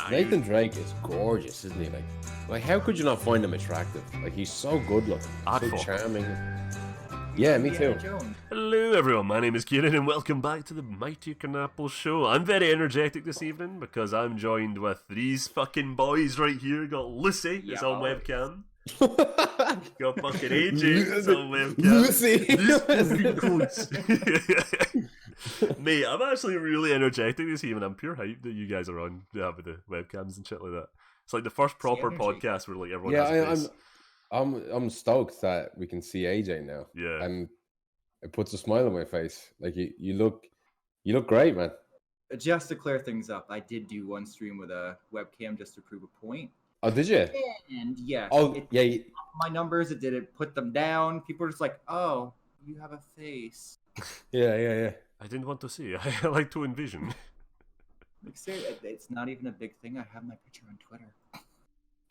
Nathan Drake is gorgeous, isn't he? Like how could you not find him attractive? Like, he's so good looking, so charming. Yeah, me too. Hello everyone, my name is Kieran and welcome back to the Mighty Cunapple Show. I'm very energetic this evening because I'm joined with these fucking boys right here. Got Lucy, is on webcam. Got fucking AJ, is on webcam. Lucy! Mate, I'm actually really energetic this evening. I'm pure hype that you guys are on with the webcams and shit like that. It's like the first proper podcast where like everyone has a face. I'm stoked that we can see AJ now. Yeah. And it puts a smile on my face. Like you look great, man. Just to clear things up, I did do one stream with a webcam just to prove a point. Oh, did you? And yes. Oh, yeah. My numbers, it didn't put them down. People were just like, "Oh, you have a face." Yeah. I didn't want to see. I like to envision. Like, seriously, it's not even a big thing. I have my picture on Twitter.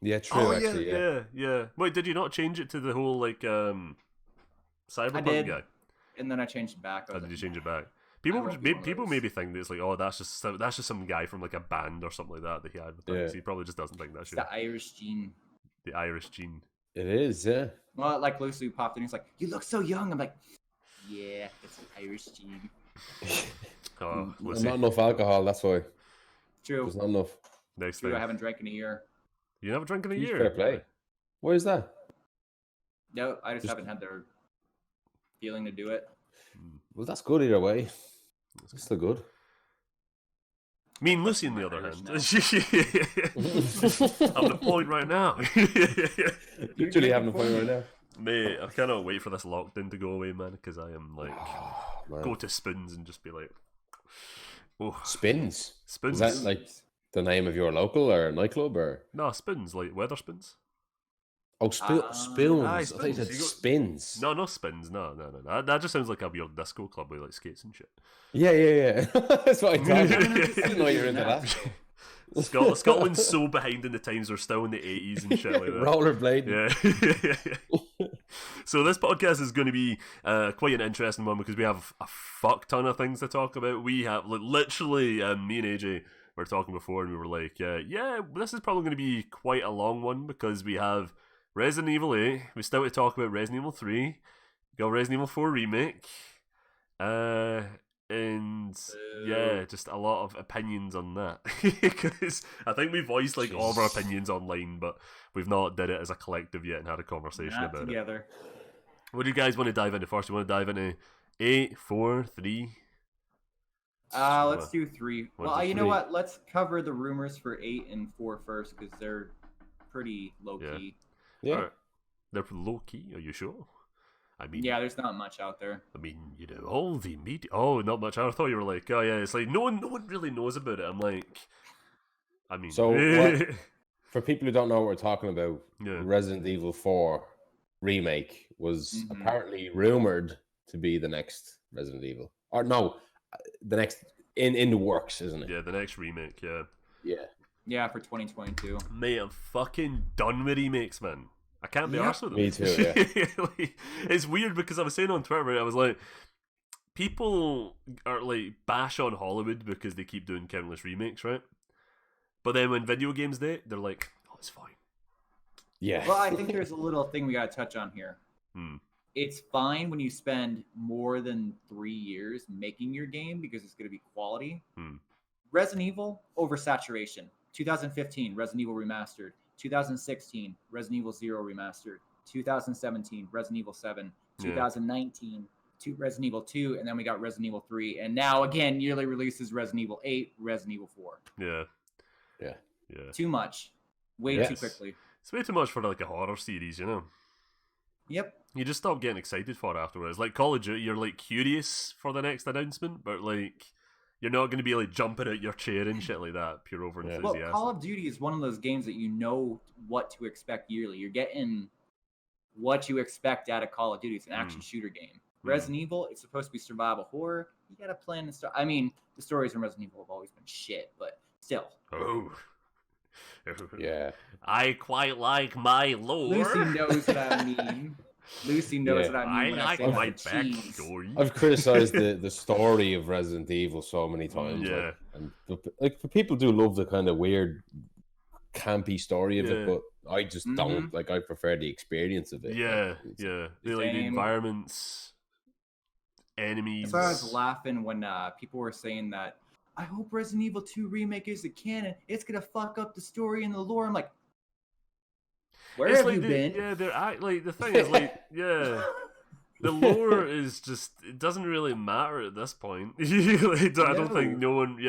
Yeah, true. Actually, yeah. Wait, did you not change it to the whole like cyberpunk guy? And then I changed it back. Did you change it back? People maybe think that it's like, oh, that's just some guy from like a band or something like that he advertised. He probably just doesn't think that shit. The Irish gene. The Irish gene. It is, yeah. Well, like Lucy popped in, he's like, "You look so young." I'm like, "Yeah, it's the Irish gene." Oh, not enough alcohol. That's why. True. There's not enough. Next True, thing. I haven't drank in a year. You never drank in a year? Fair play. Why is that? No, I just haven't had the feeling to do it. Well, that's good either way. It's still good. Me and Lucy, on the other hand, having a point right now. Literally having a point right now. Mate, I cannot wait for this lockdown to go away, man, because I am like, go to Spins and just be like, oh. Spins? Spins? Is that like the name of your local or nightclub or? No, Spins, like weather spins. Oh, spoons. I thought you said spins. No spins. No. That just sounds like a weird disco club with like skates and shit. Yeah. That's what I thought. I didn't know you were into that. Scotland's so behind in the times. They're still in the 80s and shit like that. Rollerblading. Yeah. So this podcast is going to be quite an interesting one because we have a fuck ton of things to talk about. We have literally me and AJ were talking before and we were like, yeah, this is probably going to be quite a long one because we have Resident Evil 8. We still have to talk about Resident Evil 3. We got Resident Evil 4 Remake. And yeah, just a lot of opinions on that. Because I think we voiced like all of our opinions online, but we've not did it as a collective yet and had a conversation about together. it. What do you guys want to dive into first? You want to dive into 8, 4, 3? Let's do 3. Well, you know what? Let's cover the rumors for 8 and 4 first because they're pretty low key. Yeah. Right. They're low key, are you sure? I mean, yeah, there's not much out there. I mean, all the media. Oh, not much. I thought you were like, oh yeah, it's like no one really knows about it. I'm like, I mean, so for people who don't know what we're talking about, Resident Evil 4 Remake was apparently rumored to be the next Resident Evil, or no, the next in the works, isn't it? Yeah, the next remake. Yeah, for 2022. Mate, I'm fucking done with remakes, man. I can't be arsed with them. Me too, yeah. Like, it's weird because I was saying on Twitter, I was like, people are like bash on Hollywood because they keep doing countless remakes, right? But then when video games do it, they're like, oh, it's fine. Yeah. Well, I think there's a little thing we got to touch on here. It's fine when you spend more than 3 years making your game because it's going to be quality. Resident Evil, oversaturation. 2015, Resident Evil Remastered. 2016, Resident Evil 0 Remastered. 2017, Resident Evil 7. 2019, Resident Evil 2. And then we got Resident Evil 3. And now, again, yearly releases Resident Evil 8, Resident Evil 4. Yeah. Too much. Way too quickly. It's way too much for like a horror series, you know? Yep. You just stop getting excited for it afterwards. Like Call of Duty, you're like curious for the next announcement, but like you're not going to be like jumping out your chair and shit like that, pure over enthusiasm. Well, Call of Duty is one of those games that you know what to expect yearly. You're getting what you expect out of Call of Duty. It's an action shooter game. Resident Evil, it's supposed to be survival horror. You got to plan and stuff. I mean, the stories from Resident Evil have always been shit, but still. Oh. Yeah. I quite like my lore. Lucy knows what I mean. Lucy knows what I mean when I say my cheese. backstory. I've criticized the story of Resident Evil so many times. Yeah. Like people do love the kind of weird, campy story of it, but I just don't. Like, I prefer the experience of it. Yeah, like, the environments, enemies. So I was laughing when people were saying that, I hope Resident Evil 2 Remake isn't canon. It's going to fuck up the story and the lore. I'm like, where have you been? Yeah, the thing is, the lore is just, it doesn't really matter at this point. I don't think no one,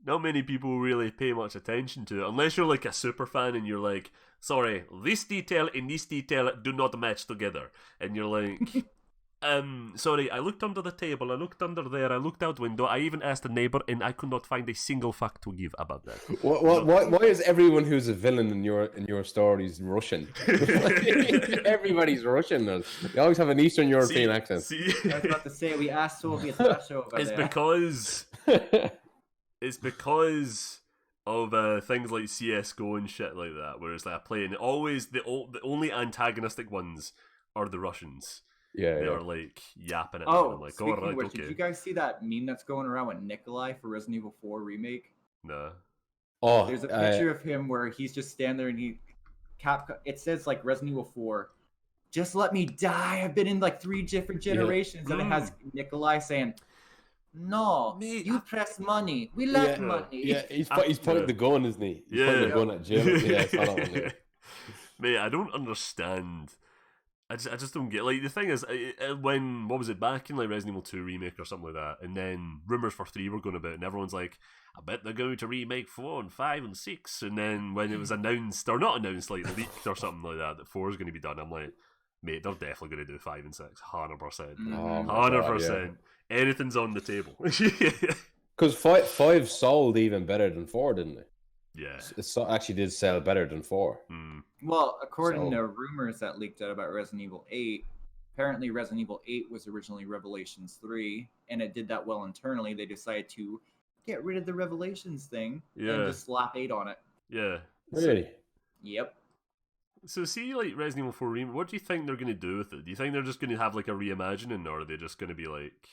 not many people really pay much attention to it, unless you're like a super fan and you're like, sorry, this detail and this detail do not match together. And you're like, sorry, I looked under the table, I looked under there, I looked out window, I even asked a neighbor, and I could not find a single fact to give about that. Why is everyone who's a villain in your stories Russian? Everybody's Russian. They always have an Eastern European accent. I was about to say, we asked Soviet Russia over it's there. It's because of things like CSGO and shit like that, where it's like a play, and always the only antagonistic ones are the Russians. Yeah, they are like yapping at me. Oh, I'm like, speaking all right, of which, okay. Did you guys see that meme that's going around with Nikolai for Resident Evil 4 Remake? No. Oh, there's a picture of him where he's just standing there and it says like Resident Evil 4, just let me die. I've been in like 3 different generations, and it has Nikolai saying, "No, you press money. We like money." Yeah, he's pointing the gun, isn't he? He's pointing the gun at Jill. Yeah, I saw that one. Mate, I don't understand. I just don't get, like, the thing is, when, what was it, back in like Resident Evil 2 Remake or something like that, and then rumours for 3 were going about, and everyone's like, I bet they're going to remake 4 and 5 and 6, and then when it was announced, or not announced, like leaked or something like that 4 is going to be done, I'm like, mate, they're definitely going to do 5 and 6, 100%. 100%. Anything's on the table. Because 5 sold even better than 4, didn't it? Yeah. It actually did sell better than 4. Well, according to rumors that leaked out about Resident Evil 8, apparently Resident Evil 8 was originally Revelations 3, and it did that well internally. They decided to get rid of the Revelations thing and just slap 8 on it. Yeah. Really? Yep. So see, like, Resident Evil 4 Remake, what do you think they're going to do with it? Do you think they're just going to have like a reimagining, or are they just going to be like...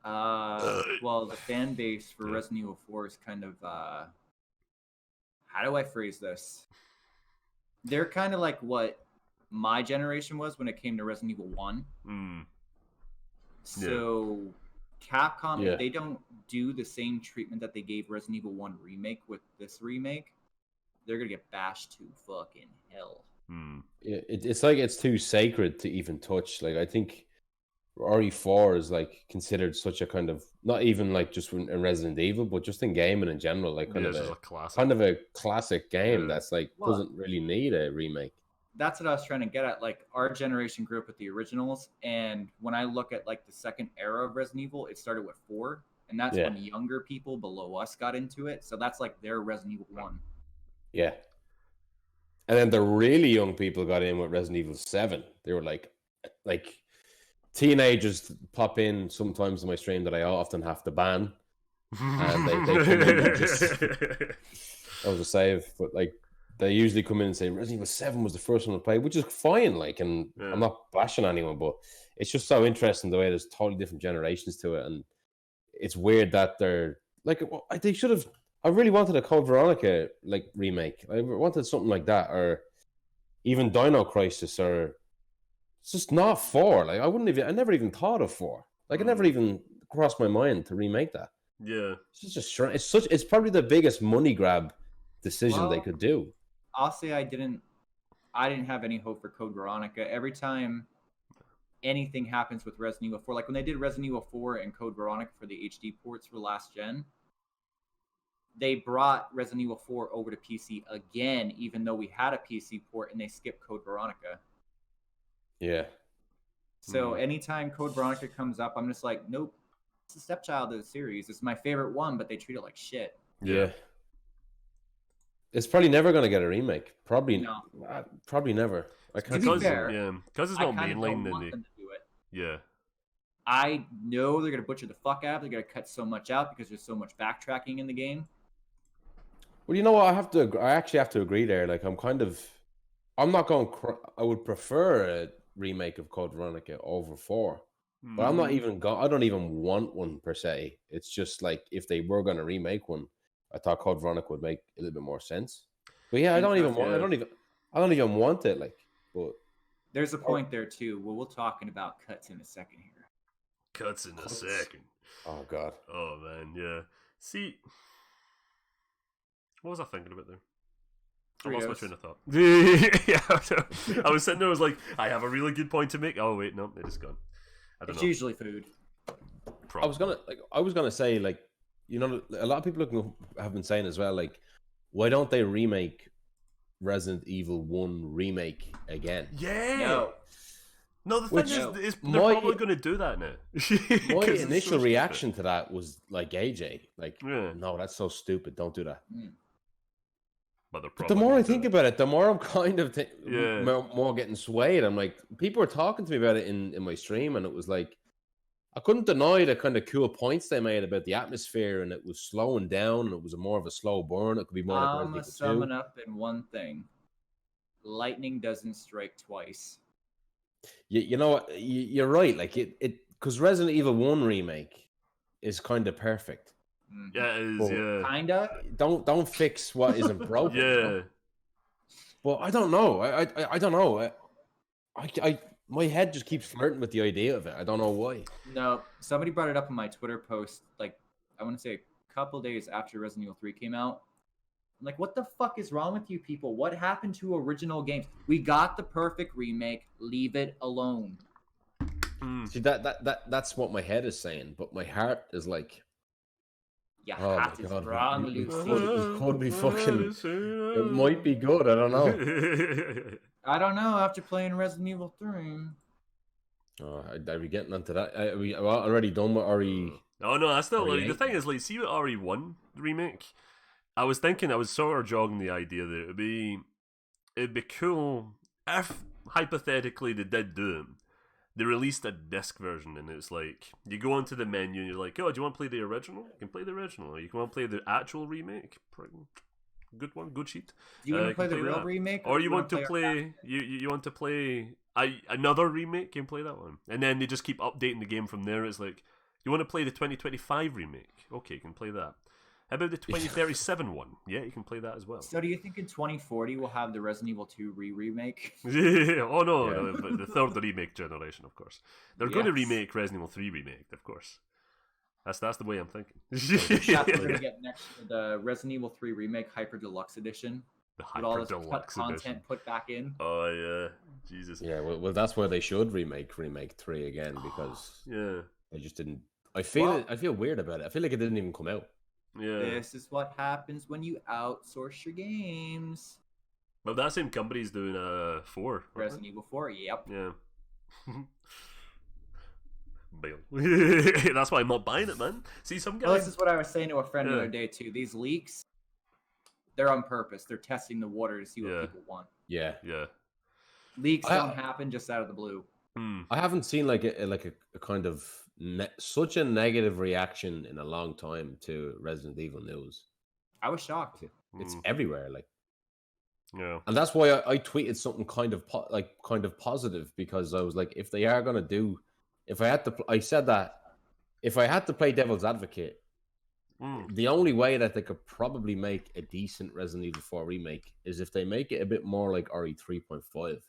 well, the fan base for Resident Evil 4 is kind of... how do I phrase this? They're kind of like what my generation was when it came to Resident Evil 1. So Capcom, they don't do the same treatment that they gave Resident Evil 1 Remake with this remake, they're going to get bashed to fucking hell. Yeah, it's like it's too sacred to even touch. Like, I think RE4 is like considered such a kind of, not even like just in Resident Evil, but just in gaming in general, like kind of a classic game that's like doesn't really need a remake. That's what I was trying to get at. Like, our generation grew up with the originals, and when I look at like the second era of Resident Evil, it started with 4, and that's when younger people below us got into it. So that's like their Resident Evil 1. Yeah. And then the really young people got in with Resident Evil 7. They were like teenagers pop in sometimes in my stream that I often have to ban, and they come in and just, that was a save, but like they usually come in and say Resident Evil 7 was the first one to play, which is fine, like, and I'm not bashing anyone, but it's just so interesting the way there's totally different generations to it, and it's weird that they're like, they should have. I really wanted a Code Veronica like remake. I wanted something like that, or even Dino Crisis, or it's just not 4. Like, I never even thought of 4. Like, it never even crossed my mind to remake that. Yeah. It's probably the biggest money grab decision they could do. I'll say I didn't have any hope for Code Veronica. Every time anything happens with Resident Evil 4, like when they did Resident Evil 4 and Code Veronica for the HD ports for last gen, they brought Resident Evil 4 over to PC again, even though we had a PC port, and they skipped Code Veronica. Yeah. So anytime Code Veronica comes up, I'm just like, nope. It's a stepchild of the series. It's my favorite one, but they treat it like shit. Yeah. It's probably never going to get a remake. Probably never. I can't. To be fair, because it's not mainline, then them to do it. Yeah. I know they're going to butcher the fuck out. They're going to cut so much out because there's so much backtracking in the game. Well, you know what? I actually have to agree there. Like, I'm not going. I would prefer remake of Code Veronica over 4. But I'm not even I don't even want one per se. It's just like if they were going to remake one, I thought Code Veronica would make a little bit more sense. But yeah, I don't even want it. Like, but there's a point there too. Well, we're talking about cuts in a second here. Cuts in a second. Oh god. Oh man, yeah. See, what was I thinking about there? I lost my train of thought. Yeah, I was sitting there. I was like, I have a really good point to make. Oh wait, no, it is gone. It's usually food. Probably. I was gonna say, like, you know, a lot of people have been saying as well, like, why don't they remake Resident Evil 1 Remake again? Yeah. No, the thing is they're probably going to do that now. My initial reaction to that was like AJ, like, no, that's so stupid. Don't do that. But the more I think about it, the more I'm kind of more getting swayed. I'm like, people were talking to me about it in my stream, and it was like, I couldn't deny the kind of cool points they made about the atmosphere, and it was slowing down, and it was more of a slow burn. It could be more like I'm going to sum it up in one thing. Lightning doesn't strike twice. You know what? You're right. Like, because Resident Evil 1 Remake is kind of perfect. Yeah, it is, yeah. Kinda. Don't fix what isn't broken. Yeah. You know? But I don't know. I don't know. My head just keeps flirting with the idea of it. I don't know why. No, somebody brought it up in my Twitter post, like, I want to say a couple days after Resident Evil 3 came out. I'm like, what the fuck is wrong with you people? What happened to original games? We got the perfect remake. Leave it alone. See, that's what my head is saying, but my heart is like, your heart is wrong, Lucy. It could be fucking. It might be good. I don't know. I don't know. After playing Resident Evil 3. Oh, I'd be getting onto that. Are we already done with RE? Oh no, that's still like, the thing is, like, see with RE1 Remake, I was sort of jogging the idea that it'd be cool if hypothetically they did do it. They released a disc version, and it's like, you go onto the menu and you're like, oh, do you want to play the original? You can play the original. Or you want to play the actual remake? Good one, good sheet. Do you want to play the real remake? Or you want to play you want to play another remake? You can play that one. And then they just keep updating the game from there. It's like, you want to play the 2025 remake? Okay, you can play that. How about the 2037 one? Yeah, you can play that as well. So do you think in 2040 we'll have the Resident Evil 2 remake? Oh no, but the third remake generation, of course. They're going to remake Resident Evil 3 Remake, of course. That's the way I'm thinking. We're going to get next to the Resident Evil 3 Remake Hyper Deluxe Edition. The Hyper Deluxe content put back in. Oh yeah, Jesus. Yeah, well, that's where they should remake 3 again, because they just didn't. I feel weird about it. I feel like it didn't even come out. Yeah. This is what happens when you outsource your games. Well, that same company's doing 4. Resident Evil 4, yep. Yeah. Bail. That's why I'm not buying it, man. See, some guys. Well, this is what I was saying to a friend the other day too. These leaks, they're on purpose. They're testing the water to see what people want. Yeah. Leaks don't happen just out of the blue. I haven't seen like a kind of such a negative reaction in a long time to Resident Evil news. I was shocked. It's everywhere, like. Yeah. And that's why I tweeted something kind of positive, because I was like, if they are gonna do, I said that if I had to play devil's advocate, the only way that they could probably make a decent Resident Evil 4 remake is if they make it a bit more like RE3.5.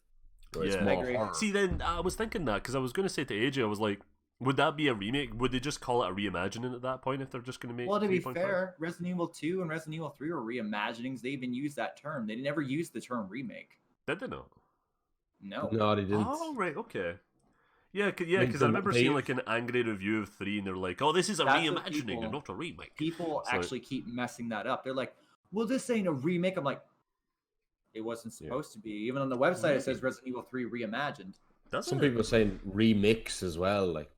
Yeah, I agree. See, then I was thinking that, because I was going to say to AJ, I was like, would that be a remake? Would they just call it a reimagining at that point if they're just going to make? Well, to be fair, Resident Evil 2 and Resident Evil 3 were reimaginings. They even used that term. They never used the term remake. Did they not? No, they didn't. Oh, right, okay. Yeah, because I remember seeing like an angry review of 3, and they're like, "Oh, this is a reimagining and not a remake." People actually keep messing that up. They're like, "Well, this ain't a remake." I'm like, it wasn't supposed to be. Even on the website, it says Resident Evil 3 reimagined. Some people are saying remix as well. Like,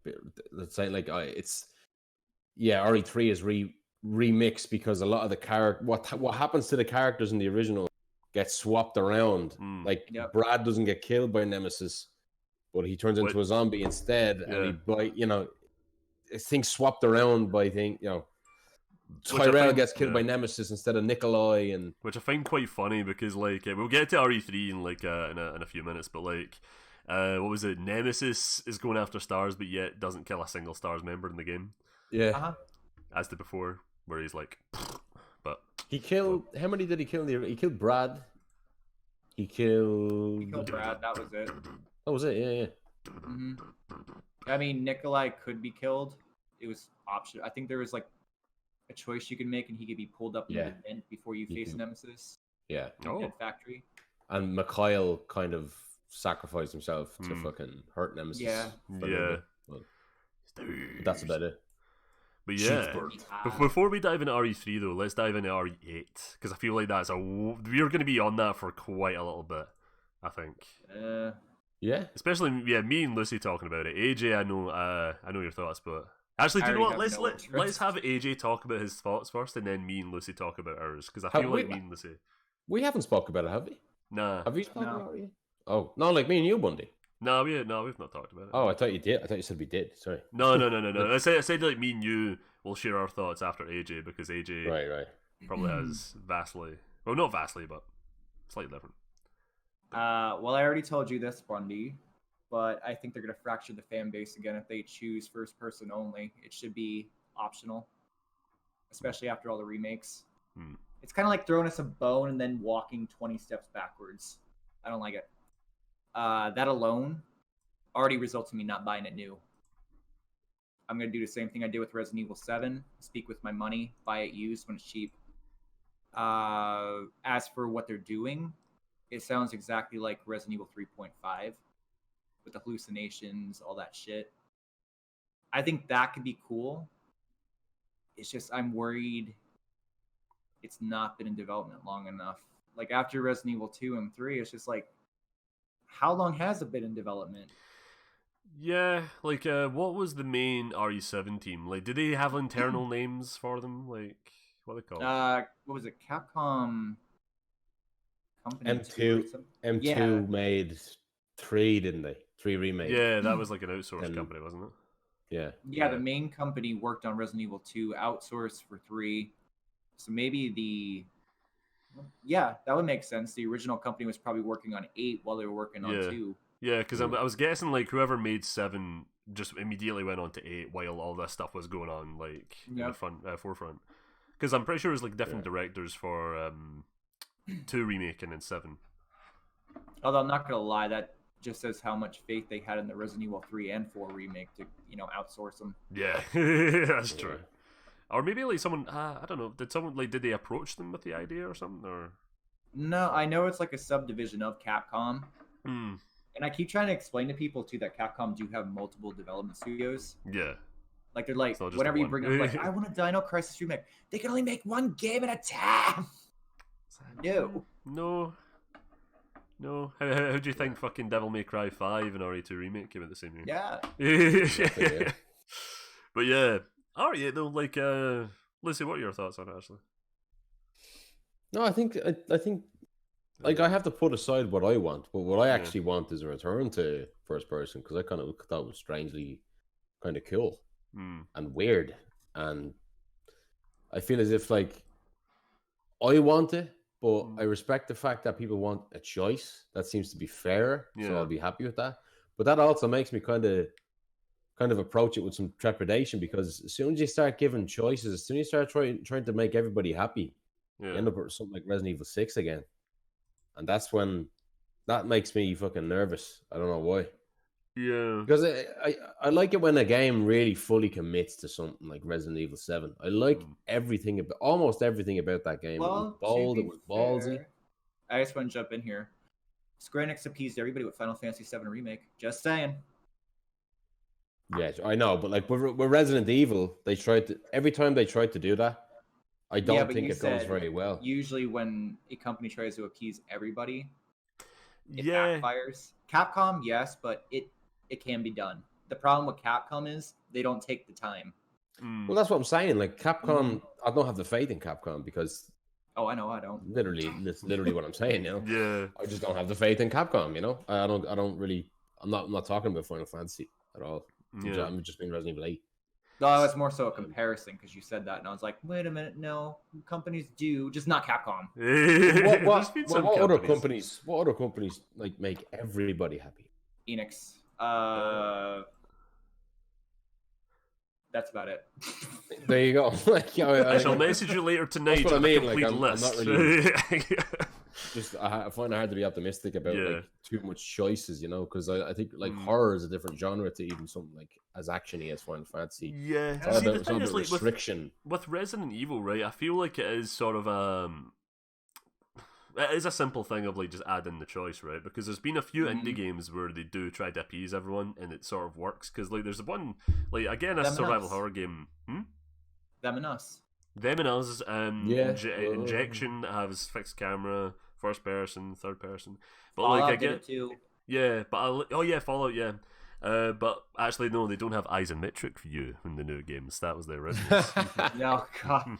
let's say like it's RE3 is remixed because a lot of the character what happens to the characters in the original gets swapped around. Like Brad doesn't get killed by Nemesis, but he turns into a zombie instead, and things swapped around by Tyrell gets killed by Nemesis instead of Nikolai, and which I find quite funny because like we'll get to RE3 in like in a few minutes, but like What was it? Nemesis is going after stars, but yet doesn't kill a single stars member in the game. Yeah. As did before, where he's like, but he killed. How many did he kill? He killed Brad. He killed Brad. That was it. That was it. Yeah. Mm-hmm. I mean, Nikolai could be killed. It was optional. I think there was like a choice you could make, and he could be pulled up in the vent before you face Nemesis. Yeah. Factory. And Mikhail kind of sacrificed himself to fucking hurt Nemesis. Yeah. But that's about it. But yeah, before we dive into RE3 though, let's dive into RE8 because I feel like we're going to be on that for quite a little bit. I think. Yeah. Especially me and Lucy talking about it. AJ, I know your thoughts, but actually, do you know what? Let's have AJ talk about his thoughts first, and then me and Lucy talk about ours because I feel like me and Lucy. We haven't spoken about it, have we? Nah. Have you spoken about it? Oh no, like me and you, Bundy. No, we've not talked about it. Oh, I thought you did. I thought you said we did. Sorry. No. I said like me and you will share our thoughts after AJ because AJ right probably has not vastly, but slightly different. Well, I already told you this, Bundy, but I think they're gonna fracture the fan base again if they choose first person only. It should be optional, especially after all the remakes. It's kind of like throwing us a bone and then walking 20 steps backwards. I don't like it. That alone already results in me not buying it new. I'm going to do the same thing I did with Resident Evil 7. Speak with my money, buy it used when it's cheap. As for what they're doing, it sounds exactly like Resident Evil 3.5 with the hallucinations, all that shit. I think that could be cool. It's just I'm worried it's not been in development long enough. Like after Resident Evil 2 and 3, it's just like, how long has it been in development? Yeah, like what was the main RE7 team? Like, did they have internal names for them? Like, what are they called? What was it? Capcom Company M2 made 3, didn't they? 3 Remake. Yeah, that was like an outsourced company, wasn't it? Yeah, the main company worked on Resident Evil 2, outsourced for 3. So maybe that would make sense. The original company was probably working on 8 while they were working on 2. Yeah, because I was guessing like whoever made 7 just immediately went on to 8 while all this stuff was going on, like in the forefront. Because I'm pretty sure it was like different directors for 2 Remake and then 7. Although I'm not gonna lie, that just says how much faith they had in the Resident Evil 3 and 4 Remake to outsource them. Yeah, that's true. Or maybe like someone, I don't know, did they approach them with the idea or something? Or no, I know it's like a subdivision of Capcom. And I keep trying to explain to people too that Capcom do have multiple development studios. Yeah. Like they're like, whenever you bring up like, I want a Dino Crisis remake, they can only make one game at a time. No. How do you think fucking Devil May Cry 5 and RE2 Remake came out the same year? Yeah. But yeah. RE8 though, like, Lucy, what are your thoughts on it, actually? No, I think like I have to put aside what I want, but what I actually want is a return to first person because I kind of thought it was strangely kind of cool and weird, and I feel as if like I want it, but I respect the fact that people want a choice. That seems to be fair, so I'll be happy with that. But that also makes me kind of approach it with some trepidation because as soon as you start giving choices, as soon as you start trying to make everybody happy, you end up with something like Resident Evil 6 again. And that's when that makes me fucking nervous. I don't know why. Yeah. Because I like it when a game really fully commits to something like Resident Evil 7. I like almost everything about that game. Well, it was bold, it was ballsy. I just want to jump in here. Square Enix appeased everybody with Final Fantasy 7 Remake. Just saying. Yeah, I know, but like with Resident Evil, every time they tried to do that, I don't think it goes very well. Usually when a company tries to appease everybody, it backfires. Capcom, yes, but it can be done. The problem with Capcom is they don't take the time. Well, that's what I'm saying. Like Capcom, I don't have the faith in Capcom because I know I don't. That's literally what I'm saying, Yeah. I just don't have the faith in Capcom, I don't really I'm not talking about Final Fantasy at all. Yeah. I'm just being Resident Evil 8. No, it's more so a comparison because you said that, and I was like, wait a minute, no, companies do, just not Capcom. What other companies like make everybody happy? Enix. That's about it. There you go. I shall message you later tonight with a complete list. I'm not really. I find it hard to be optimistic about like too much choices, because I think like horror is a different genre to even something like as actiony as Final Fantasy. Yeah, it's about restriction. With Resident Evil, right? I feel like it is sort of it is a simple thing of like just adding the choice, right? Because there's been a few indie games where they do try to appease everyone and it sort of works. Because like there's one like again a survival horror game. Them and Us. Them and Us. Injection that has fixed camera, first person, third person. But Fallout like I did get it too. Yeah, but Fallout, yeah. But actually, no, they don't have isometric view in the new games. That was the original. No, God.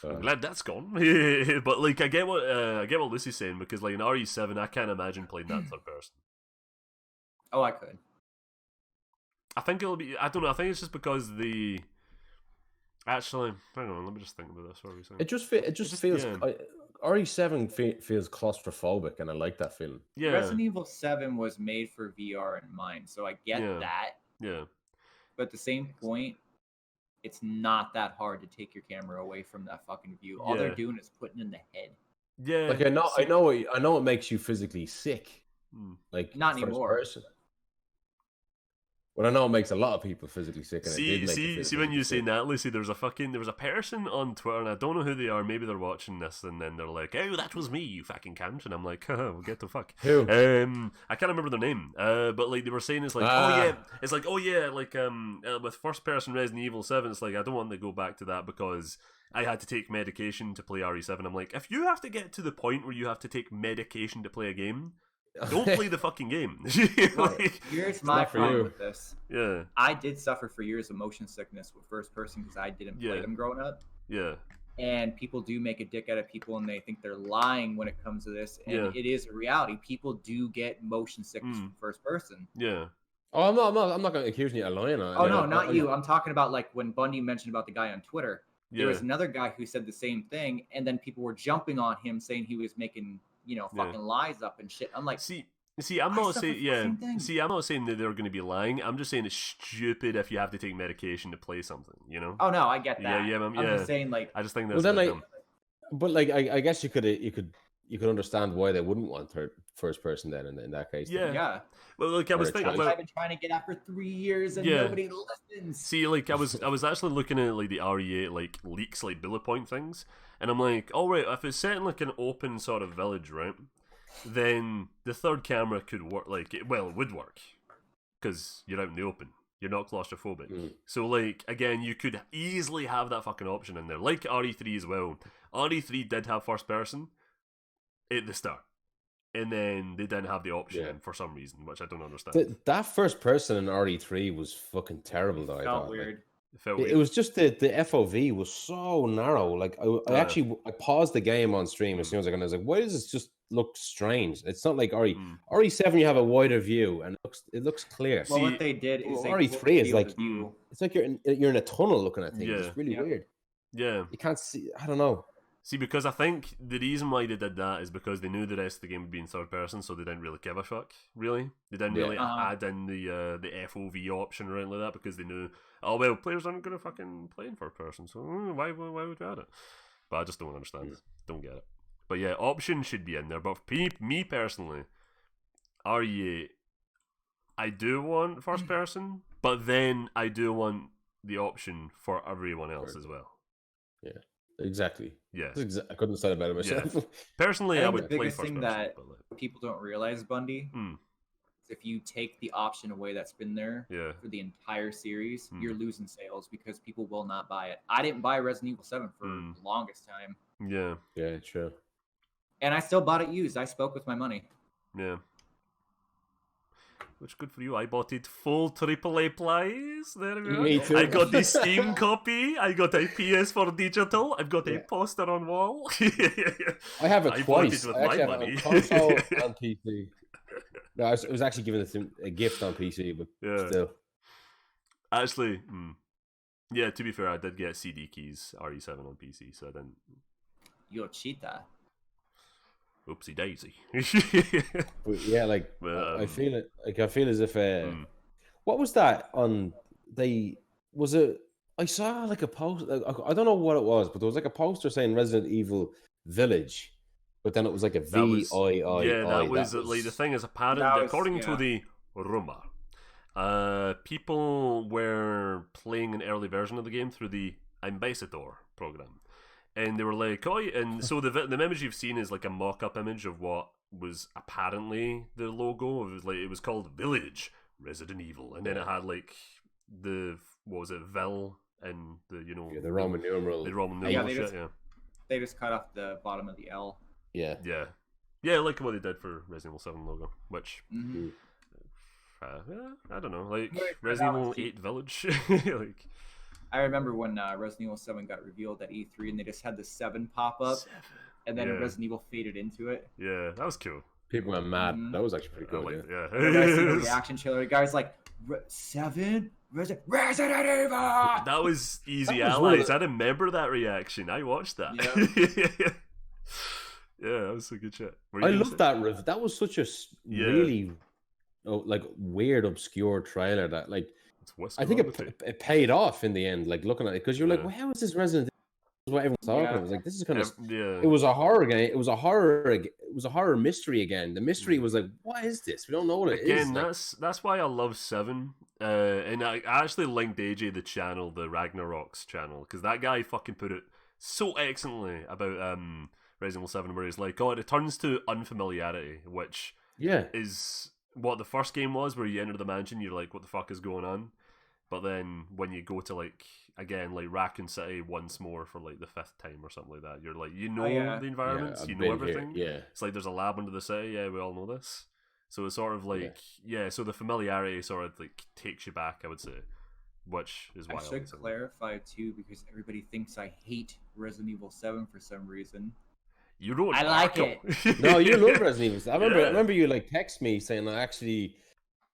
I'm glad that's gone. But like, I get what Lucy's saying, because like in RE7, I can't imagine playing that third person. Oh, I could. I think it'll be. I don't know. I think it's just because the. Actually, hang on. Let me just think about this. What are we saying? It just feels. Yeah. RE7 feels claustrophobic, and I like that feeling. Yeah. Resident Evil 7 was made for VR in mind, so I get that. Yeah. But at the same point, it's not that hard to take your camera away from that fucking view. All they're doing is putting in the head. Yeah. Like I know it makes you physically sick. Like not anymore. Person. But I know it makes a lot of people physically sick. And See when you say that, Lucy, there was a person on Twitter, and I don't know who they are. Maybe they're watching this, and then they're like, "Oh, that was me, you fucking cunt," and I'm like, "Oh, get the fuck." Who? I can't remember their name. But like they were saying, it's like, with first person Resident Evil 7, it's like I don't want to go back to that because I had to take medication to play RE7. I'm like, if you have to get to the point where you have to take medication to play a game, don't play the fucking game. Here's my problem with this. Yeah. I did suffer for years of motion sickness with first person because I didn't play them growing up. Yeah. And people do make a dick out of people and they think they're lying when it comes to this. And it is a reality. People do get motion sickness from first person. Yeah. Oh, I'm not going to accuse you of lying. Oh, no, not you. I'm talking about like when Bundy mentioned about the guy on Twitter. There was another guy who said the same thing. And then people were jumping on him saying he was making fucking lies up and shit. I'm like, I'm not saying that they're going to be lying. I'm just saying it's stupid if you have to take medication to play something. Oh no, I get that. I'm just saying, like, I just think that's. But like, I guess you could understand why they wouldn't want first person then in that case. Yeah. Well, like I was thinking, I've been trying to get out for 3 years and nobody listens. See, like I was actually looking at like the RE8 like leaks, like bullet point things. And I'm like, all right, if it's set in like an open sort of village, right, then the third camera could work. It would work because you're out in the open. You're not claustrophobic. So, like, again, you could easily have that fucking option in there. Like RE3 as well. RE3 did have first person at the start. And then they didn't have the option for some reason, which I don't understand. That first person in RE3 was fucking terrible, though. It felt weird. It was just the FOV was so narrow. Like I paused the game on stream as soon as I got. I was like, why does this just look strange? It's not like RE7. You have a wider view and it looks clear. Well, what they did is RE3 is like it's like you're in a tunnel looking at things. It's really weird. Yeah, you can't see. I don't know. See, because I think the reason why they did that is because they knew the rest of the game would be in third person, so they didn't really give a fuck. Really, they didn't really add in the FOV option or anything like that because they knew, players aren't gonna fucking play in third person, so why would we add it? But I just don't understand. Don't get it. But yeah, option should be in there. But for me personally, RE8, I do want first person, but then I do want the option for everyone else as well. Yeah. Exactly. Yeah. I couldn't have said it better myself. Yeah. Personally, I would play first person. The biggest thing that people don't realize, Bundy, is if you take the option away that's been there for the entire series, you're losing sales because people will not buy it. I didn't buy Resident Evil 7 for the longest time. Yeah. Yeah, true. And I still bought it used. I spoke with my money. Yeah. Which good for you. I bought it full AAA price. There we go. Me too. I got the Steam copy. I got a PS4 digital. I've got a poster on wall. I have it twice. Bought it with my money. Console and PC. No, I was actually giving a gift on PC, but still. Actually, yeah. To be fair, I did get CD keys RE7 on PC, so I didn't. You're a cheater. Oopsie daisy. But yeah, like I feel it. Like I feel as if what was that on? Was it? I saw like a post. I don't know what it was, but there was like a poster saying Resident Evil Village, but then it was like a VIII. Yeah, that was like the thing is apparent. According to the rumor, people were playing an early version of the game through the Ambassador program, and they were like, "Oh," and so the image you've seen is like a mock-up image of what was apparently the logo. It was called Village Resident Evil, and then it had like what was it, Vil and the the Roman numeral, they just cut off the bottom of the L. Yeah, like what they did for Resident Evil 7 logo, which I don't know, like Resident Evil 8 Village. Like, I remember when Resident Evil 7 got revealed at E3, and they just had the 7 pop up, and then Resident Evil faded into it. Yeah, that was cool. People went mad. That was actually pretty cool. The reaction trailer, the guy's like, 7 Resident Evil. That was Easy Allies. I remember that reaction. I watched that. Yeah, that was some good shit. I love that. That was such a really like weird, obscure trailer that like I think it paid off in the end. Like looking at it, because you're like, well, how is this Resident Evil? What everyone's talking about. I was like, this is kind of it was a horror game. It was a horror mystery again. The mystery was like, what is this? We don't know what it is. Again, that's why I love 7. And I actually linked AJ the channel, the Ragnarok's channel, because that guy fucking put it so excellently about Resident Evil 7, where he's like, oh, it returns to unfamiliarity, which is what the first game was, where you enter the mansion, you're like, what the fuck is going on? But then when you go to like Raccoon City once more for like the 5th time or something like that, you're like, the environments, you know everything. It's like there's a lab under the city. Yeah, we all know this. So it's sort of like so the familiarity sort of like takes you back, I would say, which is why I should clarify too, because everybody thinks I hate Resident Evil 7 for some reason. You don't. I like it. No, you love Resident Evil. I remember you like text me saying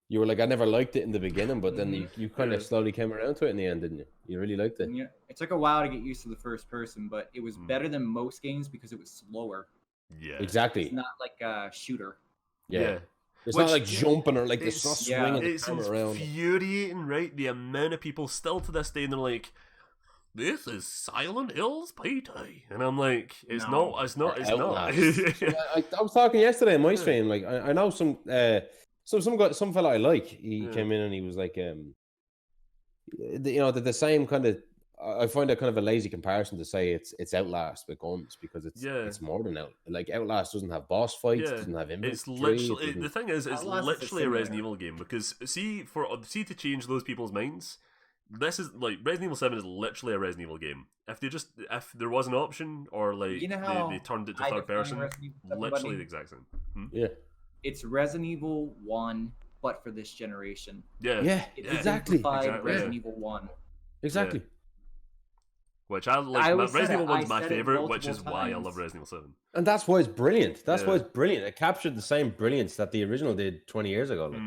you were like, I never liked it in the beginning, but then you kind of slowly came around to it in the end, didn't you? You really liked it. Yeah, it took a while to get used to the first person, but it was better than most games because it was slower. Yeah, exactly. It's not like a shooter. Yeah. It's not like jumping or like it's not swinging the camera around. It's infuriating, right? The amount of people still to this day, and they're like, this is Silent Hill's payday, and I'm like, it's not. I was talking yesterday in my stream. Like, I know some fella I like. He came in and he was like, the same kind of. I find that kind of a lazy comparison to say it's Outlast with guns, because it's more than like Outlast doesn't have boss fights, it doesn't have inventory. It's literally the thing is, it's literally a Resident Evil game, because see to change those people's minds. This is like Resident Evil 7 is literally a Resident Evil game. If there was an option, or like they turned it to third person, literally the exact same. Yeah, it's Resident Evil 1, but for this generation. Yeah, exactly. Resident Evil 1. Exactly. Yeah. Which I like. Resident Evil 1's my favorite, which is why I love Resident Evil 7. And that's why it's brilliant. That's why it's brilliant. It captured the same brilliance that the original did 20 years ago. Like.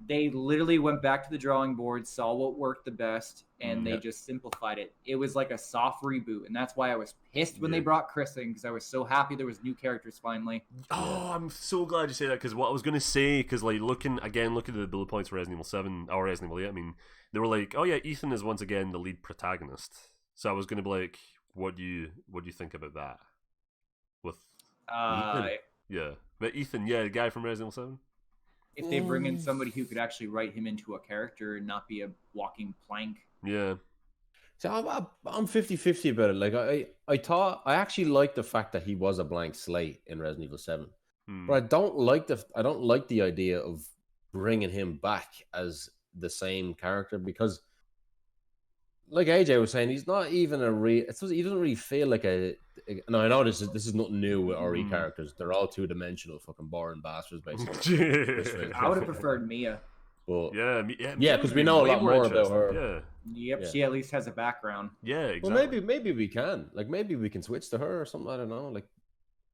They literally went back to the drawing board, saw what worked the best, and they just simplified it. It was like a soft reboot, and that's why I was pissed when they brought Chris in, because I was so happy there was new characters finally. Oh, I'm so glad you say that, because what I was going to say, because like looking at the bullet points for Resident Evil 7 or Resident Evil 8, I mean, they were like, oh yeah, Ethan is once again the lead protagonist. So I was going to be like, what do you think about that? With Ethan? Yeah, but Ethan, the guy from Resident Evil 7. If they bring in somebody who could actually write him into a character and not be a walking plank. Yeah. So I'm 50-50 about it. Like I actually like the fact that he was a blank slate in Resident Evil 7, but I don't like the idea of bringing him back as the same character, because, like AJ was saying, he's not even he doesn't really feel like a. No, I know this is nothing new with RE characters. They're all 2-dimensional, fucking boring bastards, basically. I would have preferred Mia. But yeah, because we know a lot more about her. Yep, she at least has a background. Yeah, exactly. Well, maybe we can. Like, maybe we can switch to her or something. I don't know. Like,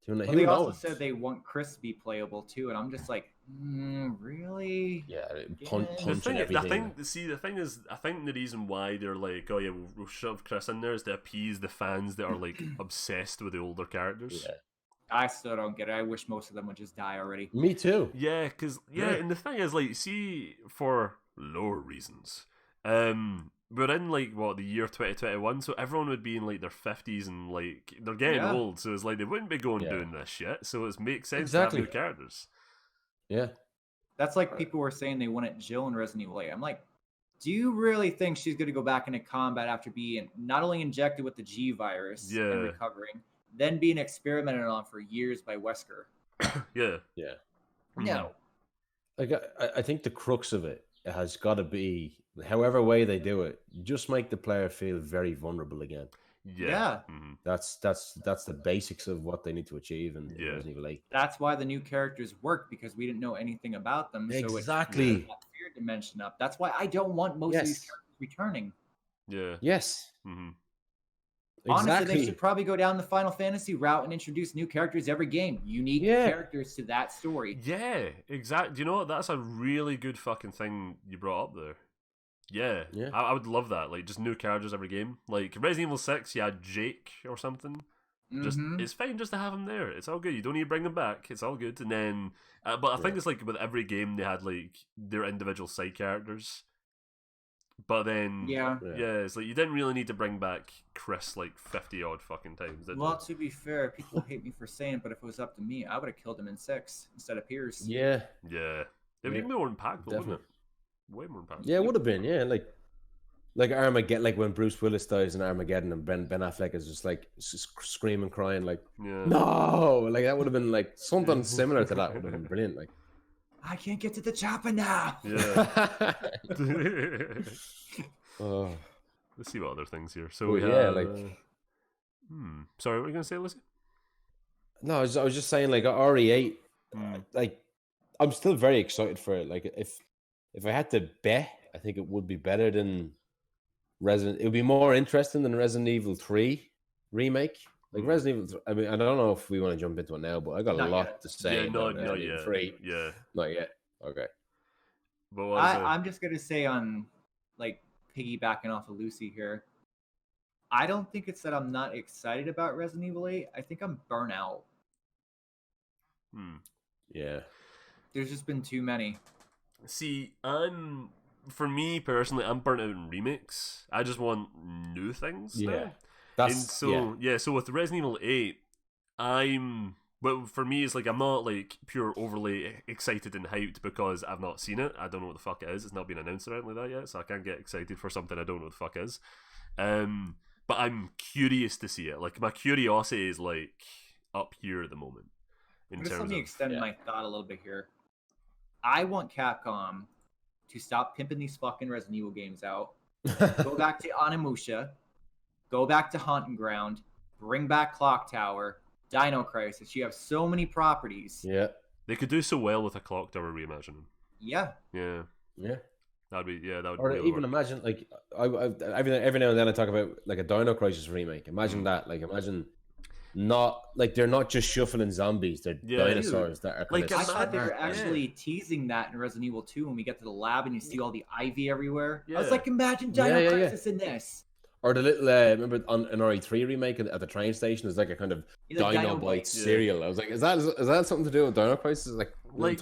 they also said they want Chris to be playable too, and I'm just like, really? Yeah, punching everything. The thing is, I think the reason why they're like, oh yeah, we'll shove Chris in there is to appease the fans that are like obsessed with the older characters. Yeah. I still don't get it. I wish most of them would just die already. Me too. Yeah, because and the thing is, like, see, for lore reasons, we're in like the year 2021, so everyone would be in like their 50s and like they're getting old, so it's like they wouldn't be going doing this shit. So it makes sense to have new characters. Yeah, that's like people were saying they wanted Jill in Resident Evil 8. I'm like, do you really think she's going to go back into combat after being not only injected with the G virus and recovering, then being experimented on for years by Wesker? Yeah. No. Like I think the crux of it has got to be, however way they do it, just make the player feel very vulnerable again. Yeah. That's the basics of what they need to achieve in Resident Evil 8. That's why the new characters work, because we didn't know anything about them. Exactly. So it that fear dimension up. That's why I don't want most of these characters returning. Yeah. Yes. Honestly, they should probably go down the Final Fantasy route and introduce new characters every game. Unique characters to that story. Yeah, exactly. Do you know what? That's a really good fucking thing you brought up there. Yeah. I would love that. Like, just new characters every game. Like, Resident Evil 6, you had Jake or something. Just it's fine just to have him there. It's all good. You don't need to bring them back. It's all good. And then, but I think it's like with every game they had like their individual side characters. But then, it's like you didn't really need to bring back Chris like 50 odd fucking times. Did well, to be fair, people hate me for saying it, but if it was up to me, I would have killed him in 6 instead of Pierce. Yeah. It would be more impactful. Definitely. Way more impactful. Yeah, it would have been. Yeah, like Armageddon, like when Bruce Willis dies in Armageddon, and Ben Affleck is just like screaming, crying, like no, like that would have been like something similar to that. Would have been brilliant. Like, I can't get to the chopper now. Yeah. Let's see what other things here. So we have. Sorry, what were you gonna say, Lucy? No, I was just saying, like RE8. Like, I'm still very excited for it. Like, if I had to bet, I think it would be better than Resident. It would be more interesting than Resident Evil 3 remake. Like Resident Evil. I mean, I don't know if we want to jump into it now, but I got a lot to say. Yeah, not yet. 3. Yeah, not yet. Okay. But I'm just gonna say, on like piggybacking off of Lucy here, I don't think it's that I'm not excited about Resident Evil 8. I think I'm burnt out. Yeah. There's just been too many. See, for me personally, I'm burnt out in remakes. I just want new things. Yeah. So with Resident Evil 8, but for me, it's like I'm not like pure overly excited and hyped because I've not seen it. I don't know what the fuck it is. It's not been announced or anything like that yet, so I can't get excited for something I don't know what the fuck is. But I'm curious to see it. Like, my curiosity is like up here at the moment. Let me extend my thought a little bit here. I want Capcom to stop pimping these fucking Resident Evil games out. Go back to Onimusha. Go back to Haunting Ground. Bring back Clock Tower. Dino Crisis. You have so many properties. Yeah. They could do so well with a Clock Tower reimagining. Yeah. Yeah. That would. Or really even work. imagine, like, every now and then I talk about like a Dino Crisis remake. Imagine that. Like, imagine not like they're not just shuffling zombies. They're dinosaurs that are like. I thought they were actually teasing that in Resident Evil 2 when we get to the lab and you see all the ivy everywhere. I was like, imagine Dino Crisis in this. Or the little, remember on an RE3 remake at the train station, there's like a kind of Dino Bite cereal. I was like, is that something to do with Dino Crisis? Like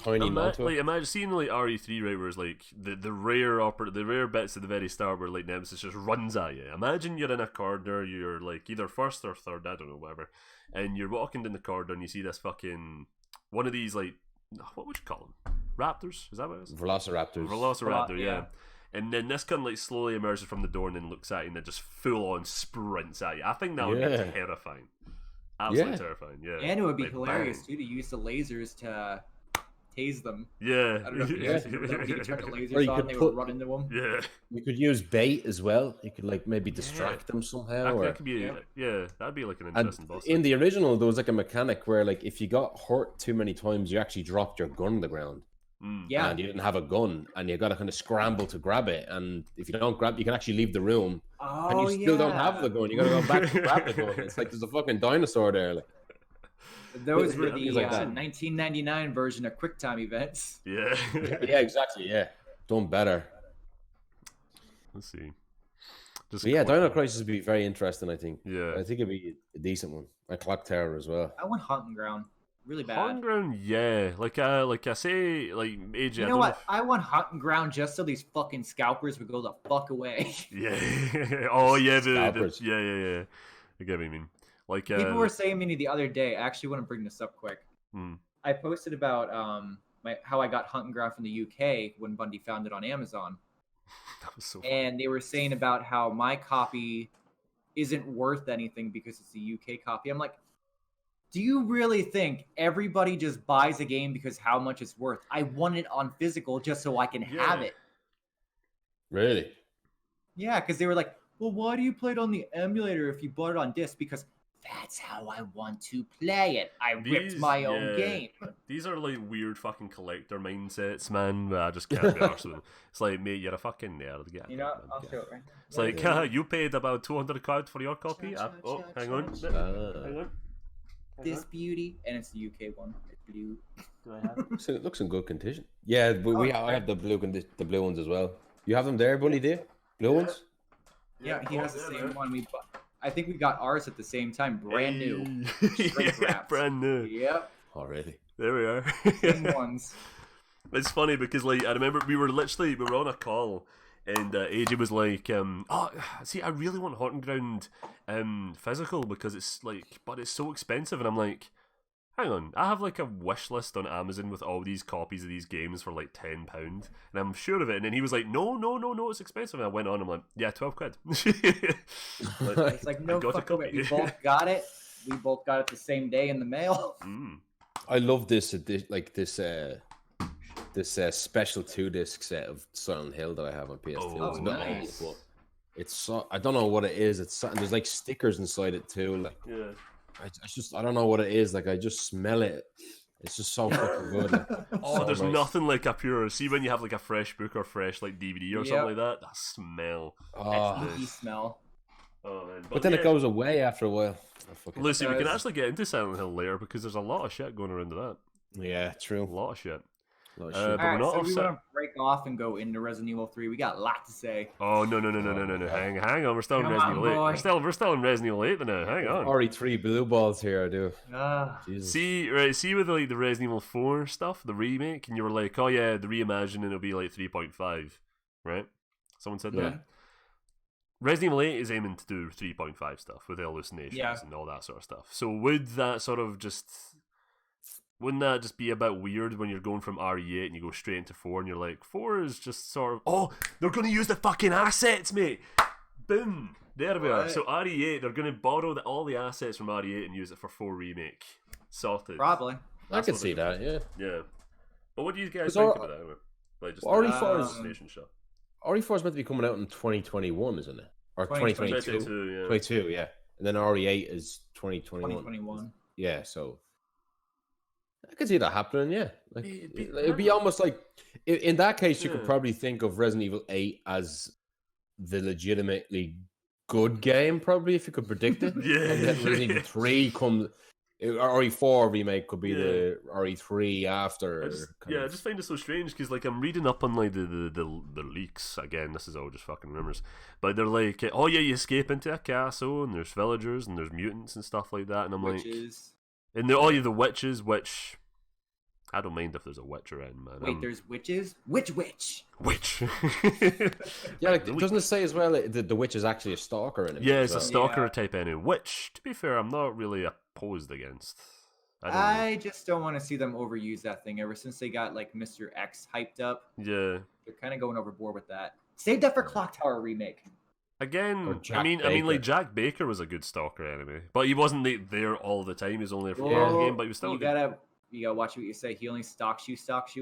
tiny imagine seeing like RE3 right, where it's like the rare bits at the very start where like Nemesis just runs at you. Imagine you're in a corridor, you're like either first or third, I don't know, whatever, and you're walking down the corridor and you see this fucking one of these, like, what would you call them? Raptors? Is that what it is? Velociraptor, yeah. And then this gun like slowly emerges from the door and then looks at you and then just full on sprints at you. I think that would be terrifying. Absolutely terrifying, yeah. And it would be hilarious too to use the lasers to tase them. Yeah. I don't know if you could turn the lasers on, they would run into them. Yeah. You could use bait as well. You could like maybe distract them somehow. That could be that'd be like an interesting boss. In the original, there was like a mechanic where like if you got hurt too many times, you actually dropped your gun on the ground. Yeah, and you didn't have a gun, and you got to kind of scramble to grab it. And if you don't grab, you can actually leave the room, and you still don't have the gun. You got to go back to grab the gun. It's like there's a fucking dinosaur there. Like, those were the 1999 version of QuickTime events. Yeah, yeah, exactly. Yeah, done better. Let's see. Yeah, Dino Crisis would be very interesting, I think. Yeah. I think it'd be a decent one. Like Clock Tower as well. I want Hunting Ground. Really bad. Hunting Ground, yeah. Like I say, like AJ. You know what? I want Hunting Ground just so these fucking scalpers would go the fuck away. Yeah. Oh yeah, yeah. I get what you mean. Like people were saying to me the other day. I actually want to bring this up quick. I posted about how I got Hunting Ground from the UK when Bundy found it on Amazon. That was so funny. And they were saying about how my copy isn't worth anything because it's a UK copy. I'm like, do you really think everybody just buys a game because how much it's worth? I want it on physical just so I can have it. Really? Yeah, because they were like, well, why do you play it on the emulator if you bought it on disc? Because that's how I want to play it. I ripped my own game. These are like weird fucking collector mindsets, man. I just can't be arsed with them. It's like, mate, you're a fucking nerd. You know, I'll show it right now. It's like, you paid about 200 quid for your copy? Hang on. This beauty, and it's the UK one. It's blue. Do I have it? So it looks in good condition. Yeah, but I have the blue ones as well. You have them there, Bunny? Do you? Blue ones? Yeah, he has the same one. I think we got ours at the same time, brand new. Brand new. Yep. Already. There we are. Same ones. It's funny because like I remember we were on a call. And AJ was like, see, I really want Hunting Ground physical because it's like, but it's so expensive. And I'm like, hang on, I have like a wish list on Amazon with all these copies of these games for like £10, and I'm sure of it. And then he was like, no, it's expensive. And I went on, I'm like, yeah, 12 quid. It's like, no fucking way. We both got it. We both got it the same day in the mail. I love this special 2-disc set of Silent Hill that I have on PS2. Oh, nice. It's so, I don't know what it is. There's like stickers inside it too. Like, yeah. I don't know what it is. Like, I just smell it. It's just so fucking good. Like, there's nothing like a pure. See when you have like a fresh book or fresh like DVD or something like that. That smell. That's the smell. Oh man. But then it goes away after a while. Lucy, we can actually get into Silent Hill later because there's a lot of shit going around to that. Yeah, true. A lot of shit. But we're not so we want to break off and go into Resident Evil 3. We got a lot to say. Oh no! Hang on. We're still in Resident Evil 8. We're still in Resident Evil 8 now. Hang on. RE3 blue balls here, I do. See with like the Resident Evil 4 stuff, the remake, and you were like, oh yeah, the reimagining will be like 3.5, right? Someone said that. Resident Evil 8 is aiming to do 3.5 stuff with hallucinations and all that sort of stuff. So wouldn't that just be a bit weird when you're going from RE8 and you go straight into 4 and you're like, 4 is just sort of, they're going to use the fucking assets, mate! Boom! There we are. So RE8, they're going to borrow all the assets from RE8 and use it for 4 Remake. Sorted. Probably. I can see that, yeah. Yeah. But what do you guys think about that? Like, just RE4 is... shot. RE4 is meant to be coming out in 2021, isn't it? Or 2022? 2022, yeah. And then RE8 is 2021. Yeah, so... I could see that happening, yeah. Like, it'd be almost like, in that case, you could probably think of Resident Evil 8 as the legitimately good game, probably, if you could predict it. Yeah. And then Resident Evil 3 comes, RE4 remake could be the RE3 after. I just find it so strange because, like, I'm reading up on like the leaks again. This is all just fucking rumors, but they're like, oh yeah, you escape into a castle and there's villagers and there's mutants and stuff like that, and I'm like. And the witches, which I don't mind if there's a witch around, man. Wait, there's witches? Which witch? Witch. Yeah, like, doesn't it say as well that the witch is actually a stalker in it? Yeah, it's a stalker type anyway. Which, to be fair, I'm not really opposed against. I just don't want to see them overuse that thing. Ever since they got like Mr. X hyped up, they're kind of going overboard with that. Save that for Clock Tower remake. Again, I mean, like Jack Baker was a good stalker anyway, but he wasn't there all the time. He was only there for the game, but he was still. You gotta watch what you say. He only stalks you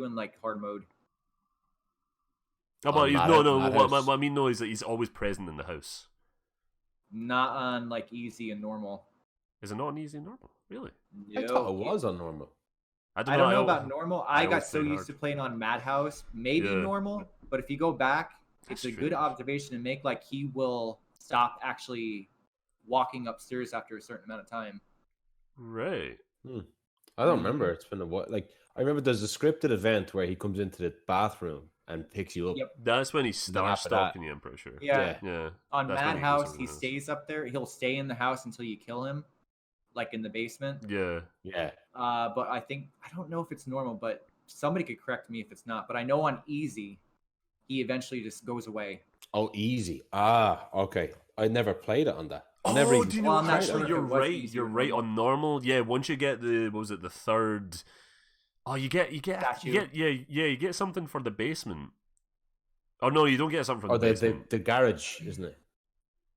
in like hard mode. Oh, but what I mean is that he's always present in the house. Not on like easy and normal. Is it not on easy and normal? Really? I thought it was on normal. I don't know about normal. I got so used to playing on Madhouse, maybe normal, but if you go back. It's a good observation to make. Like, he will stop actually walking upstairs after a certain amount of time. Right. I don't remember. It's been a while. Like, I remember there's a scripted event where he comes into the bathroom and picks you up. Yep. That's when he starts stalking you, I'm pretty sure. Yeah. On Madhouse, he stays up there. He'll stay in the house until you kill him, like in the basement. Yeah. But I don't know if it's normal, but somebody could correct me if it's not. But I know on easy, he eventually just goes away. Oh, easy. Okay. I never played it on that. You're right. On normal, once you get the third. Oh, you get something for the basement. Oh no, you don't get something from the basement. The garage, isn't it?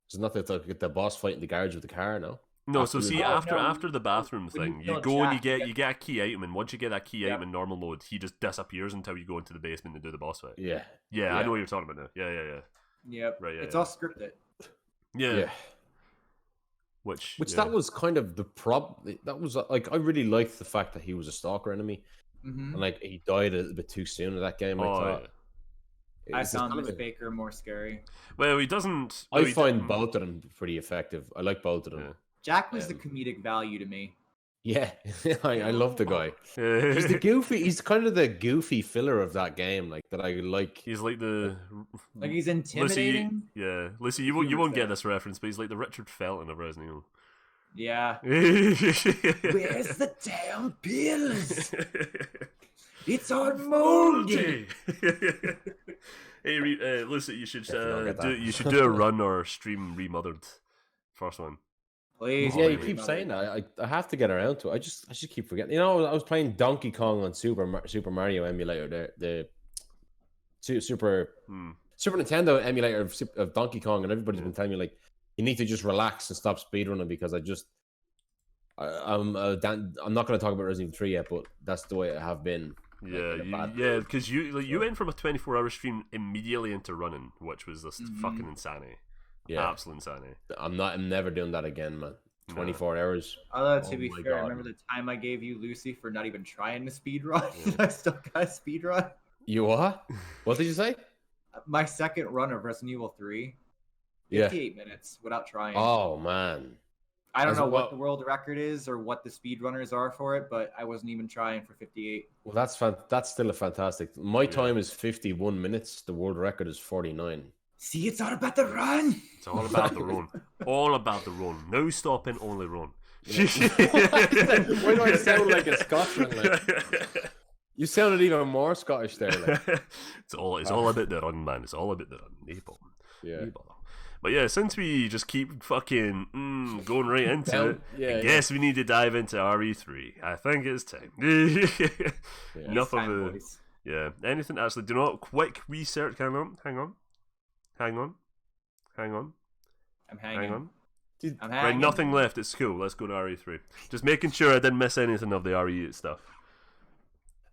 It's not that get the boss fight in the garage with the car, no? No, so see, after the bathroom thing, you go and you get a key item, and once you get that key item in normal mode, he just disappears until you go into the basement and do the boss fight. Yeah. I know what you're talking about now. Yeah. Yep. Right. It's all scripted. Yeah. Which that was kind of the problem. That was like, I really liked the fact that he was a stalker enemy, and like he died a little bit too soon in that game. I found Miss Baker more scary. Well, he doesn't. I find both of them pretty effective. I like both of them. Yeah. Jack was the comedic value to me. Yeah, I love the guy. He's the goofy. He's kind of the goofy filler of that game, like that. I like. He's like he's intimidating. Listen, you won't get this reference, but he's like the Richard Felton of Resident Evil. Yeah. Where's the damn pills? It's all moldy. Hey, listen, you should do a run or stream Remothered. First one. Please. Yeah, you keep saying that. I have to get around to it. I just keep forgetting. You know, I was playing Donkey Kong on Super Mario emulator, the Super Nintendo emulator of Donkey Kong, and everybody's been telling me like you need to just relax and stop speedrunning because I'm not going to talk about Resident Evil 3 yet, but that's the way I have been. Because you went from a 24-hour stream immediately into running, which was just fucking insanity. Yeah, absolute insanity. I'm never doing that again, man. 24 hours. Although to be fair, I remember the time I gave you Lucy for not even trying to speedrun. I still got a speedrun. You what? What did you say? My second run of Resident Evil 3. 58 minutes without trying. Oh man. I don't know what the world record is or what the speedrunners are for it, but I wasn't even trying for 58. Well, that's still a fantastic. My time is 51 minutes. The world record is 49. See, it's all about the run. It's all about the run. All about the run. No stopping, only run. Why do I sound like a Scotsman? Like? You sounded even more Scottish there. Like. It's all about the run, man. It's all about the run. No problem. But yeah, since we just keep fucking going right into it, I guess we need to dive into RE3. I think it's time. Enough of the... Boys. Yeah. Anything actually... Do not... Quick research. Hang on. I'm hanging. Right, nothing left. It's cool. Let's go to RE3. Just making sure I didn't miss anything of the RE8 stuff.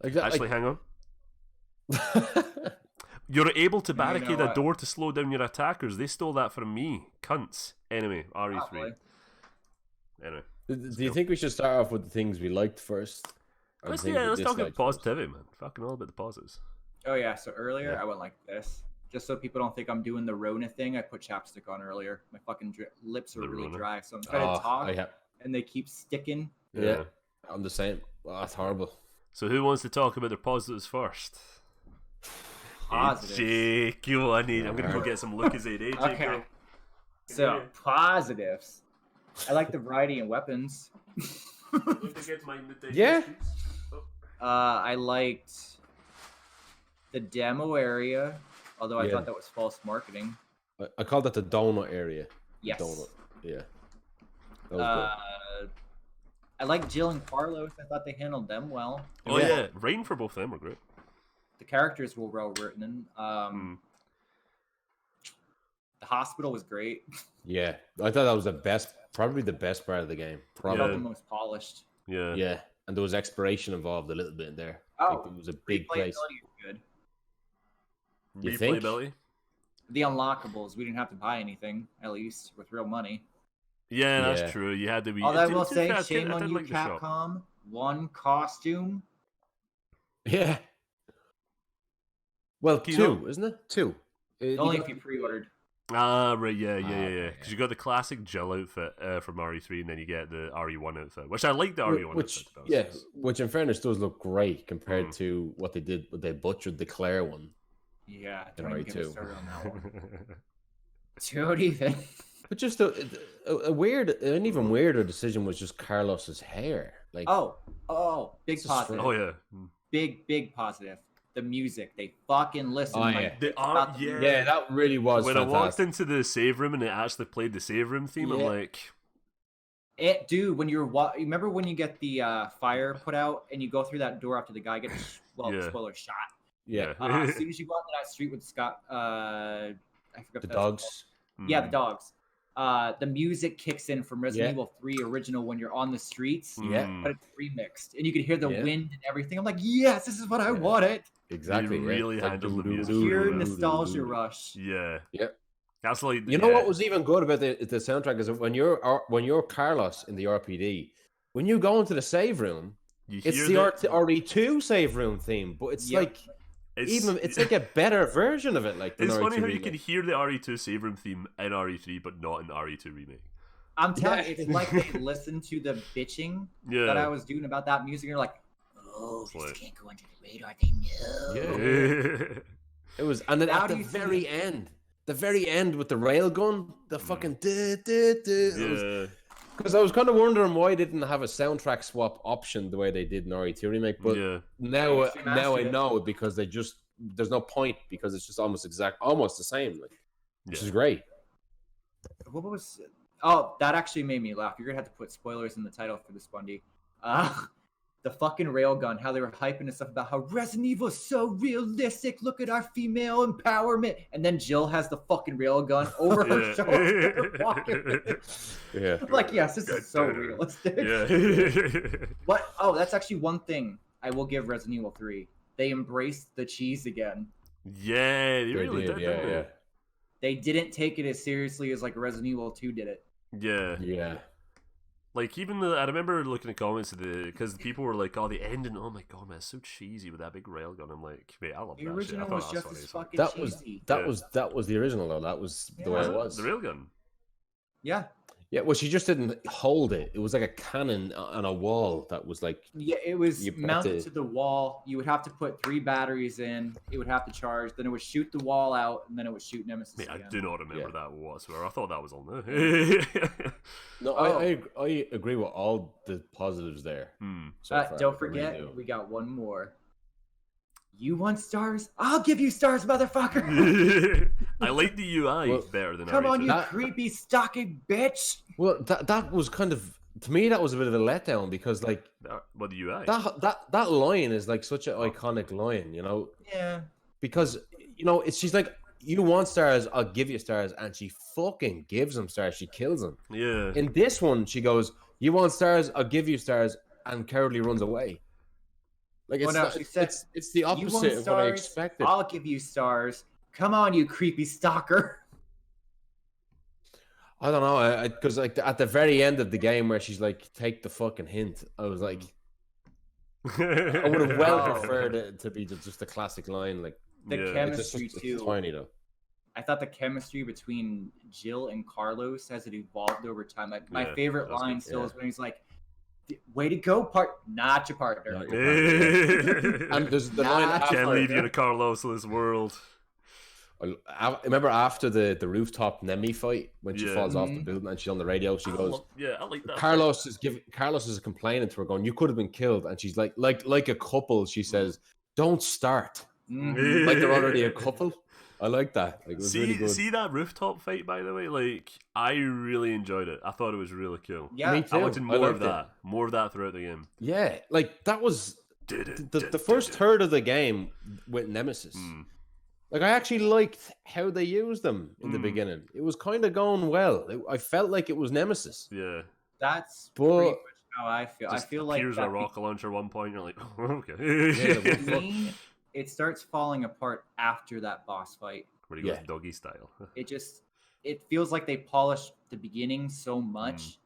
Actually, hang on. You're able to barricade a door to slow down your attackers. They stole that from me. Cunts. Anyway, RE3. Probably. Anyway. Do you think we should start off with the things we liked first? Let's talk about positivity, man. Fucking all about the positives. Oh, yeah. So earlier, I went like this. Just so people don't think I'm doing the Rona thing, I put chapstick on earlier. My fucking lips are really dry, so I'm trying to talk, and they keep sticking. Yeah, I'm the same. Oh, that's horrible. So who wants to talk about their positives first? Positives. Hey, Jake, I'm going to go get some Lucozade. Okay. So, positives. I like the variety in weapons. Yeah. I liked the demo area. Although I thought that was false marketing. I called that the donut area. Yes. Donut. Yeah. That was good. I like Jill and Carlos. I thought they handled them well. Oh yeah, Rain for both of them were great. The characters were well written. The hospital was great. Yeah, I thought that was probably the best part of the game. Probably the most polished. Yeah. Yeah, and there was exploration involved a little bit in there. Oh, it was a big place. Good. You think? The unlockables, we didn't have to buy anything, at least with real money. Yeah, that's true. You had to be. All I will say, shame on you, Capcom. One costume. Yeah. Well, two, isn't it? Two. Only if you pre-ordered. Right, yeah. Because you got the classic Jill outfit from RE3, and then you get the RE1 outfit, which I like the RE1 outfit. Which in fairness does look great compared to what they did. They butchered the Claire one. Yeah, in don't even get me RE2. started on that one. Don't even. But just a weird, an even weirder decision was just Carlos's hair. Like, Big positive. Oh yeah, Big positive. The music, they fucking listen. Oh, like, yeah. Yeah, that really was when fantastic. I walked into the save room and it actually played the save room theme, I'm like, dude, when you're remember when you get the fire put out and you go through that door after the guy gets spoiler shot. Yeah. As soon as you go onto that street with Scott, I forgot the dogs. Yeah, the dogs. The music kicks in from Resident Evil 3 original when you're on the streets. Yeah. But it's remixed. And you can hear the wind and everything. I'm like, yes, this is what I wanted. Exactly. You really handled the music. Pure nostalgia rush. Yeah. Yep. That's like, you know what was even good about the soundtrack is that when you're Carlos in the RPD, when you go into the save room, it's the RE2 save room theme, but it's like it's like a better version of it. Like it's funny how remake. you can hear the RE2 save room theme in RE3, but not in RE2 remake. I'm telling you, it's like they listened to the bitching that I was doing about that music. And you're like, oh, this can't go under the radar. They know. Yeah. It was, and then at the very end. The very end with the railgun, the fucking because I was kind of wondering why they didn't have a soundtrack swap option the way they did in RE2 remake, but now I know because there's no point because it's just almost the same, like, which is great. What was? Oh, that actually made me laugh. You're gonna have to put spoilers in the title for this, Bundy. The fucking railgun, how they were hyping and stuff about how Resident Evil is so realistic. Look at our female empowerment. And then Jill has the fucking railgun over her shoulder. Yeah. I'm like, yes, this is so realistic. Yeah. But, oh, that's actually one thing I will give Resident Evil 3. They embraced the cheese again. Yeah, they really did. Yeah. They didn't take it as seriously as like Resident Evil 2 did it. Yeah. Yeah. Like, even I remember looking at comments because people were like, oh, the ending, oh my god, man, it's so cheesy with that big railgun. I'm like, wait, I love that. The original was just as fucking cheesy. That was the original though. That was the way it was. The railgun. Yeah. Yeah, well, she just didn't hold it. It was like a cannon on a wall that was like... Yeah, it was mounted to the wall. You would have to put 3 batteries in. It would have to charge. Then it would shoot the wall out, and then it would shoot Nemesis again. I do not remember that whatsoever. I thought that was on there. No, I agree with all the positives there. So far. Don't forget, we got one more. You want stars? I'll give you stars, motherfucker! I like the UI better than come on, you creepy, stalking bitch! Well, that was kind of... To me, that was a bit of a letdown because, like... What, the UI? That line is, like, such an iconic line, you know? Yeah. Because, you know, she's like, you want stars, I'll give you stars, and she fucking gives him stars. She kills him. Yeah. In this one, she goes, you want stars, I'll give you stars, and cowardly runs away. Like, it's the opposite of what I expected. I'll give you stars. Come on, you creepy stalker. I don't know, because like at the very end of the game where she's like, take the fucking hint, I was like, I would have preferred it to be just a classic line. Like the chemistry too. It's tiny though. I thought the chemistry between Jill and Carlos as it evolved over time. Like my favorite line still is when he's like, way to go, not your partner. And there's the line I can't leave you to Carlos in this world. I remember after the rooftop Nemi fight when she falls off the building and she's on the radio, she goes, I like that. Carlos is complaining to her, going, you could have been killed, and she's like a couple, she says, don't start. Like they're already a couple. I like that. Like, it was really good. See that rooftop fight, by the way? Like, I really enjoyed it. I thought it was really cool. Yeah, me too. I wanted more of that. More of that throughout the game. Yeah, like that was the first third of the game with Nemesis. Like, I actually liked how they used them in the beginning. It was kind of going well. I felt like it was Nemesis. Yeah. That's pretty much how I feel. I feel like here's a rocket launcher at one point. You're like, oh, okay. For me, it starts falling apart after that boss fight. Where he goes doggy style. It feels like they polished the beginning so much.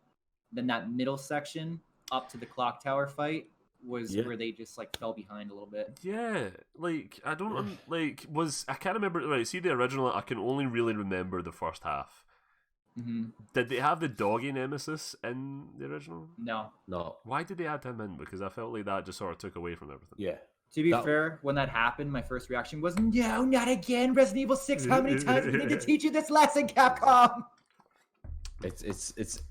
Then that middle section up to the clock tower fight was where they just like fell behind a little bit. Yeah, like I don't I can't remember. Right, see the original. I can only really remember the first half. Did they have the doggy Nemesis in the original? No. No. Why did they add him in? Because I felt like that just sort of took away from everything. Yeah. To be fair, when that happened, my first reaction was, no, not again, Resident Evil 6. How many times do we need to teach you this lesson, Capcom? It's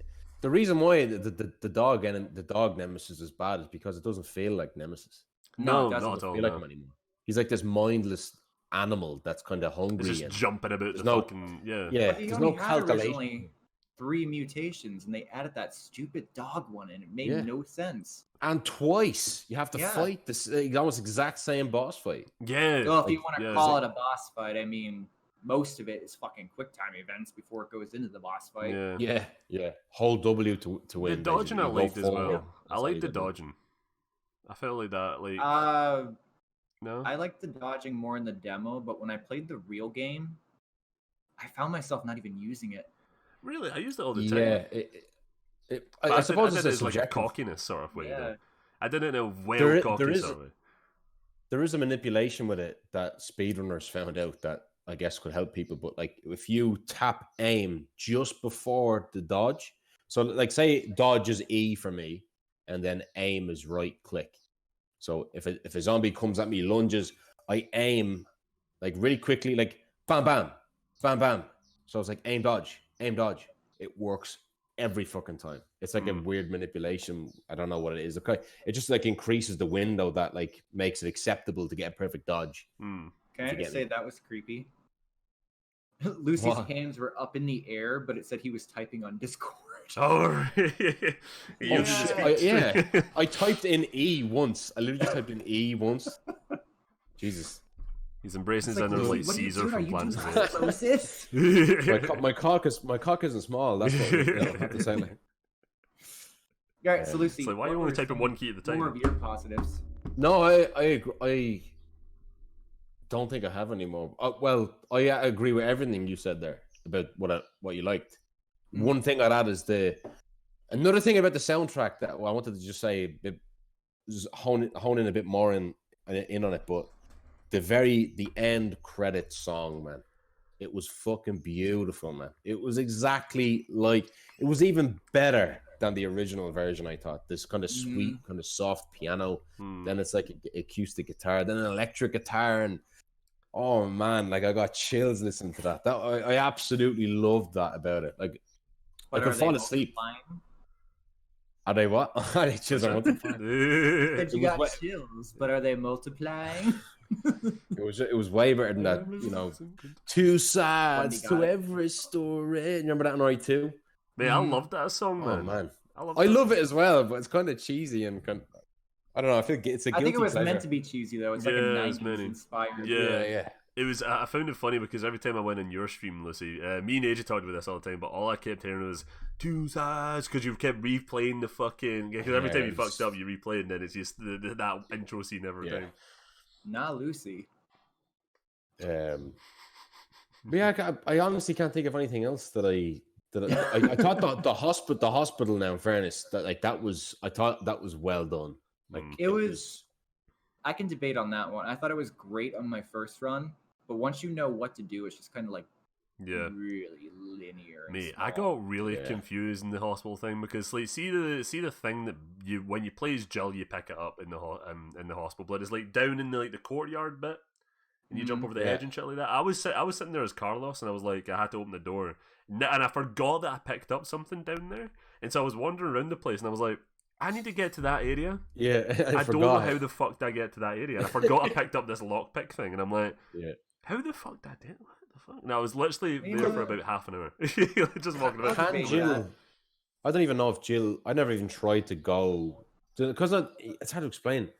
the reason why the dog Nemesis is bad is because it doesn't feel like Nemesis. No, it doesn't not at all. Feel like him anymore. He's like this mindless animal that's kind of hungry. It's just jumping about the fucking yeah. There's no calculation. 3 mutations, and they added that stupid dog one, and it made no sense. And twice you have to fight this almost exact same boss fight. Yeah. Well, if you want to call it a boss fight, I mean, most of it is fucking quick time events before it goes into the boss fight. Yeah. Hold W to win. The dodging I liked as well. I liked the dodging. I felt like that. Like no, I liked the dodging more in the demo, but when I played the real game, I found myself not even using it. Really, I used it all the time. Yeah, I suppose it's a like a cockiness sort of way. Yeah. I did it in a well cocky sort of way. There is a manipulation with it that speedrunners found out that I guess could help people. But like, if you tap aim just before the dodge, so like say dodge is E for me, and then aim is right click. So if a zombie comes at me, lunges, I aim like really quickly, like bam, bam, bam, bam. So it's like aim, dodge. It works every fucking time. It's like a weird manipulation. I don't know what it is. Okay, it just like increases the window that like makes it acceptable to get a perfect dodge. Can I just say that was creepy? Lucy's hands were up in the air, but it said he was typing on Discord. Oh, shit! I typed in E once. I literally just typed in E once. Jesus. He's embracing his inner like Caesar from Plants my cock isn't small. That's what I have to say. Like. Yeah, so Lucy, so why are you only typing one key at the time? More of your positives. No, I don't think I have any more. Well, I agree with everything you said there about what you liked. One thing I'd add is another thing about the soundtrack that I wanted to just say, just hone in a bit more in on it, but the end credit song, man, it was fucking beautiful, man. It was exactly like, it was even better than the original version. I thought this kind of sweet, kind of soft piano, then it's like an acoustic guitar, then an electric guitar, and oh man, like I got chills listening to that. I absolutely loved that about it. Like, I could fall asleep. Are they what? Are they chills? But you got chills, but are they multiplying? It was way better than that, you know. Two sides to every story. Remember that in RE2? Man, I love that song, man. Oh man, I love it as well, but it's kind of cheesy and kind of, I don't know. I think it's a guilty I think it was pleasure. meant to be cheesy though. It's like a 90s inspired. Yeah. It was. I found it funny because every time I went in your stream, Lucy, me and AJ talked about this all the time, but all I kept hearing was two sides because you kept replaying the fucking. Because every time you fucked up, you replay, and then it's just that intro scene every time. Nah, Lucy. But yeah, I honestly can't think of anything else that I thought the hospital. Now, in fairness, I thought that was well done. Like it was. I can debate on that one. I thought it was great on my first run, but once you know what to do, it's just kind of like really linear. I got really confused in the hospital thing because like see the thing that you when you play as Jill, you pick it up in the hospital, but it's like down in the courtyard bit, and you jump over the edge and shit like that. I was sitting there as Carlos, and I was like, I had to open the door, and I forgot that I picked up something down there, and so I was wandering around the place, and I was like, I need to get to that area. Yeah, I don't know how the fuck did I get to that area. And I forgot I picked up this lockpick thing, and I'm like, how the fuck did I do? What the fuck? And I was literally there for about half an hour, just walking around. Jill, I don't even know if Jill. I never even tried to go because it's hard to explain.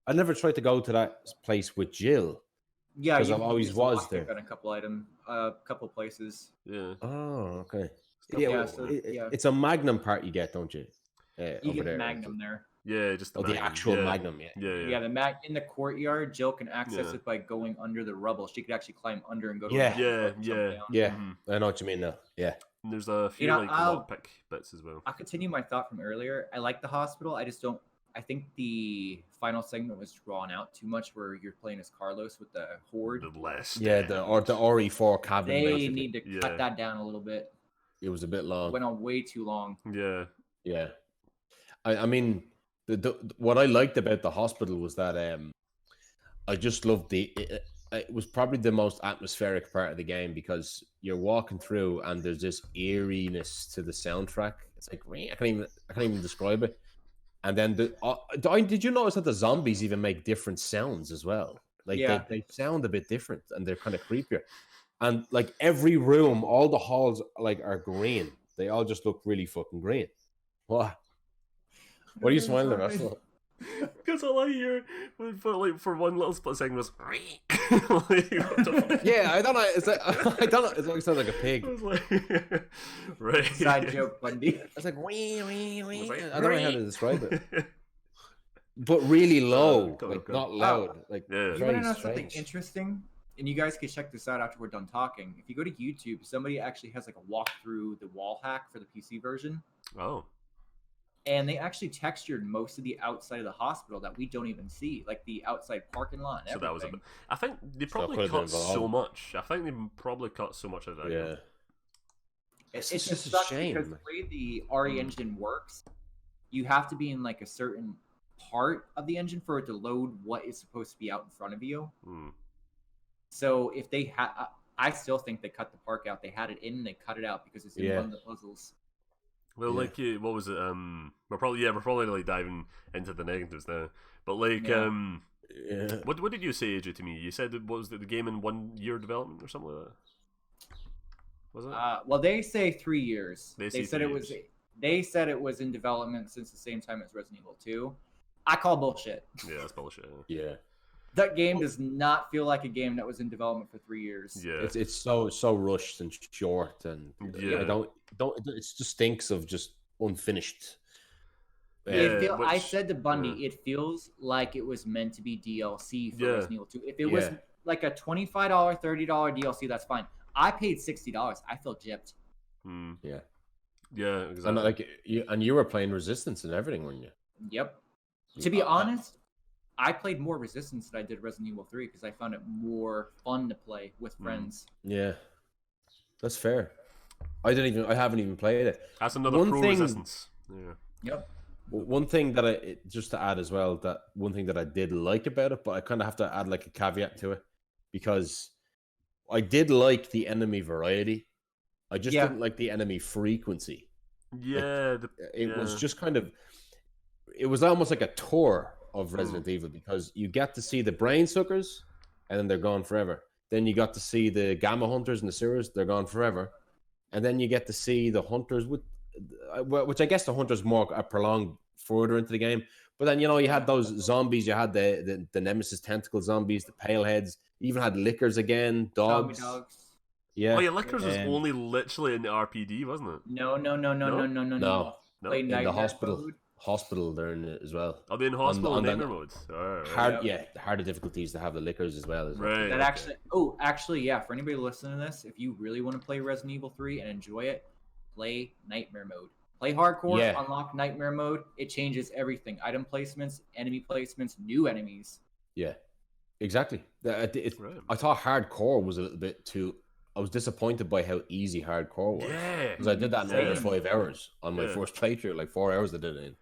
I never tried to go to that place with Jill. Yeah, because I always was there on a couple places. Yeah. Oh, okay. Yeah, it's a Magnum part you get, don't you? You get the Magnum there. Yeah, just the actual Magnum. Yeah. The in the courtyard, Jill can access it by going under the rubble. She could actually climb under and go to I know what you mean now. Yeah. And there's a few lockpick bits as well. I'll continue my thought from earlier. I like the hospital. I just don't. I think the final segment was drawn out too much, where you're playing as Carlos with the horde. The RE4 cabin. They basically. need to cut that down a little bit. It was a bit long. It went on way too long. Yeah. I mean, what I liked about the hospital was that I just loved it was probably the most atmospheric part of the game because you're walking through and there's this eeriness to the soundtrack. It's like I can't even describe it. And then did you notice that the zombies even make different sounds as well? Like they sound a bit different and they're kind of creepier. And like every room, all the halls like are green. They all just look really fucking green. What are you smiling at, Russell? Because all I hear for one little split second was yeah, I don't know. It's like I don't know. It like sounds like a pig. I was like, right. Side joke, Bundy. It's like wee wee wee. I don't know how to describe it. But really low, not loud. Like you want to know something interesting? And you guys can check this out after we're done talking. If you go to YouTube, somebody actually has like a walkthrough the wall hack for the PC version. Oh. And they actually textured most of the outside of the hospital that we don't even see, like the outside parking lot. And so everything. that was I think they probably cut so much. I think they probably cut so much of that. Yeah. It's just a shame because the way the RE engine works, you have to be in like a certain part of the engine for it to load what is supposed to be out in front of you. So if they had, I still think they cut the park out. They had it in, and they cut it out because it's in one of the puzzles. Well, like, what was it? We're probably like diving into the negatives now. But like, what did you say, AJ, to me? You said the game in 1 year development or something like that? Was it? Well, they say 3 years. They said it years. They said it was in development since the same time as Resident Evil 2. I call bullshit. Yeah, that's bullshit. Yeah. That game does not feel like a game that was in development for 3 years. Yeah, it's so rushed and short, and I don't. It just stinks of just unfinished. I said to Bundy, it feels like it was meant to be DLC for Resident Evil 2. If it was like a $25, $30 DLC, that's fine. I paid $60. I feel gypped. Yeah. Yeah, exactly. And like you were playing Resistance and everything, weren't you? Yep. To be honest, I played more Resistance than I did Resident Evil 3 because I found it more fun to play with friends. Yeah, that's fair. I haven't even played it. That's another Resistance. Yeah. Yep. One thing that just to add as well, that one thing that I did like about it, but I kind of have to add like a caveat to it because I did like the enemy variety. I just didn't like the enemy frequency. Yeah, it was just kind of. It was almost like a tour of Resident Evil because you get to see the brain suckers and then they're gone forever. Then you got to see the gamma hunters and the sewers, they're gone forever. And then you get to see the hunters which I guess the hunters more are prolonged further into the game. But then, you had those zombies, you had the Nemesis tentacle zombies, the pale heads, you even had lickers again, dogs. Yeah. Oh yeah, lickers was only literally in the RPD, wasn't it? No. In the hospital they're in it as well. Are they in hospital and nightmare modes? Harder difficulties to have the lickers as well. Right. That actually, for anybody listening to this, if you really want to play Resident Evil 3 and enjoy it, play nightmare mode. Play hardcore, unlock nightmare mode. It changes everything. Item placements, enemy placements, new enemies. Yeah, exactly. I thought hardcore was a little bit too. I was disappointed by how easy hardcore was. Yeah. Because I did that in under 5 hours on my first playthrough, like 4 hours I did it in.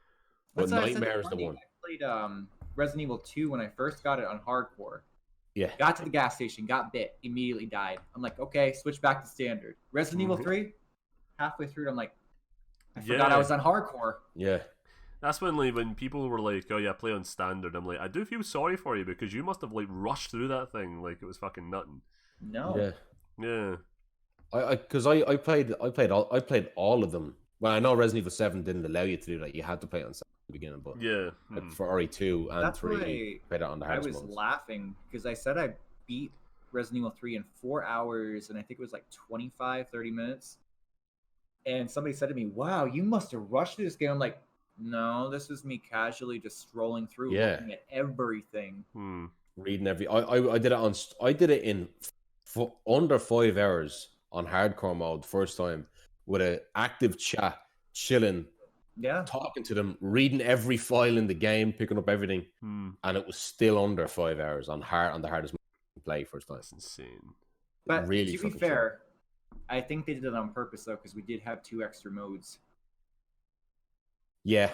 But Nightmare is the one. I played Resident Evil 2 when I first got it on hardcore. Yeah. Got to the gas station, got bit, immediately died. I'm like, okay, switch back to standard. Resident Evil 3, halfway through it, I'm like, I forgot I was on hardcore. Yeah. That's when people were like, oh yeah, play on standard. I'm like, I do feel sorry for you because you must have like rushed through that thing like it was fucking nothing. No. Yeah. Yeah. I played all of them. Well, I know Resident Evil 7 didn't allow you to do that. You had to play it on 7 at the beginning, but for RE2 and 3, played it on the hardest modes. I was laughing because I said I beat Resident Evil 3 in 4 hours, and I think it was like 25, 30 minutes. And somebody said to me, wow, you must have rushed through this game. I'm like, no, this was me casually just strolling through, looking at everything. Reading I did it in under 5 hours on hardcore mode first time with an active chat, chilling, talking to them, reading every file in the game, picking up everything, and it was still under 5 hours on the hardest mode to play first time. That's insane. But really, to be fair, I think they did it on purpose though, because we did have 2 extra modes. Yeah,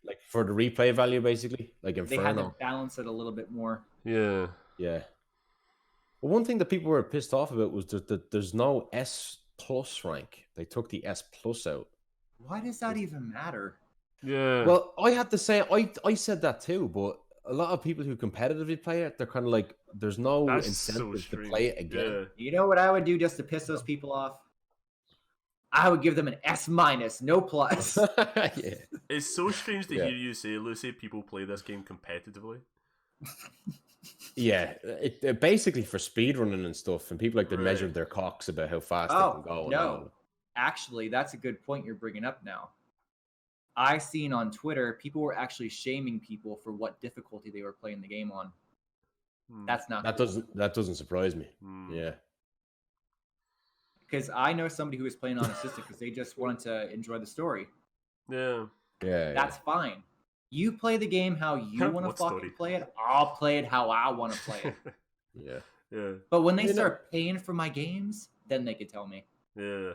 like for the replay value, basically, like Inferno. They had to balance it a little bit more. Yeah. Yeah. Well, one thing that people were pissed off about was that there's no S+ rank. They took the S+ out. Why does that even matter? Yeah. Well, I had to say, I said that too, but a lot of people who competitively play it, they're kind of like, there's no incentive to play it again. Yeah. You know what I would do just to piss those people off? I would give them an S-, no plus. Yeah. It's so strange to hear you say, Lucy, people play this game competitively. Yeah, it basically for speedrunning and stuff, and people like to measure their cocks about how fast they can go. No, actually, that's a good point you're bringing up now. I seen on Twitter, people were actually shaming people for what difficulty they were playing the game on. That's not cool. That doesn't surprise me. Yeah. Because I know somebody who was playing on assistant because they just wanted to enjoy the story. Yeah. Yeah. That's fine. You play the game how you want to fucking play it. I'll play it how I want to play it. Yeah. Yeah. But when they start paying for my games, then they could tell me. Yeah.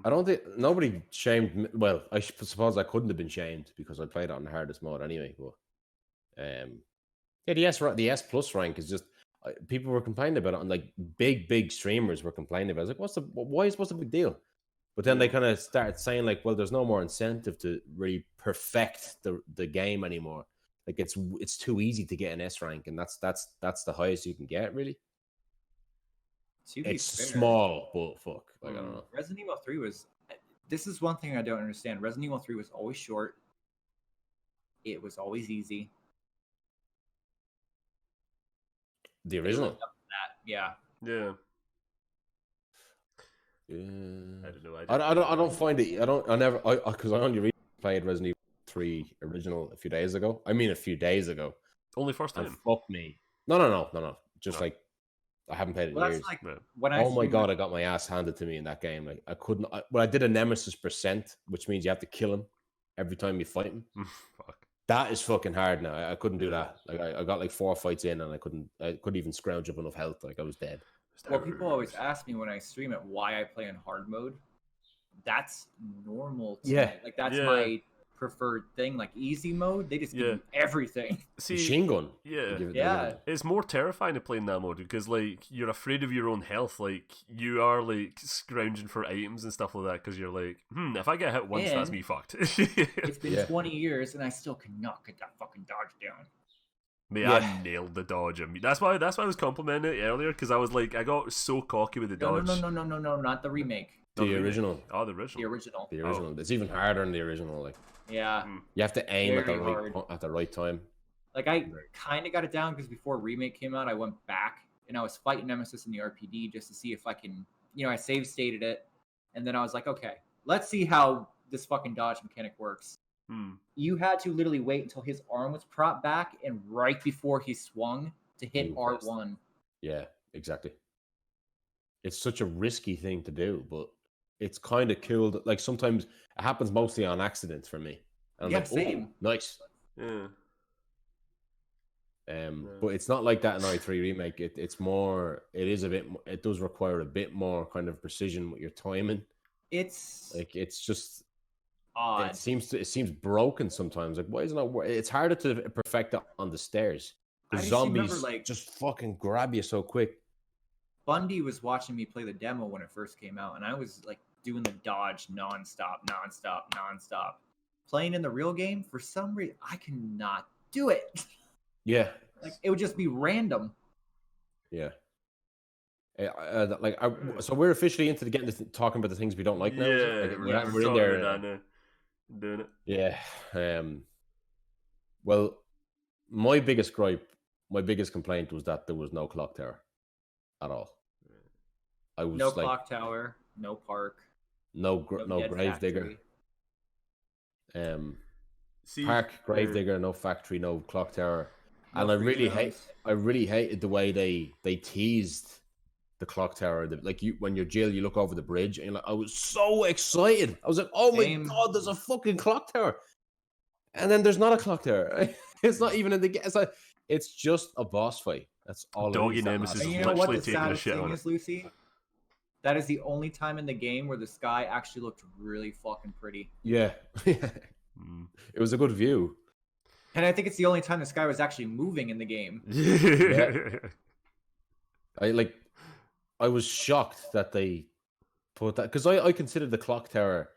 I don't think nobody shamed me. Well, I suppose I couldn't have been shamed because I played it on the hardest mode anyway. But yeah, the S+ rank is just people were complaining about it, and like big streamers were complaining about it. I was like, what's the big deal? But then they kind of started saying like, well, there's no more incentive to really perfect the game anymore. Like it's too easy to get an S rank, and that's the highest you can get, really. It's fair, small, but fuck. Like, I don't know. Resident Evil 3 was... This is one thing I don't understand. Resident Evil 3 was always short. It was always easy. The original? Yeah. Yeah. Yeah. I don't know. I don't find it... Because I only played Resident Evil 3 original a few days ago. I mean, a few days ago. Only first time? Fuck me. No. Just like... I haven't played it in years. Like oh my god, I got my ass handed to me in that game. Like I couldn't. I did a nemesis %, which means you have to kill him every time you fight him. Fuck. That is fucking hard now. I couldn't do that. Like I got like 4 fights in, and I couldn't even scrounge up enough health. Like I was dead. Well, people always ask me when I stream it why I play in hard mode. That's normal to me. Like that's my preferred thing. Like easy mode, they just give you everything. See, machine gun. Yeah. It's more terrifying to play in that mode because like you're afraid of your own health. Like you are like scrounging for items and stuff like that because you're like, if I get hit once, that's me fucked. It's been 20 years and I still cannot get that fucking dodge down. Mate, I nailed the dodge. That's why I was complimenting it earlier because I was like, I got so cocky with the dodge. No, not the remake. The original. Oh, the original. The original. It's even harder than the original. Like. Yeah. You have to aim at the right time. Like I kind of got it down because before Remake came out, I went back and I was fighting Nemesis in the RPD just to see if I can, I save stated it, and then I was like, okay, let's see how this fucking dodge mechanic works. You had to literally wait until his arm was propped back and right before he swung to hit R1. Yeah, exactly. It's such a risky thing to do, but it's kind of cool. Like sometimes it happens mostly on accident for me. And I'm like, same. Nice. Yeah. But it's not like that in RE3 Remake. It's more. It is a bit. It does require a bit more kind of precision with your timing. It's like it's just odd. It seems broken sometimes. Like why isn't it? It's harder to perfect it on the stairs because zombies just fucking grab you so quick. Bundy was watching me play the demo when it first came out, and I was like doing the dodge nonstop. Playing in the real game, for some reason, I cannot do it. Yeah. Like it would just be random. Yeah. So we're officially into talking about the things we don't like now. Yeah, we're in there. Doing it. Yeah. Well, my biggest complaint was that there was no clock tower at all. I was no clock tower, no park, no gravedigger. Park, gravedigger, no factory, no clock tower. And I really hated the way they teased the clock tower. When you're Jill, you look over the bridge, and I was so excited. I was like, "Oh my god, there's a fucking clock tower!" And then there's not a clock tower. It's not even in the game. It's just a boss fight. That's all. Doggy Nemesis is literally what the saddest thing is, Lucy? That is the only time in the game where the sky actually looked really fucking pretty. Yeah. It was a good view. And I think it's the only time the sky was actually moving in the game. Yeah. I was shocked that they put that, because I consider the clock tower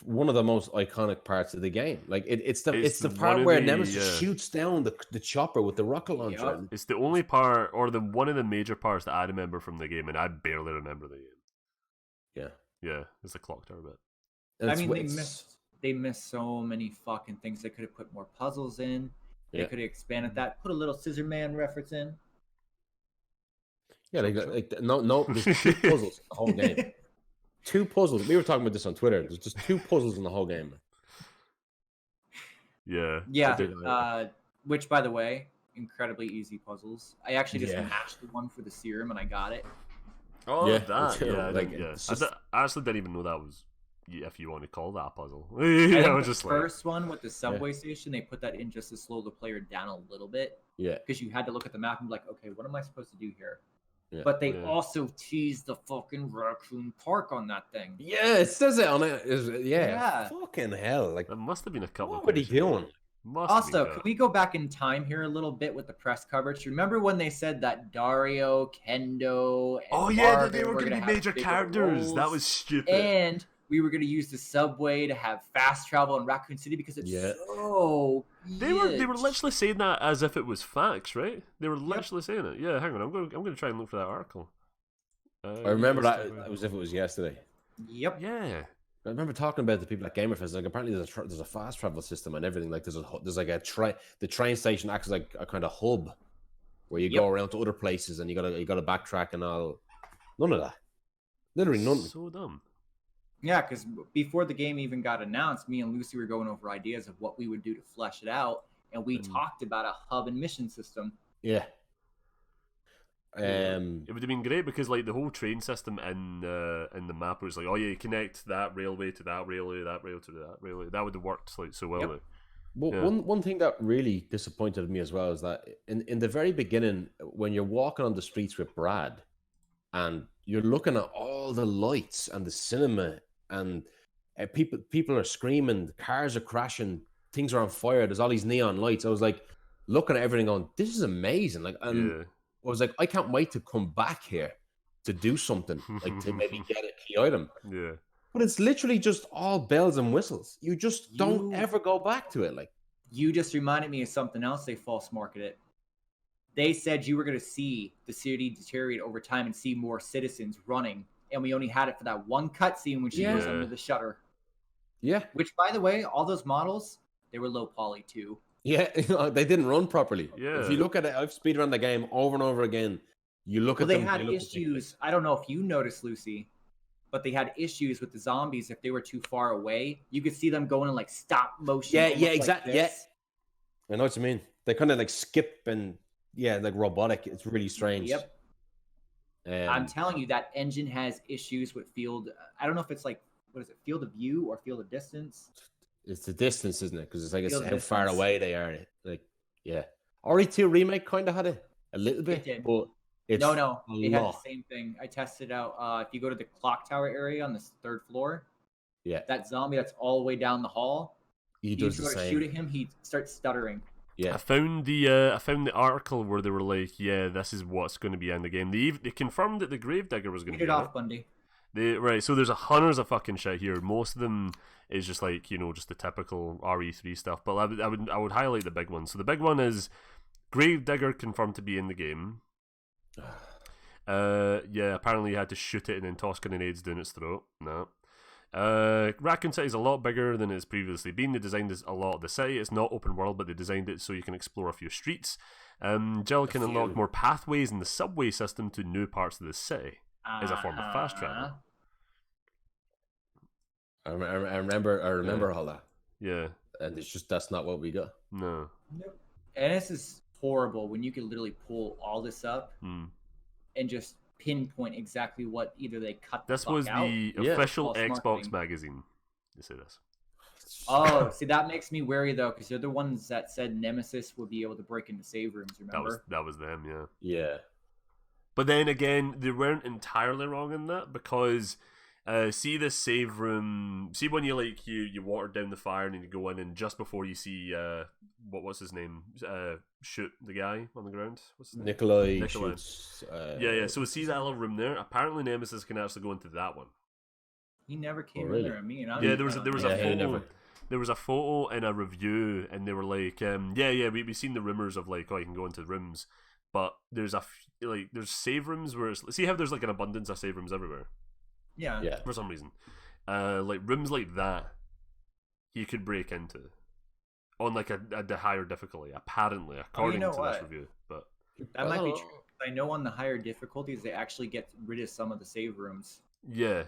one of the most iconic parts of the game. Like it's the part where Nemesis shoots down the chopper with the rocket launcher. Yep. It's the only part, or one of the major parts that I remember from the game, and I barely remember the game. Yeah, it's the clock tower bit. And I mean, they missed so many fucking things. They could have put more puzzles in. They could have expanded that. Put a little Scissor Man reference in. Yeah, no, there's 2 puzzles in the whole game. 2 puzzles. We were talking about this on Twitter. There's just 2 puzzles in the whole game. Yeah. Which, by the way, incredibly easy puzzles. I actually just matched the one for the serum and I got it. Oh, that. I actually didn't even know that was, if you want to call that a puzzle. I was just first one with the subway station, they put that in just to slow the player down a little bit. Yeah. Because you had to look at the map and be like, okay, what am I supposed to do here? Yeah. But they also teased the fucking Raccoon Park on that thing. Yeah, it says it on it. Yeah. Fucking hell. Like, there must have been a couple. What were they doing? Also, can we go back in time here a little bit with the press coverage? Remember when they said that Dario, Kendo, and that they were going to be major characters? Roles, that was stupid. And we were going to use the subway to have fast travel in Raccoon City because it's so They were literally saying that as if it was facts, right? They were literally saying it. Yeah, hang on, I'm going to try and look for that article. I remember that as if it was yesterday. Yep. Yeah. I remember talking about the people at GamerFest. Like, apparently there's a fast travel system and everything. Like there's like the train station acts like a kind of hub where you go around to other places and you gotta backtrack and all. None of that. Literally none. So dumb. Yeah, because before the game even got announced, me and Lucy were going over ideas of what we would do to flesh it out, and we talked about a hub and mission system. Yeah. It would have been great because like the whole train system in the map was like, oh yeah, you connect that railway to that railway, that rail to that railway. That would have worked like so well. Yep. Well, one thing that really disappointed me as well is that in the very beginning, when you're walking on the streets with Brad, and you're looking at all the lights and the cinema, and people are screaming, cars are crashing, things are on fire. There's all these neon lights. I was like looking at everything, going, "This is amazing!" Like, and I was like, I can't wait to come back here to do something, like to maybe get a key item. Yeah. But it's literally just all bells and whistles. You just don't ever go back to it. Like, you just reminded me of something else they false marketed. They said you were going to see the city deteriorate over time and see more citizens running, and we only had it for that one cutscene when she goes under the shutter. Yeah. Which, by the way, all those models, they were low poly too. Yeah, they didn't run properly. Yeah. If you look at it, I've speedrun the game over and over again. You look at them. They had issues. I don't know if you noticed, Lucy, but they had issues with the zombies. If they were too far away, you could see them going in like stop motion. Yeah, exactly. Like I know what you mean. They kind of like skip and like robotic. It's really strange. Yep. I'm telling you, that engine has issues with field. I don't know if it's like, what is it, field of view or field of distance? It's the distance, isn't it? Because it's like it's how far away they are. Like, yeah. RE2 Remake kind of had it a little bit, but it's no, it had the same thing. I tested out. If you go to the clock tower area on the 3rd floor, that zombie that's all the way down the hall, he does the same. Shoot at him, he starts stuttering. Yeah, I found the article where they were like, yeah, this is what's going to be in the game. They confirmed that the Gravedigger was going to be it off, Bundy. Right, so there's hundreds of fucking shit here. Most of them is just like, just the typical RE3 stuff. But I would highlight the big one. So the big one is Gravedigger confirmed to be in the game. Apparently you had to shoot it and then toss grenades down its throat. No. Raccoon City is a lot bigger than it's previously been. They designed a lot of the city. It's not open world, but they designed it so you can explore a few streets. Jill can unlock more pathways in the subway system to new parts of the city. As a form of fast travel. I remember all that. Yeah. And it's just, that's not what we got. No. Nope. And this is horrible when you can literally pull all this up and just pinpoint exactly what either they cut this was out. The official Xbox magazine. You say this. Oh, see, that makes me wary though, because they're the ones that said Nemesis would be able to break into save rooms. Remember? That was them. Yeah. Yeah. But then again, they weren't entirely wrong in that, because See this save room. See when you water down the fire and you go in, and just before you see what's his name? Shoot the guy on the ground. What's his name? Nikolai shoots. Yeah. So see that little room there. Apparently, Nemesis can actually go into that one. He never came in there. I mean, yeah, there was a photo. There was a photo in a review, and they were like, we've seen the rumors of like, oh, you can go into rooms, but there's there's save rooms where see how there's like an abundance of save rooms everywhere. Yeah. For some reason, like rooms like that, you could break into on like a higher difficulty. Apparently, according to this review, but that might be true. I know on the higher difficulties, they actually get rid of some of the save rooms. Yeah.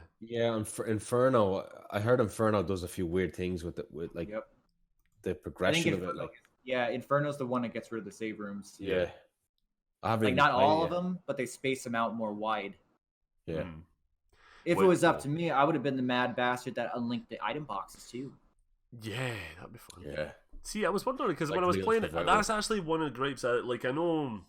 Inferno. I heard Inferno does a few weird things with the progression of it. Inferno's the one that gets rid of the save rooms. Yeah. Like not all of them, but they space them out more wide. Yeah. If it was up to me, I would have been the mad bastard that unlinked the item boxes too. Yeah, that'd be fun. Yeah. See, I was wondering because when I was playing it, that's actually one of the gripes. I know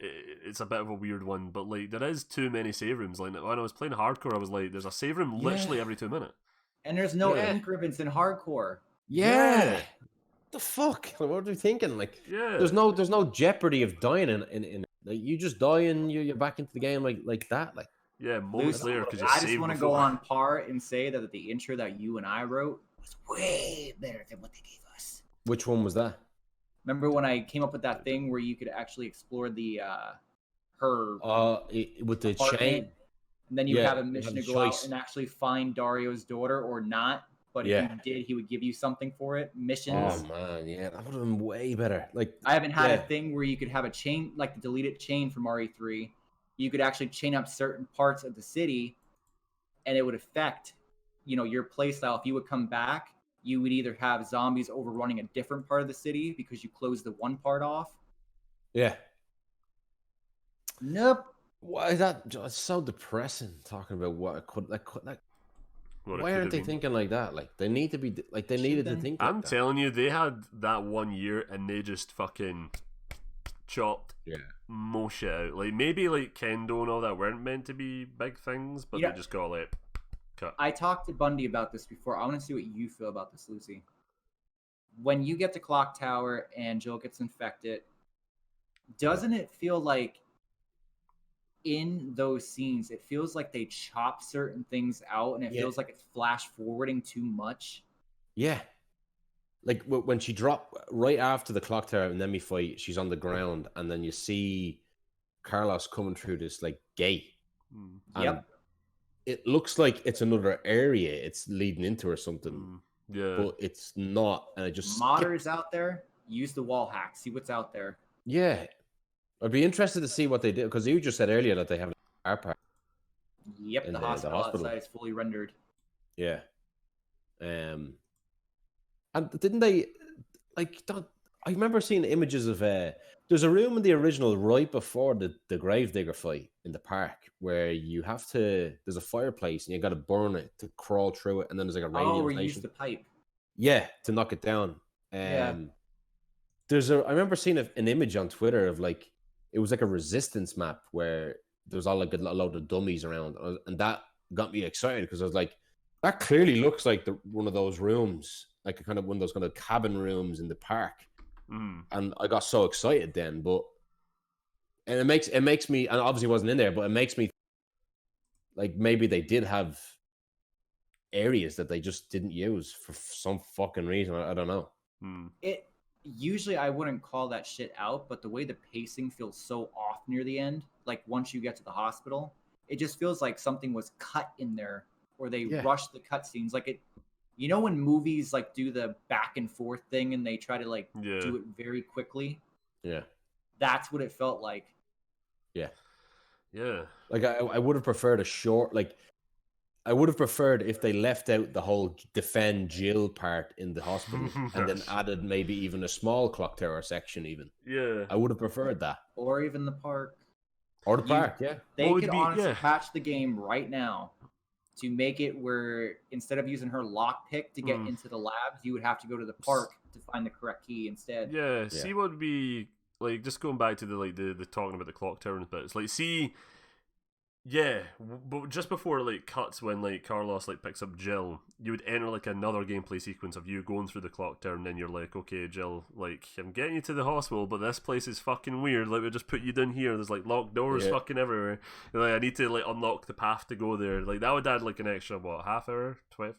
it's a bit of a weird one, but like there is too many save rooms. Like when I was playing hardcore, I was like, there's a save room literally every 2 minutes, and there's no ink ribbons in hardcore. Yeah. The fuck? What are you thinking? Like, there's no jeopardy of dying in like you just die and you're back into the game like that. Like, moments later because I just want to go on par and say that the intro that you and I wrote was way better than what they gave us. Which one was that? Remember when I came up with that thing where you could actually explore the her with the apartment, chain, and then you have a mission to go out and actually find Dario's daughter or not. But if you did, he would give you something for it. Missions. Oh man, yeah, that would have been way better. Like I haven't had a thing where you could have a chain like the deleted chain from RE3. You could actually chain up certain parts of the city, and it would affect, your playstyle. If you would come back, you would either have zombies overrunning a different part of the city because you closed the one part off. Yeah. Nope. Why is that? It's so depressing talking about what it could. Why aren't they thinking like that? Like they need to be. Like they needed to think. I'm telling you, they had that 1 year and they just fucking chopped most shit out. Like maybe like Kendo and all that weren't meant to be big things, but they just got like cut. I talked to Bundy about this before. I want to see what you feel about this, Lucy. When you get to Clock Tower and Jill gets infected, doesn't it feel like in those scenes, it feels like they chop certain things out and it feels like it's flash forwarding too much? Yeah. Like when she dropped right after the Clock Tower and then we fight, she's on the ground and then you see Carlos coming through this like gate. Yep. It looks like it's another area it's leading into or something. Yeah. But it's not. And it just modders out there, use the wall hack, see what's out there. Yeah. I'd be interested to see what they did because you just said earlier that they have a part. Yep, the hospital outside is fully rendered. Yeah. And didn't they like? I remember seeing images of there's a room in the original right before the Gravedigger fight in the park where you have to. There's a fireplace and you got to burn it to crawl through it, and then there's like a radio where station. you use the pipe. Yeah, to knock it down. I remember seeing an image on Twitter of like. It was like a resistance map where there was all like a load of dummies around, and that got me excited because I was like, that clearly looks like one of those rooms, like one of those kind of cabin rooms in the park. And I got so excited then, and it makes me, and obviously wasn't in there, but it makes me like maybe they did have areas that they just didn't use for some fucking reason. I don't know. Usually I wouldn't call that shit out, but the way the pacing feels so off near the end, like once you get to the hospital, it just feels like something was cut in there or they rushed the cutscenes. Like it, when movies like do the back and forth thing and they try to like do it very quickly. Yeah. That's what it felt like. Yeah. Yeah. Like I would have preferred a short, like I would have preferred if they left out the whole defend Jill part in the hospital and then added maybe even a small Clock Tower section even. Yeah. I would have preferred that. Or even the park. Or the park, yeah. They could honestly patch the game right now to make it where instead of using her lockpick to get into the labs, you would have to go to the park to find the correct key instead. Yeah, see what would be like just going back to the talking about the Clock Tower and bit. It's like see Yeah, but just before like cuts, when like Carlos like picks up Jill, you would enter like another gameplay sequence of you going through the clock tower, and then you're like, okay, Jill, like I'm getting you to the hospital, but this place is fucking weird. Like we just put you down here. There's like locked doors fucking everywhere. And, like I need to like unlock the path to go there. Like that would add like an extra half hour, 40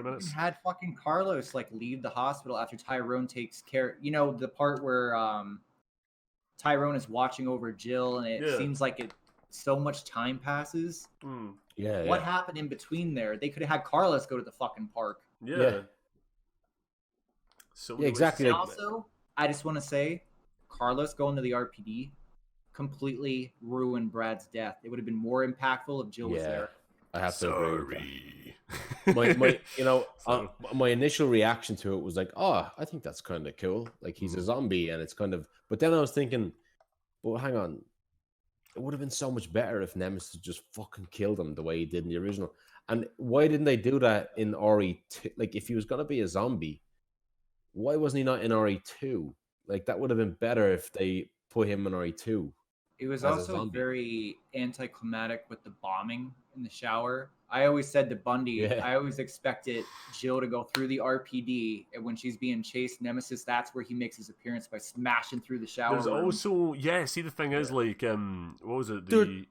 minutes. Had fucking Carlos like leave the hospital after Tyrone takes care. You know the part where Tyrone is watching over Jill, and it seems like it. So much time passes. What happened in between there? They could have had Carlos go to the fucking park. So exactly. Also, I just want to say, Carlos going to the RPD completely ruined Brad's death. It would have been more impactful if Jill was there. I have to agree with that. my you know, my initial reaction to it was like, oh, I think that's kind of cool. Like he's a zombie, and it's kind of. But then I was thinking, well, hang on. It would have been so much better if Nemesis just fucking killed him the way he did in the original. And why didn't they do that in RE2? Like, if he was going to be a zombie, why wasn't he not in RE2? Like, that would have been better if they put him in RE2. It was also very anticlimactic with the bombing in the shower. I always said to Bundy, I always expected Jill to go through the RPD, and when she's being chased, Nemesis, that's where he makes his appearance by smashing through the shower. There's also, see, the thing is, like, what was it?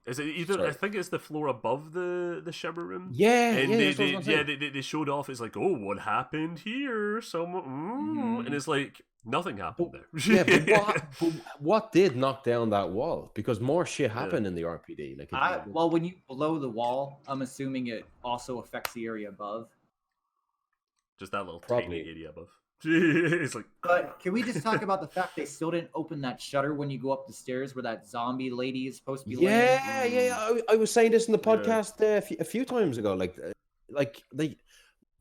Is it either? I think it's the floor above the shower room. And they showed off. It's like, oh, what happened here? Someone, and it's like. Nothing happened there. But what did knock down that wall? Because more shit happened in the RPD. Like, well, when you blow the wall, I'm assuming it also affects the area above. Just that little tiny area above. It's like. But can we just talk about the fact they still didn't open that shutter when you go up the stairs where that zombie lady is supposed to be? I was saying this in the podcast a few times ago. Like they.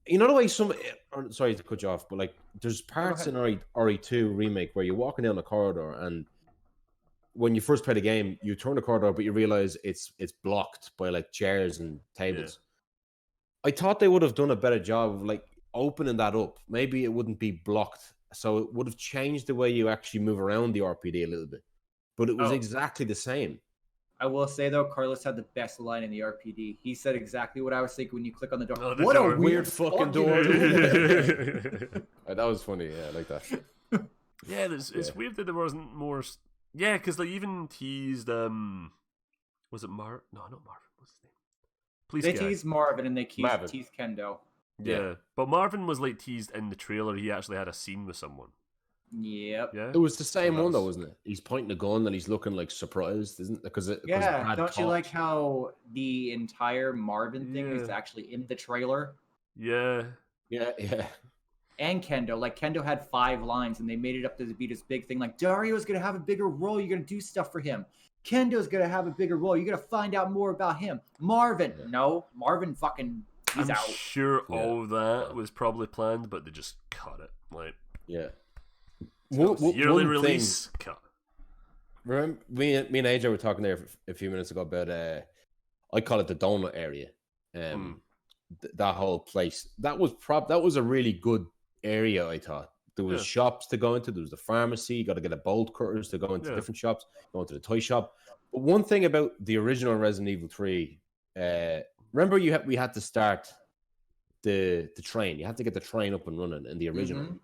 You know the way sorry to cut you off, but like there's parts in RE2 Remake where you're walking down the corridor, and when you first play the game, you turn the corridor, but you realize it's blocked by like chairs and tables. I thought they would have done a better job of like opening that up. Maybe it wouldn't be blocked, so it would have changed the way you actually move around the RPD a little bit. But it was exactly the same. I will say, though, Carlos had the best line in the RPD. He said exactly what I was thinking when you click on the door. Oh, what a weird fucking door. That was funny. Yeah, I like that. It's weird that there wasn't more... Yeah, because they even teased... Was it Marvin? No, not Marvin. What's his name? They teased Marvin and they teased Kendo. Yeah, but Marvin was like teased in the trailer. He actually had a scene with someone. Yep. Yeah. It was the same one though, wasn't it? He's pointing a gun and he's looking like surprised, isn't it? Because don't you like how the entire Marvin thing is actually in the trailer? Yeah. And Kendo, like Kendo had 5 lines and they made it up to be this big thing. Like Dario's gonna have a bigger role. You're gonna do stuff for him. Kendo's gonna have a bigger role. You're gonna find out more about him. Marvin, no, Marvin fucking. He's out. Sure, all of that was probably planned, but they just cut it. Like, yearly release cut. Remember, me and AJ were talking there a few minutes ago about I call it the donut area. That whole place. That was a really good area. I thought there was shops to go into. There was the pharmacy. You got to get a bolt cutters to go into different shops. Go into the toy shop. But one thing about the original Resident Evil 3, remember we had to start the train. You had to get the train up and running in the original. Mm-hmm.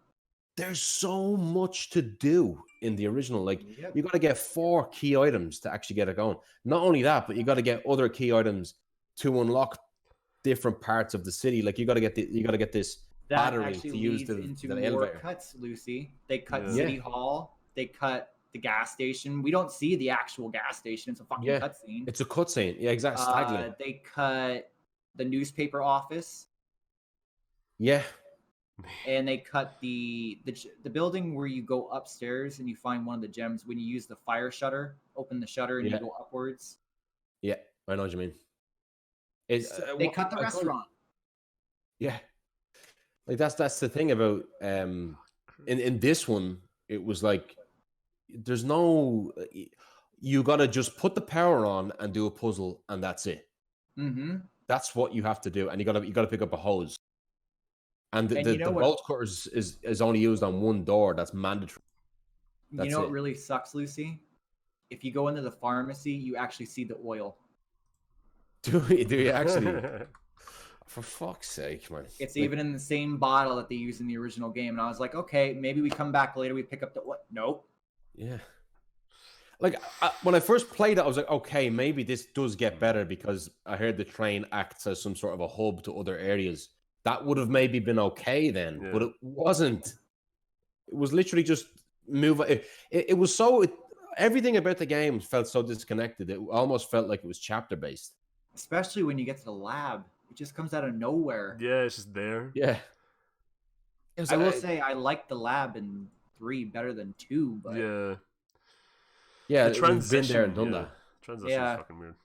There's so much to do in the original. Like you got to get 4 key items to actually get it going. Not only that, but you got to get other key items to unlock different parts of the city. Like you got to get this battery to use the elevator. Cuts, Lucy. They cut City Hall. They cut the gas station. We don't see the actual gas station. It's a fucking cutscene. It's a cutscene. Yeah, exactly. They cut the newspaper office. Yeah. And they cut the building where you go upstairs and you find one of the gems when you use the fire shutter, open the shutter and you go upwards. Yeah, I know what you mean. They cut the restaurant. Yeah. Like that's the thing about in this one, it was like there's no you gotta just put the power on and do a puzzle and that's it. Mm-hmm. That's what you have to do, and you gotta pick up a hose. And the bolt cutters is only used on one door. That's mandatory. You know what really sucks, Lucy? If you go into the pharmacy, you actually see the oil. Do you actually? For fuck's sake, man! It's even in the same bottle that they used in the original game, and I was like, okay, maybe we come back later, we pick up the what? Nope. Yeah. Like when I first played it, I was like, okay, maybe this does get better because I heard the train acts as some sort of a hub to other areas. That would have maybe been okay then, but it wasn't. It was literally just move. It was so. Everything about the game felt so disconnected. It almost felt like it was chapter based. Especially when you get to the lab, it just comes out of nowhere. Yeah, it's just there. Yeah. I will say I like the lab in 3 better than 2, but yeah, the transition, we've been there and done that. Transition's fucking weird.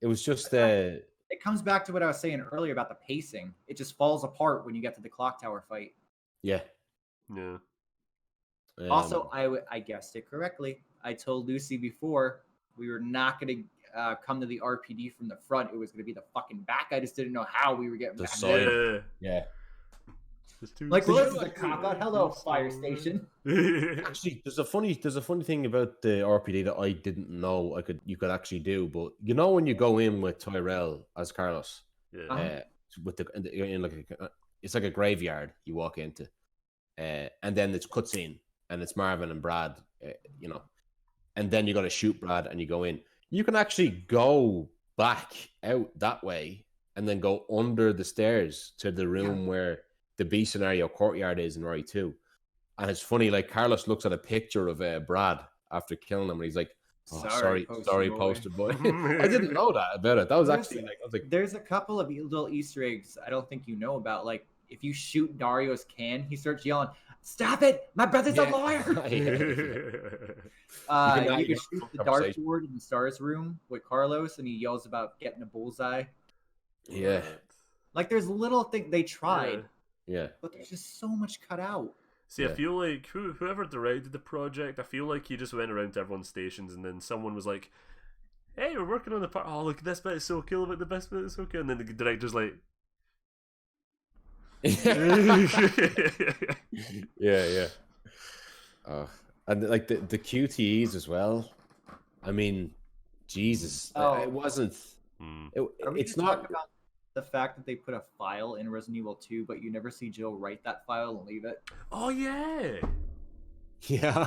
It was just it comes back to what I was saying earlier about the pacing. It just falls apart when you get to the clock tower fight. Yeah. Also, I guessed it correctly. I told Lucy before we were not going to come to the RPD from the front. It was going to be the fucking back. I just didn't know how we were getting back there. Yeah. Like, well, this is a cop out. Hello, fire station. Actually, there's a funny thing about the RPD that I didn't know you could actually do. But you know when you go in with Tyrell as Carlos, with it's like a graveyard you walk into, and then it's cutscene and it's Marvin and Brad, and then you got to shoot Brad and you go in. You can actually go back out that way and then go under the stairs to the room where the B scenario courtyard is in RE2. And it's funny, like Carlos looks at a picture of Brad after killing him and he's like, sorry, poster boy. I didn't know that about it. That was actually there's a couple of little Easter eggs I don't think you know about. Like if you shoot Dario's can, he starts yelling, "Stop it! My brother's a lawyer!" You can shoot the dartboard in the stars room with Carlos and he yells about getting a bullseye. Yeah. Like there's little things they tried. Yeah. But there's just so much cut out. See, I feel like whoever directed the project, I feel like he just went around to everyone's stations and then someone was like, "Hey, we're working on the part. Oh, look, this bit is so cool. Look, the best bit is so cool." And then the director's like, yeah. And like the QTEs as well. I mean, Jesus, it wasn't. It's not about the fact that they put a file in Resident Evil 2, but you never see Jill write that file and leave it. Oh yeah. Yeah, I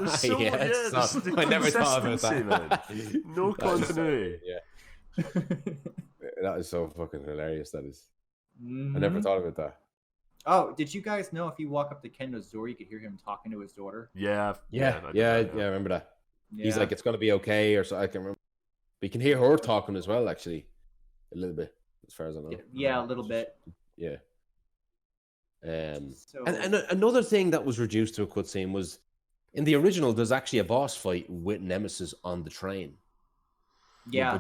never thought about that. Man. No continuity. That is so fucking hilarious. That is. I never thought about that. Oh, did you guys know if you walk up to Kendo's door, you could hear him talking to his daughter? Yeah, I remember that. Yeah. He's like, "It's gonna be okay," or so. I can remember. But you can hear her talking as well, actually, a little bit, as far as I know. Yeah, a little bit. Yeah. And another thing that was reduced to a cutscene was in the original. There's actually a boss fight with Nemesis on the train. Yeah.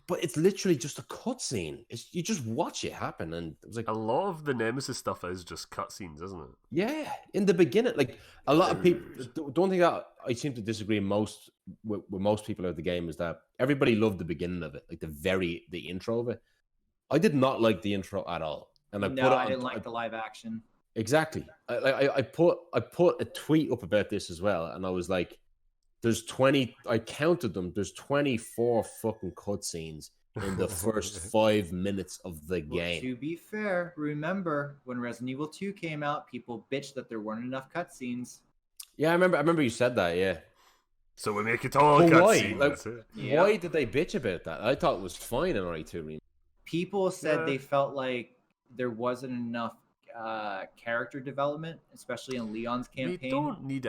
But it's literally just a cutscene. You just watch it happen, and it was like a lot of the Nemesis stuff is just cutscenes, isn't it? Yeah, in the beginning, like a lot of people don't think that. I seem to disagree with most people of the game is that everybody loved the beginning of it, like the intro of it. I did not like the intro at all, and I didn't like the live action. Exactly. I put a tweet up about this as well, and I was like, "There's 20." I counted them. There's 24 fucking cutscenes in the first 5 minutes of the game. To be fair, remember when Resident Evil 2 came out, people bitched that there weren't enough cutscenes. Yeah, I remember you said that. Yeah. So we make it all cutscenes. Why did they bitch about that? I thought it was fine in RE2 Remake. People said they felt like there wasn't enough character development, especially in Leon's campaign. We don't need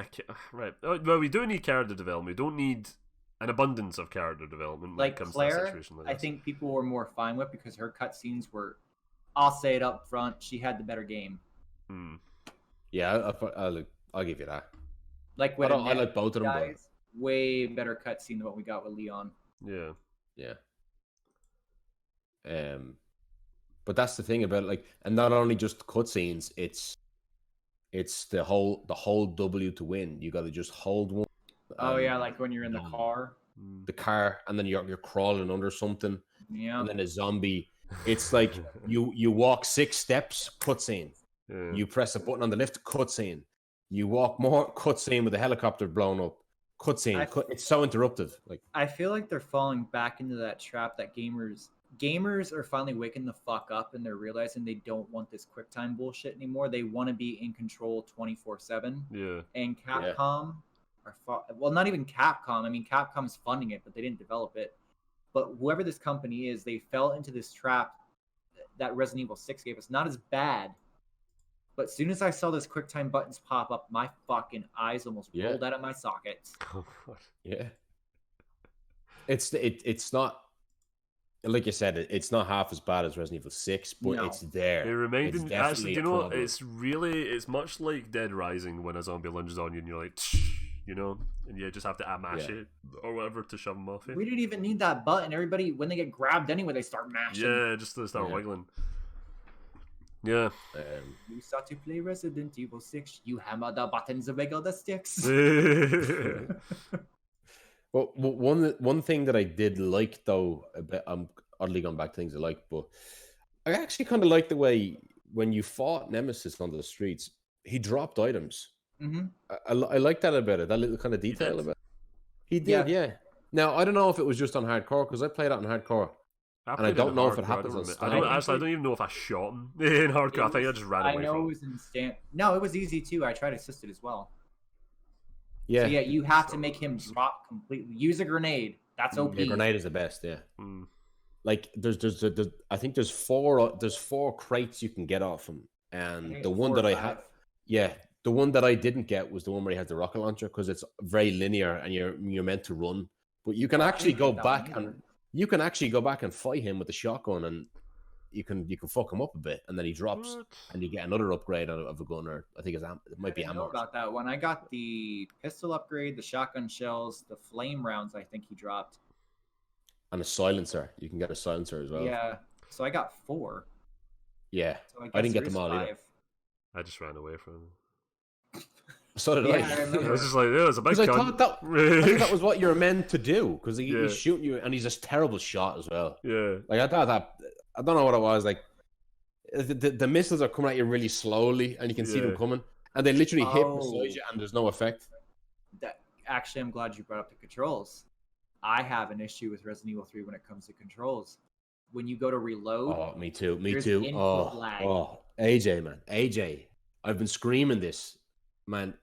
well, we do need character development. We don't need an abundance of character development when it comes Claire, to a situation like this. I think people were more fine with because her cutscenes were, I'll say it up front, she had the better game. Yeah, I'll give you that. Like with I like both of them. Guys, way better cutscene than what we got with Leon. Yeah. But that's the thing about it, like, and not only just cutscenes, it's the whole W to win. You got to just hold one. Like when you're in the car, and then you're crawling under something. Yeah. And then a zombie. It's like you walk 6 steps, cutscene. Yeah. You press a button on the lift, cutscene. You walk more, cutscene with a helicopter blown up. Cutscene. It's so interruptive. Like I feel like they're falling back into that trap that gamers gamers are finally waking the fuck up and they're realizing they don't want this QuickTime bullshit anymore. They want to be in control 24/7. Yeah. And Capcom well, not even Capcom. I mean, Capcom's funding it, but they didn't develop it. But whoever this company is, they fell into this trap that Resident Evil 6 gave us. Not as bad, but as soon as I saw those QuickTime buttons pop up, my fucking eyes almost rolled out of my sockets. Oh, God. Yeah. It's not, like you said, it's not half as bad as Resident Evil 6, but it's there. It reminded me, actually, you know, it's much like Dead Rising when a zombie lunges on you and you're like, you know, and you just have to mash it or whatever to shove them off you. We didn't even need that button. Everybody, when they get grabbed anyway, they start mashing. Yeah, just to start wiggling. Yeah. You start to play Resident Evil 6, you hammer the buttons and wiggle the sticks. Well, one thing that I did like, though, a bit, I'm oddly going back to things I like, but I actually kind of like the way when you fought Nemesis on the streets, he dropped items. Mm-hmm. I like that about it, that little kind of detail about it. He did, yeah. Now, I don't know if it was just on hardcore, because I played it on hardcore. And I don't know if it happens on standard. I don't even know if I shot him in hardcore. I think I just ran away from him. I know it was in stand. No, it was easy too. I tried assisted as well. Yeah. So yeah, you have to make him drop completely. Use a grenade. That's OP. Yeah, grenade is the best. Yeah. Like there's I think there's four crates you can get off him, and the one that I had, the one that I didn't get was the one where he has the rocket launcher, because it's very linear and you're meant to run, but you can actually go back and fight him with the shotgun, and you can fuck him up a bit, and then he drops, and you get another upgrade of a gun, or I think it might be ammo. I know about that one. I got the pistol upgrade, the shotgun shells, the flame rounds. I think he dropped, and a silencer. You can get a silencer as well. Yeah, so I got 4. Yeah, so I didn't get them all either. I just ran away from him. So did I. I was just like, it was a big I thought that was what you're meant to do, because he's shooting you, and he's a terrible shot as well. Yeah. Like I thought that, I don't know what it was. Like the missiles are coming at you really slowly, and you can see them coming, and they literally hit beside you, and there's no effect. Actually, I'm glad you brought up the controls. I have an issue with Resident Evil 3 when it comes to controls. When you go to reload. Oh, me too. Oh, AJ, man, AJ, I've been screaming this. Man,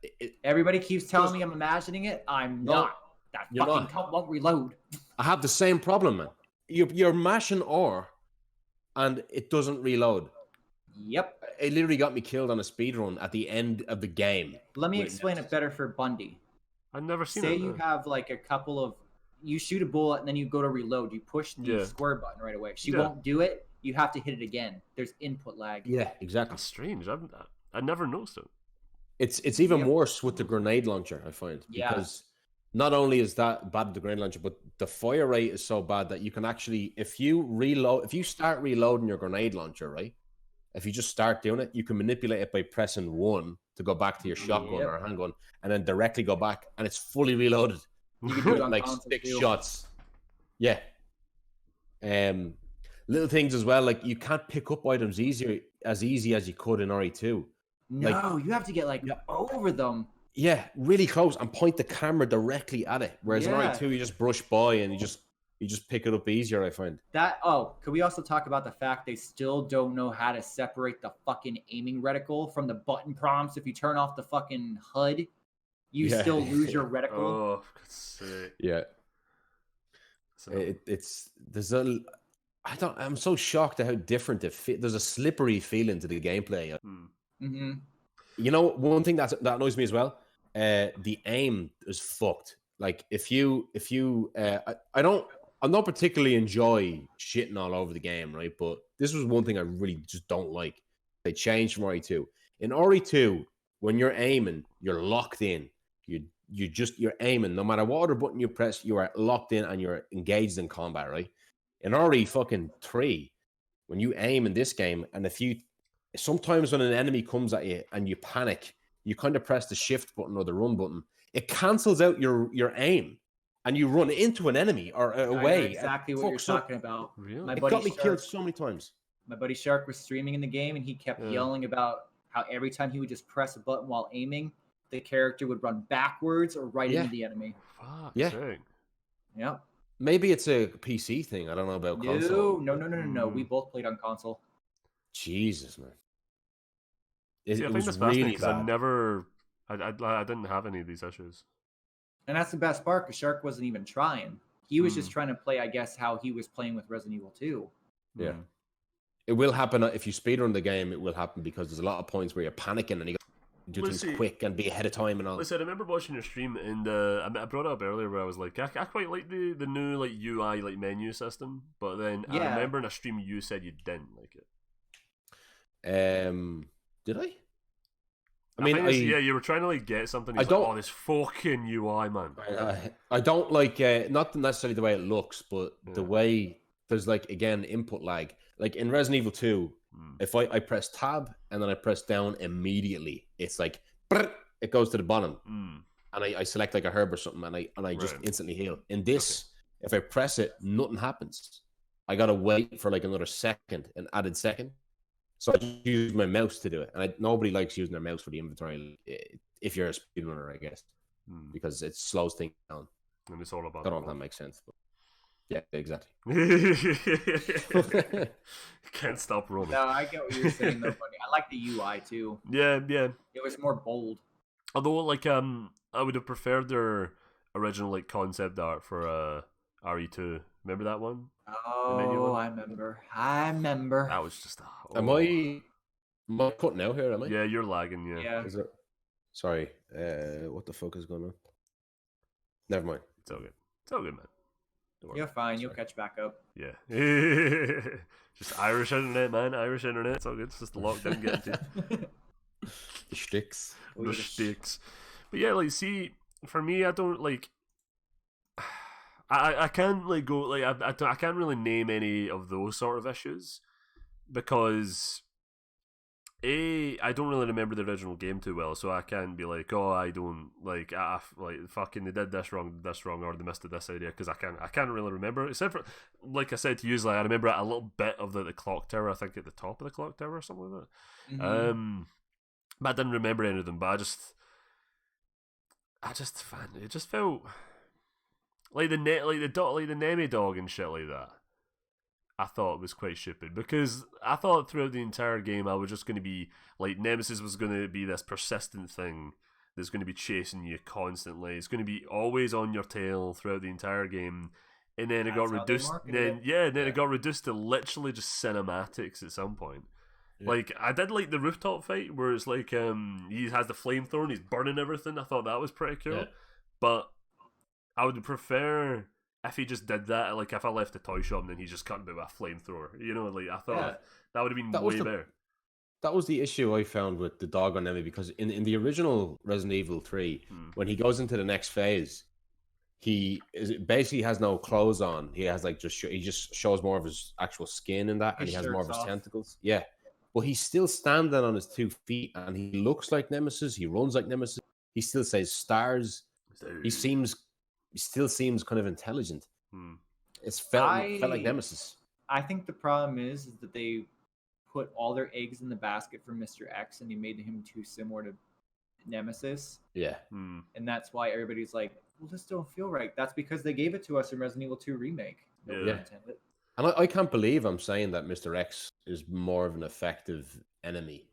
everybody keeps telling me I'm imagining it. I'm not. That fucking cunt won't reload. I have the same problem, man. You're mashing R, and it doesn't reload. Yep. It literally got me killed on a speedrun at the end of the game. Let me explain it better for Bundy. I've never seen it. Say you have like a couple of... You shoot a bullet, and then you go to reload. You push the square button right away. If she won't do it, you have to hit it again. There's input lag. Yeah, exactly. That's strange. I never noticed it. It's even worse with the grenade launcher, I find. Because not only is that bad with the grenade launcher, but the fire rate is so bad that you can actually, if you start reloading your grenade launcher, right? If you just start doing it, you can manipulate it by pressing 1 to go back to your shotgun or handgun, and then directly go back, and it's fully reloaded. You can do it on like 6 shots. Yeah. Little things as well, like you can't pick up items easy as you could in RE2. No, you have to get over them. Yeah, really close, and point the camera directly at it. Whereas in RE2, you just brush by and you just pick it up easier, I find. Could we also talk about the fact they still don't know how to separate the fucking aiming reticle from the button prompts? If you turn off the fucking HUD, you still lose your reticle. Oh, for God's sake. Yeah. I'm so shocked at how different it feels. There's a slippery feeling to the gameplay. Mm-hmm. You know, one thing that annoys me as well, the aim is fucked. Like I don't particularly enjoy shitting all over the game, right? But this was one thing I really just don't like. They changed from RE2. In RE2, when you're aiming, you're locked in. You're aiming. No matter what other button you press, you are locked in and you're engaged in combat, right? In RE3, when you aim in this game, and sometimes when an enemy comes at you and you panic, you kind of press the shift button or the run button. It cancels out your aim, and you run into an enemy or away. Exactly what you're talking about. Really? It got me killed so many times. My buddy Shark was streaming in the game, and he kept yelling about how every time he would just press a button while aiming, the character would run backwards or right into the enemy. Fuck. Yeah. Dang. Yep. Maybe it's a PC thing. I don't know about console. No. We both played on console. Jesus, man. I think that's really bad. I didn't have any of these issues. And that's the best part, because Shark wasn't even trying. He was just trying to play, I guess, how he was playing with Resident Evil 2. Yeah. It will happen if you speedrun the game. It will happen because there's a lot of points where you're panicking and you do things quick and be ahead of time and all. Listen, I remember watching your stream, and I brought it up earlier where I was like, I quite like the new like UI like menu system, but then I remember in a stream you said you didn't like it. Did I? I mean, you were trying to like get something. I don't. Like, this fucking UI, man. I don't like not necessarily the way it looks, but the way there's like again input lag. Like in Resident Evil 2, if I press tab and then I press down immediately, it's like it goes to the bottom, and I select like a herb or something, and I just instantly heal. In this, if I press it, nothing happens. I gotta wait for like another second, an added second. So I just use my mouse to do it, and nobody likes using their mouse for the inventory if you're a speedrunner, I guess, because it slows things down. And it's all about. I don't know if that makes sense, but yeah, exactly. Can't stop rolling. No, I get what you're saying, though, buddy. I like the UI too. Yeah. It was more bold. Although, like, I would have preferred their original like concept art for RE2. Remember that one? Oh, I remember. That was just. Am I cutting out here? Am I? Yeah, you're lagging. Yeah. Is it? Sorry. What the fuck is going on? Never mind. It's all good. It's all good, man. You're fine. You'll catch back up. Yeah. Just Irish internet, man. Irish internet. It's all good. It's just the lockdown getting to you. The shticks. The shticks. But yeah, like, see, for me, I don't like. I can't like go like I can't really name any of those sort of issues because I don't really remember the original game too well, so I can't be like, oh, I don't like fucking they did this wrong, or they missed this idea, because I can't really remember, except for, like I said to you, like I remember a little bit of the clock tower, I think at the top of the clock tower or something like that. But I didn't remember any of them. But I just found it just felt like the Nemi dog and shit like that. I thought it was quite stupid, because I thought throughout the entire game I was just going to be like, Nemesis was going to be this persistent thing that's going to be chasing you constantly. It's going to be always on your tail throughout the entire game, and then it got reduced. It got reduced to literally just cinematics at some point. Yeah. Like, I did like the rooftop fight where it's like he has the flamethrower and he's burning everything. I thought that was pretty cool, but I would prefer if he just did that, like if I left the toy shop and then he's just cutting me with a flamethrower. You know, like I thought that would have been way better. That was the issue I found with the dog on Nemi, because in the original Resident Evil 3, when he goes into the next phase, he basically has no clothes on. He has like he just shows more of his actual skin in that, and he has more of his tentacles. Yeah, but he's still standing on his 2 feet, and he looks like Nemesis. He runs like Nemesis. He still says stars. He still seems kind of intelligent. It felt like Nemesis. I think the problem is that they put all their eggs in the basket for Mr. X, and they made him too similar to Nemesis. Yeah. And that's why everybody's like, well, this don't feel right. That's because they gave it to us in Resident Evil 2 Remake. And I can't believe I'm saying that Mr. X is more of an effective enemy.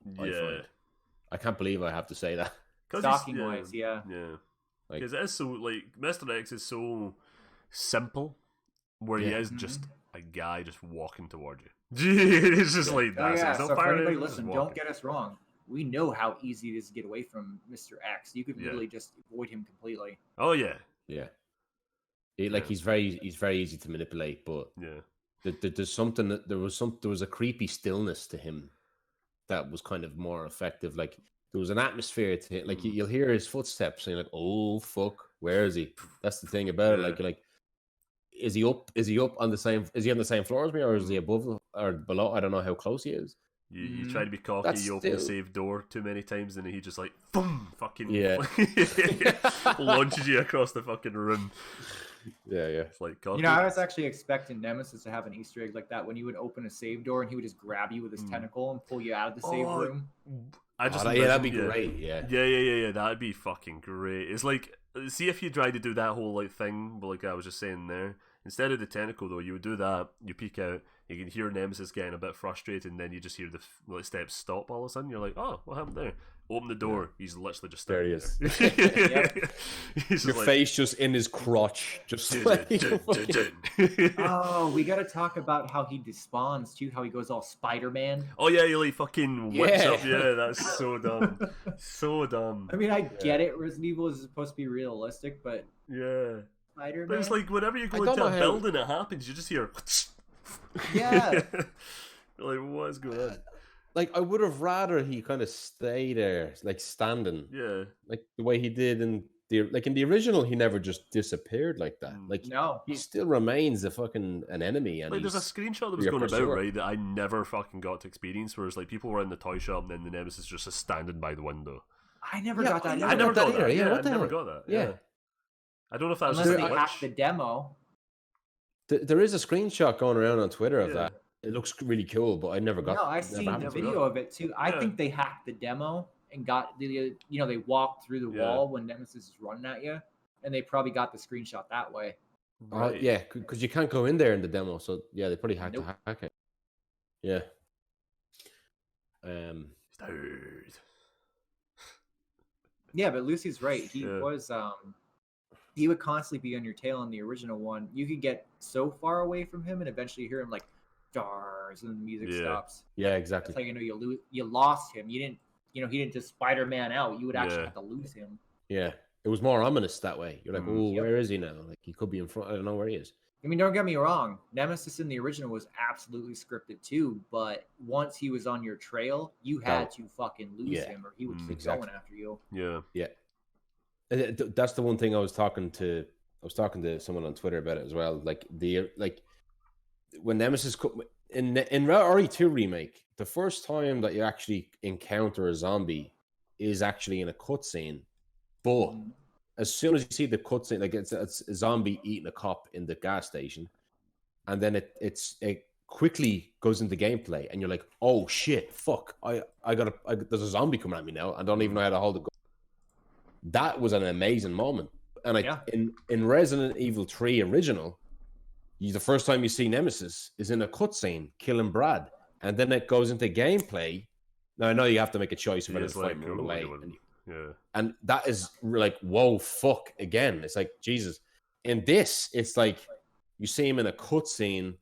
I can't believe I have to say that. Stalking wise, yeah. Because it is so, like, Mr. X is so simple, where he is just a guy just walking toward you. It's just like that. So for anybody listening, don't get us wrong. We know how easy it is to get away from Mr. X. You could really just avoid him completely. Oh yeah. He's very easy to manipulate, but there's something that there was a creepy stillness to him that was kind of more effective. Like, there was an atmosphere to it. Like, you'll hear his footsteps, and you're like, "Oh fuck, where is he?" That's the thing about it. Like, is he up? Is he up on the same? Is he on the same floor as me, or is he above or below? I don't know how close he is. You try to be cocky. You open the safe door too many times, and he just like, boom, fucking launches you across the fucking room. Yeah. It's like, cocky. I was actually expecting Nemesis to have an Easter egg like that, when you would open a save door and he would just grab you with his tentacle and pull you out of the save room. That'd be great. Yeah. That'd be fucking great. It's like, see if you try to do that whole like thing, but like I was just saying there, Instead of the tentacle, though, you would do that, you peek out, you can hear Nemesis getting a bit frustrated, and then you just hear the steps stop all of a sudden. You're like, oh, what happened there? Open the door, he's literally just there. He is. He's Your face just in his crotch, just like... Oh, we gotta talk about how he despawns too, how he goes all Spider-Man. Oh yeah, he like fucking whips up. Yeah, that's so dumb. So dumb. I mean, I get it, Resident Evil is supposed to be realistic, but yeah, Spider-Man. But it's like whenever you go into a building, it happens. You just hear. Yeah. You're like, what is going on? Like, I would have rather he kind of stay there, like standing. Yeah. Like the way he did in the original, he never just disappeared like that. Like, no, he still remains an enemy. And like, there's a screenshot that was going about, right, that I never fucking got to experience, where it's like people were in the toy shop and then the Nemesis just standing by the window. I never got that. I never got that. Yeah, I never got that. Yeah. I don't know if that was unless just they hacked the demo. There is a screenshot going around on Twitter of that. It looks really cool, but I never got. No, I've seen the video of it too. I think they hacked the demo and got they walked through the wall when Nemesis is running at you, and they probably got the screenshot that way. Right. Yeah, because you can't go in there in the demo, so yeah, they probably hacked the hack it. Yeah. Yeah, but Lucy's right. He was he would constantly be on your tail in the original one. You could get so far away from him, and eventually you hear him like stars, and the music stops. Yeah, exactly. That's how you lost him. You didn't, he didn't just Spider-Man out. You would actually have to lose him. Yeah, it was more ominous that way. You're like, oh, where is he now? Like, he could be in front. I don't know where he is. I mean, don't get me wrong. Nemesis in the original was absolutely scripted too, but once he was on your trail, you had to fucking lose him, or he would keep going after you. Yeah, yeah. That's the one thing I was talking to someone on Twitter about it as well. Like when Nemesis in RE2 Remake, the first time that you actually encounter a zombie is actually in a cutscene, but as soon as you see the cutscene, like it's a zombie eating a cop in the gas station, and then it quickly goes into gameplay, and you're like, oh shit, fuck, there's a zombie coming at me now. I don't even know how to hold it. That was an amazing moment. And in Resident Evil 3 original, the first time you see Nemesis is in a cutscene killing Brad, and then it goes into gameplay. Now I know you have to make a choice whether to fight and run away. And that is like, whoa, fuck again. It's like, Jesus. In this, it's like you see him in a cutscene,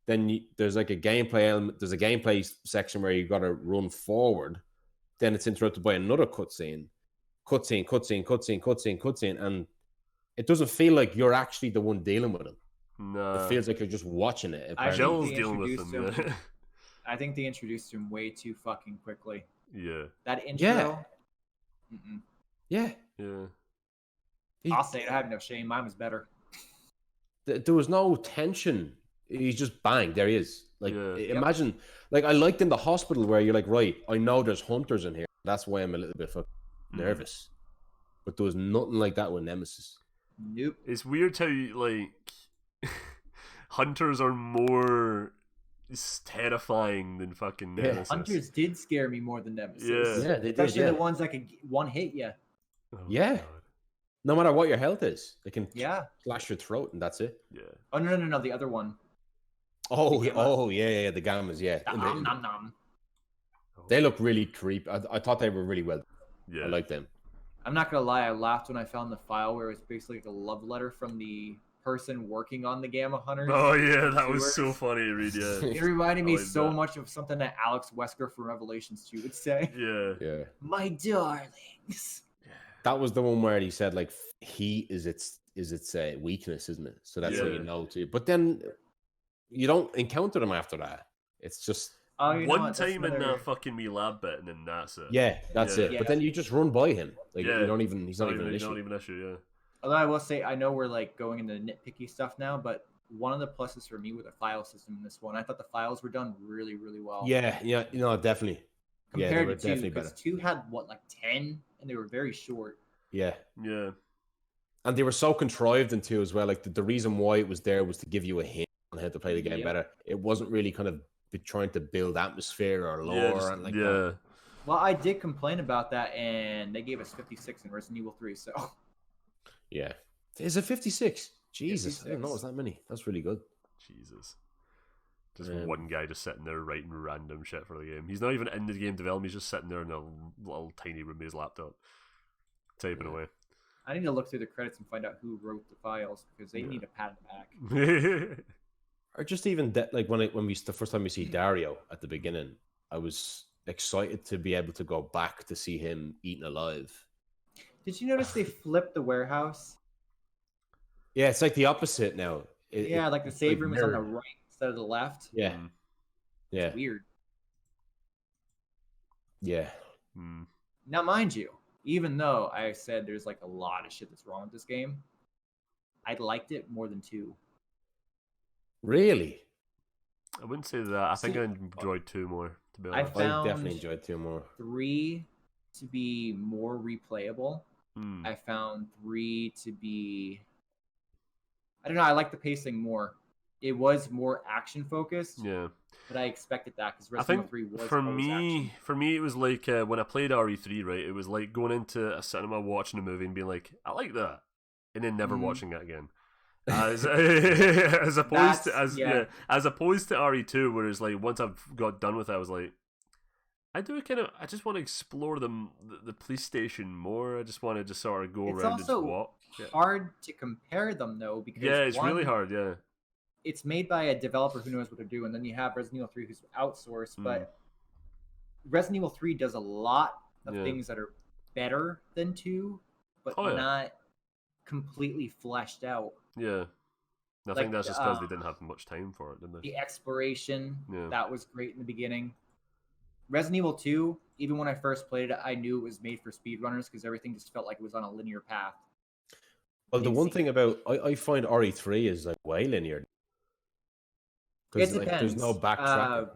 then there's like a gameplay element. There's a gameplay section where you got to run forward. Then it's interrupted by another cutscene, and it doesn't feel like you're actually the one dealing with him. No, it feels like you're just watching it. Jill's dealing with him. I think they introduced him way too fucking quickly. Yeah, that intro. Yeah. I'll say it. I have no shame. Mine was better. There was no tension. He's just bang. There he is. Like, imagine. Like, I liked in the hospital where you're like, right, I know there's hunters in here. That's why I'm a little bit fucking nervous. But there was nothing like that with Nemesis. Nope. It's weird how like hunters are more terrifying than fucking Nemesis. Hunters did scare me more than Nemesis. Yeah, they did. Especially the ones that could one hit you. Oh, yeah. God. No matter what your health is, they can slash your throat and that's it. Yeah. Oh no, the other one. Oh yeah, the gammas, Nom. They look really creepy. I thought they were really well. Yeah, I like them. I'm not gonna lie, I laughed when I found the file where it was basically like a love letter from the person working on the Gamma Hunters. Oh yeah, that was so funny to read. Yeah, it reminded me so much of something that Alex Wesker from Revelations 2 would say. Yeah. My darlings. That was the one where he said like heat is its weakness, isn't it? So that's how you know too. But then you don't encounter them after that. It's just one time in that fucking wee lab bit, and then that's it. Yeah, that's it. But then you just run by him. Like you don't even. He's not even an issue. Not even an issue. Yeah. Although I will say, I know we're like going into nitpicky stuff now, but one of the pluses for me with the file system in this one, I thought the files were done really, really well. Yeah, definitely. Compared to 2, because 2 had like 10, and they were very short. Yeah. And they were so contrived in 2 as well. Like the reason why it was there was to give you a hint on how to play the game better. It wasn't really kind of trying to build atmosphere or lore and like that. Well, I did complain about that, and they gave us 56 in Resident Evil 3, so. Yeah. Is it 56? Jesus, I didn't know it was that many. That's really good. Jesus. Just one guy just sitting there writing random shit for the game. He's not even in the game development, he's just sitting there in a little tiny room with his laptop, typing away. I need to look through the credits and find out who wrote the files, because they need a pat on the back. Or just even like when the first time we see Dario at the beginning, I was excited to be able to go back to see him eaten alive. Did you notice they flipped the warehouse? Yeah, it's like the opposite now. Like the save room is on the right instead of the left. Yeah. Yeah. It's weird. Yeah. Now, mind you, even though I said there's like a lot of shit that's wrong with this game, I liked it more than 2. Really? I wouldn't say that. I think I enjoyed 2 more, to be honest. I definitely enjoyed 2 more. 3 to be more replayable. I found 3 to be... I don't know, I like the pacing more. It was more action focused. Yeah. But I expected that because Resident Evil 3 was action. For me, it was like when I played RE3, right? It was like going into a cinema, watching a movie, and being like, "I like that," and then never watching it again. As opposed to RE2, where it's like once I've got done with it, I was like, I just want to explore the police station more. I just want to just sort of go around and just walk. It's hard to compare them though, because it's really hard. Yeah. It's made by a developer who knows what they're doing. Then you have Resident Evil 3 who's outsourced, but Resident Evil 3 does a lot of things that are better than 2, but not completely fleshed out. Yeah. I think that's just because they didn't have much time for it, didn't they? The exploration, that was great in the beginning. Resident Evil 2, even when I first played it, I knew it was made for speedrunners because everything just felt like it was on a linear path. Well, the one thing about I find RE3 is like way linear. Because like, there's no backtracking.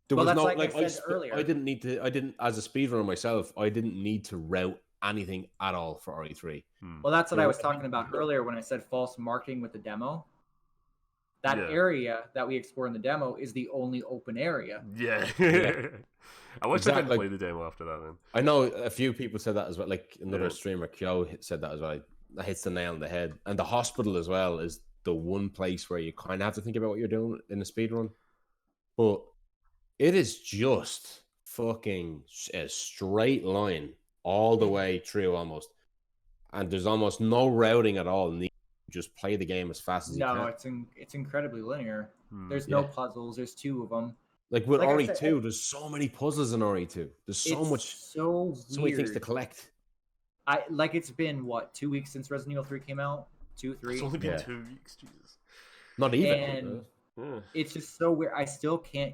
There was no like I said earlier. I didn't as a speedrunner myself. I didn't need to route anything at all for RE3. Well, that's what I was talking about earlier when I said false marking with the demo. That area that we explore in the demo is the only open area. Yeah. I wish I didn't play the demo after that. Then I know a few people said that as well. Like another streamer, Kyo, said that as well. That hits the nail on the head. And the hospital as well is the one place where you kind of have to think about what you're doing in a speedrun. But it is just fucking a straight line all the way through almost. And there's almost no routing at all. And you just play the game as fast as you can. No, it's incredibly linear. There's no puzzles. There's 2 of them. Like with RE2, there's so many puzzles in RE2. There's so many things to collect. It's been what, 2 weeks since Resident Evil 3 came out? 2, 3? It's only been 2 weeks, Jesus. Not even. And it's just so weird. I still can't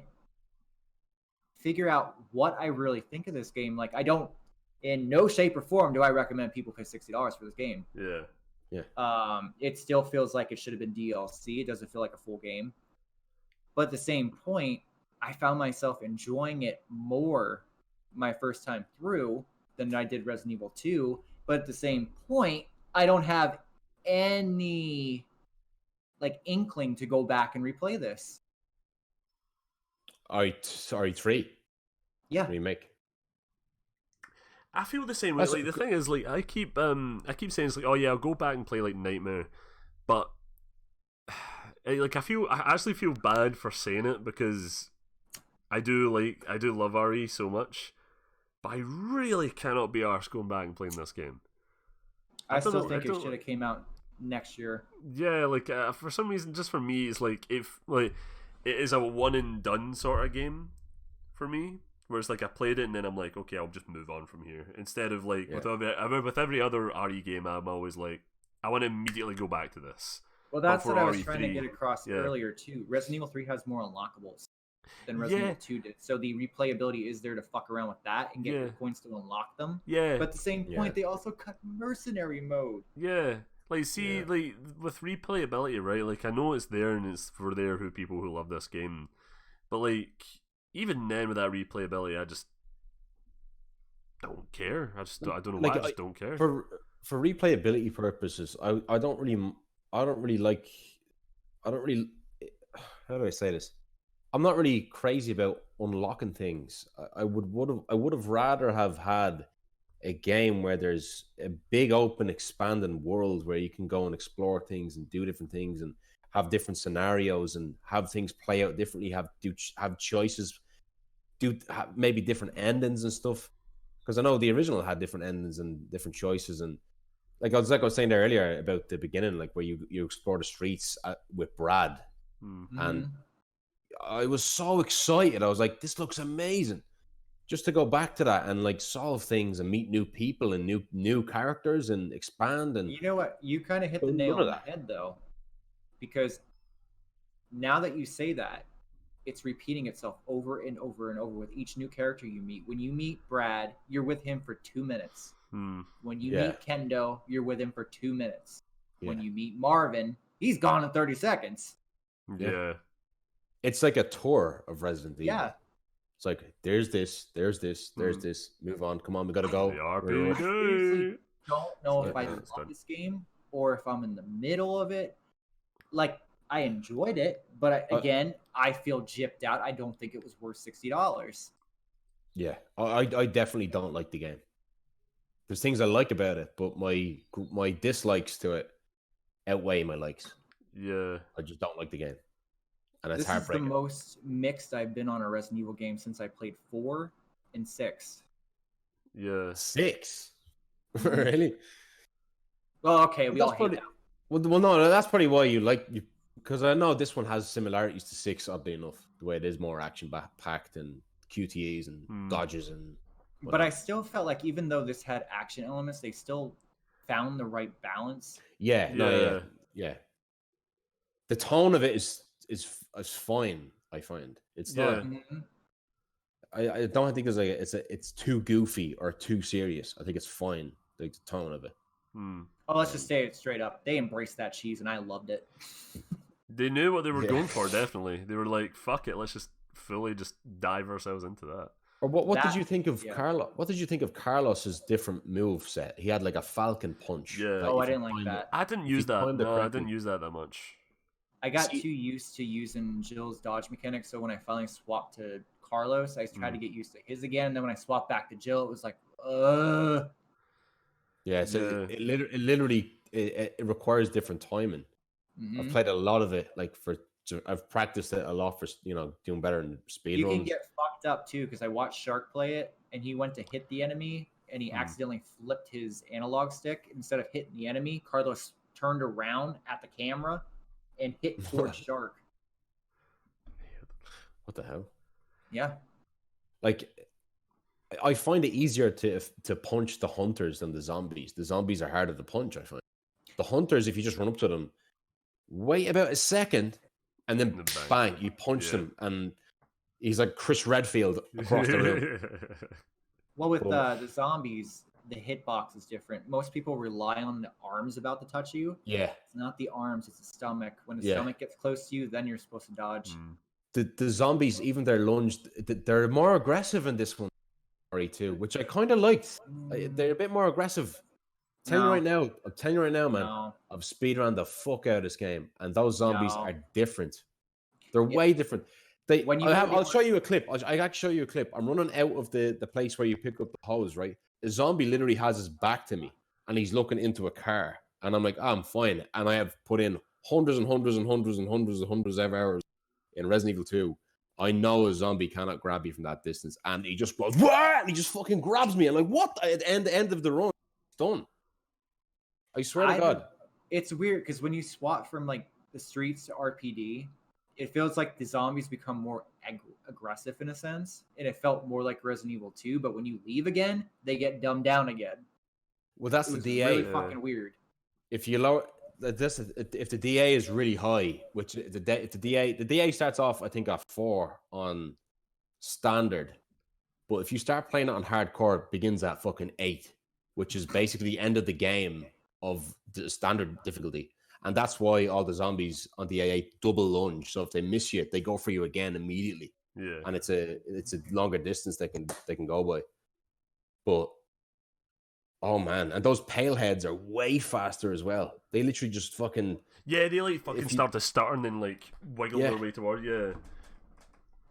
figure out what I really think of this game. Like, I don't, in no shape or form do I recommend people pay $60 for this game. Yeah. It still feels like it should have been DLC. It doesn't feel like a full game. But at the same point, I found myself enjoying it more my first time through than I did Resident Evil 2. But at the same point, I don't have any inkling to go back and replay this. RE3. Yeah. Remake. I feel the same way. Like the thing is, like I keep saying it's like, oh yeah, I'll go back and play like Nightmare, but I actually feel bad for saying it because I do love RE so much, but I really cannot be arsed going back and playing this game. I still think it should have came out next year. Yeah, for some reason, just for me, it's like it is a one and done sort of game for me. Whereas I played it and then I'm like, okay, I'll just move on from here. Instead of with every other RE game, I'm always like, I want to immediately go back to this. Well, that's what I was trying to get across earlier too. Resident Evil 3 has more unlockables than Resident Evil 2 did, so the replayability is there to fuck around with that and get your points to unlock them. Yeah. But at the same point, they also cut mercenary mode. Yeah. With replayability, right? I know it's there and it's for people who love this game, but even then, with that replayability, I just don't care. I don't know why. I just don't care. For replayability purposes, I don't really like. How do I say this? I'm not really crazy about unlocking things. I would have rather have had a game where there's a big open expanding world where you can go and explore things and do different things and have different scenarios and have things play out differently, have choices, maybe different endings and stuff. Because I know the original had different endings and different choices, and like I was saying there earlier about the beginning, like where you explore the streets with Brad, and I was so excited. I was like, this looks amazing. Just to go back to that and like solve things and meet new people and new characters and expand. And you know what? You kind of hit the nail on the head though, because now that you say that, it's repeating itself over and over and over with each new character you meet. When you meet Brad, you're with him for 2 minutes. When you meet Kendo, you're with him for 2 minutes. When you meet Marvin, he's gone in 30 seconds. Yeah. It's like a tour of Resident Evil. Yeah. It's like, there's this, there's this. Move on. Come on, we got to go. I seriously don't know if I love this game or if I'm in the middle of it. Like, I enjoyed it, but again, I feel gypped out. I don't think it was worth $60. Yeah, I definitely don't like the game. There's things I like about it, but my dislikes to it outweigh my likes. Yeah, I just don't like the game, and it's this heartbreaking. This is the most mixed I've been on a Resident Evil game since I played 4 and 6. Yeah, 6. Really? Well, okay, we all hate that. Well, no, that's probably why you like you. Because I know this one has similarities to 6, oddly enough. The way it is more action-packed and QTEs and dodges and... whatnot. But I still felt like even though this had action elements, they still found the right balance. Yeah. The tone of it is fine, I find. It's not... I don't think it's too goofy or too serious. I think it's fine, like the tone of it. Oh, let's just say it straight up. They embraced that cheese, and I loved it. They knew what they were going for, definitely. They were like, fuck it, let's just fully just dive ourselves into that. Or what did you think of Carlos? What did you think of Carlos's different move set? He had like a falcon punch. Yeah. Oh, I didn't like that. I didn't use that. No, I didn't use that much. I got too used to using Jill's dodge mechanic, so when I finally swapped to Carlos, I tried to get used to his again. And then when I swapped back to Jill, it was like, Yeah, so it literally requires different timing. I've played a lot of it, I've practiced it a lot for doing better in speedruns. You can get fucked up too, because I watched Shark play it, and he went to hit the enemy, and he accidentally flipped his analog stick. Instead of hitting the enemy, Carlos turned around at the camera and hit towards Shark. What the hell? Yeah. Like, I find it easier to punch the hunters than the zombies. The zombies are harder to punch, I find. The hunters, if you just run up to them, wait about a second, and then bang, you punch them, and he's like Chris Redfield across the room. Well, with the zombies, the hitbox is different. Most people rely on the arms about to touch you. Yeah. It's not the arms, it's the stomach. When the stomach gets close to you, then you're supposed to dodge. The zombies, even their lunge, they're more aggressive in this one. RE2, which I kind of liked. They're a bit more aggressive. I'm telling you right now, man. No. I've speedrun the fuck out of this game, and those zombies are different. They're way different. I'll show you a clip. I can show you a clip. I'm running out of the place where you pick up the hose, right? The zombie literally has his back to me, and he's looking into a car, and I'm like, I'm fine. And I have put in hundreds and hundreds and hundreds and hundreds and hundreds of hours in Resident Evil 2. I know a zombie cannot grab you from that distance, and he just goes, "What?" And he just fucking grabs me. I'm like, what? At the end of the run, it's done. I swear to God. It's weird because when you swap from like the streets to RPD, it feels like the zombies become more aggressive in a sense, and it felt more like Resident Evil 2. But when you leave again, they get dumbed down again. Well, that's the DA. Really fucking weird. If you lower if the DA is really high, which if the DA starts off, I think, at 4 on standard, but if you start playing it on hardcore, it begins at fucking 8, which is basically the end of the game of the standard difficulty. And that's why all the zombies on the A8 double lunge. So if they miss you, they go for you again immediately. Yeah. And it's a longer distance they can go by. But oh man, and those pale heads are way faster as well. They literally just fucking they like fucking start to stutter and then like wiggle their way toward you.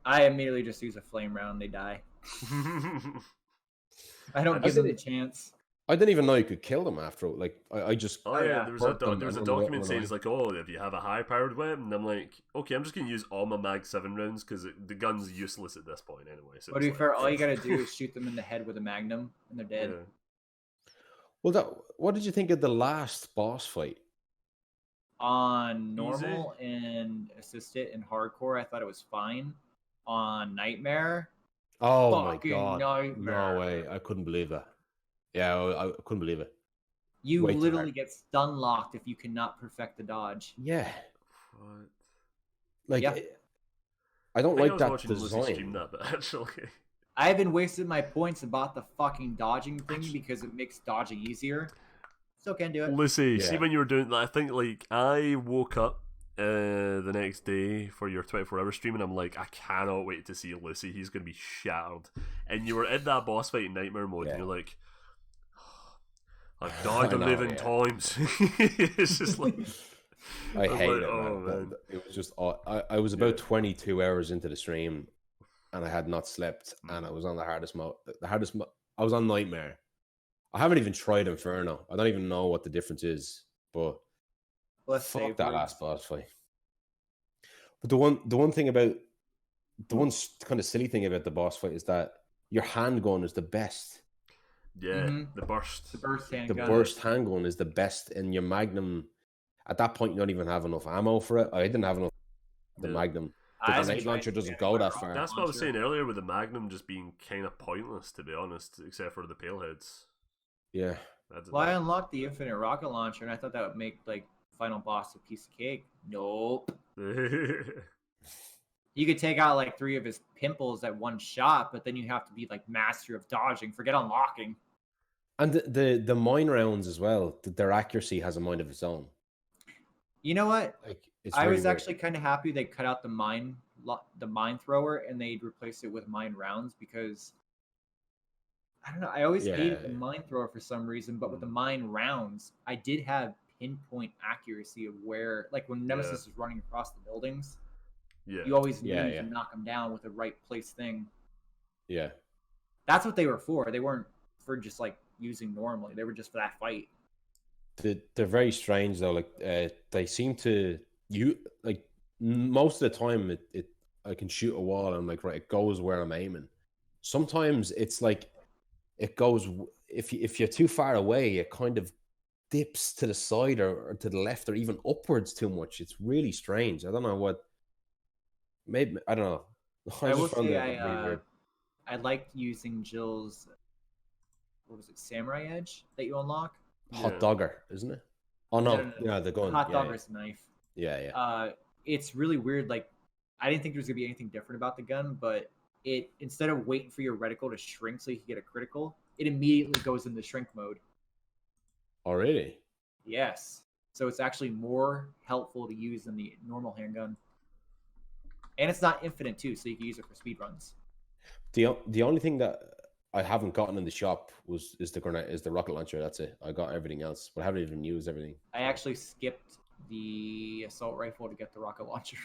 I immediately just use a flame round, they die. I don't give them the chance. I didn't even know you could kill them after. Like, I just. Oh yeah, there was a document saying it's like, oh, if you have a high-powered weapon, I'm like, okay, I'm just gonna use all my Mag 7 rounds because the gun's useless at this point anyway. So but to be fair, all you gotta do is shoot them in the head with a magnum, and they're dead. Yeah. Well, what did you think of the last boss fight? On normal and assisted and hardcore, I thought it was fine. On nightmare, oh my god, nightmare. no way! I couldn't believe that. Yeah, I couldn't believe it. You literally get stun locked if you cannot perfect the dodge. Yeah. What? Like, I don't like that design. That, but actually, I have been wasting my points and bought the fucking dodging thing because it makes dodging easier. Still can't do it. Lucy, see when you were doing that, I think like I woke up the next day for your 24-hour stream and I'm like, I cannot wait to see Lucy. He's gonna be shattered. And you were in that boss fight in nightmare mode, and you're like, I've died 11 times. It's just like I hate it. Man. It was just I was about 22 hours into the stream, and I had not slept, and I was on the hardest mode. I was on nightmare. I haven't even tried Inferno. I don't even know what the difference is. But fuck that last boss fight. But the one thing about the one kind of silly thing about the boss fight is that your handgun is the best. Yeah, the burst handgun. The burst handgun is the best, and your Magnum. At that point, you don't even have enough ammo for it. I didn't have enough. The Magnum. The grenade launcher doesn't go that far. That's what I was saying earlier with the Magnum just being kind of pointless, to be honest, except for the paleheads. Yeah. Well, I unlocked the infinite rocket launcher, and I thought that would make like final boss a piece of cake. Nope. You could take out like 3 of his pimples at one shot, but then you have to be like master of dodging. Forget unlocking. And the mine rounds as well. Their accuracy has a mind of its own. You know what? Like, I was actually kind of happy they cut out the mine thrower and they replaced it with mine rounds because I don't know. I always hated the mine thrower for some reason, but with the mine rounds, I did have pinpoint accuracy of where, like when Nemesis is running across the buildings, you always knew to knock them down with the right place thing. Yeah, that's what they were for. They weren't for just like using normally. They were just for that fight. They're very strange though. Like they seem to like most of the time I can shoot a wall and I'm like, right, it goes where I'm aiming. Sometimes it's like it goes if you're too far away, it kind of dips to the side or to the left or even upwards too much. It's really strange. I don't know what. Maybe I don't know. I will say I liked using Jill's. What was it? Samurai Edge that you unlock. Hot Dogger, isn't it? Oh no, yeah, the gun. Hot Dogger's knife. Yeah. It's really weird. Like, I didn't think there was gonna be anything different about the gun, but it instead of waiting for your reticle to shrink so you can get a critical, it immediately goes into shrink mode. Oh really? Yes. So it's actually more helpful to use than the normal handgun, and it's not infinite too, so you can use it for speed runs. The only thing that I haven't gotten in the shop is the rocket launcher. That's it. I got everything else, but I haven't even used everything. I actually skipped the assault rifle to get the rocket launcher.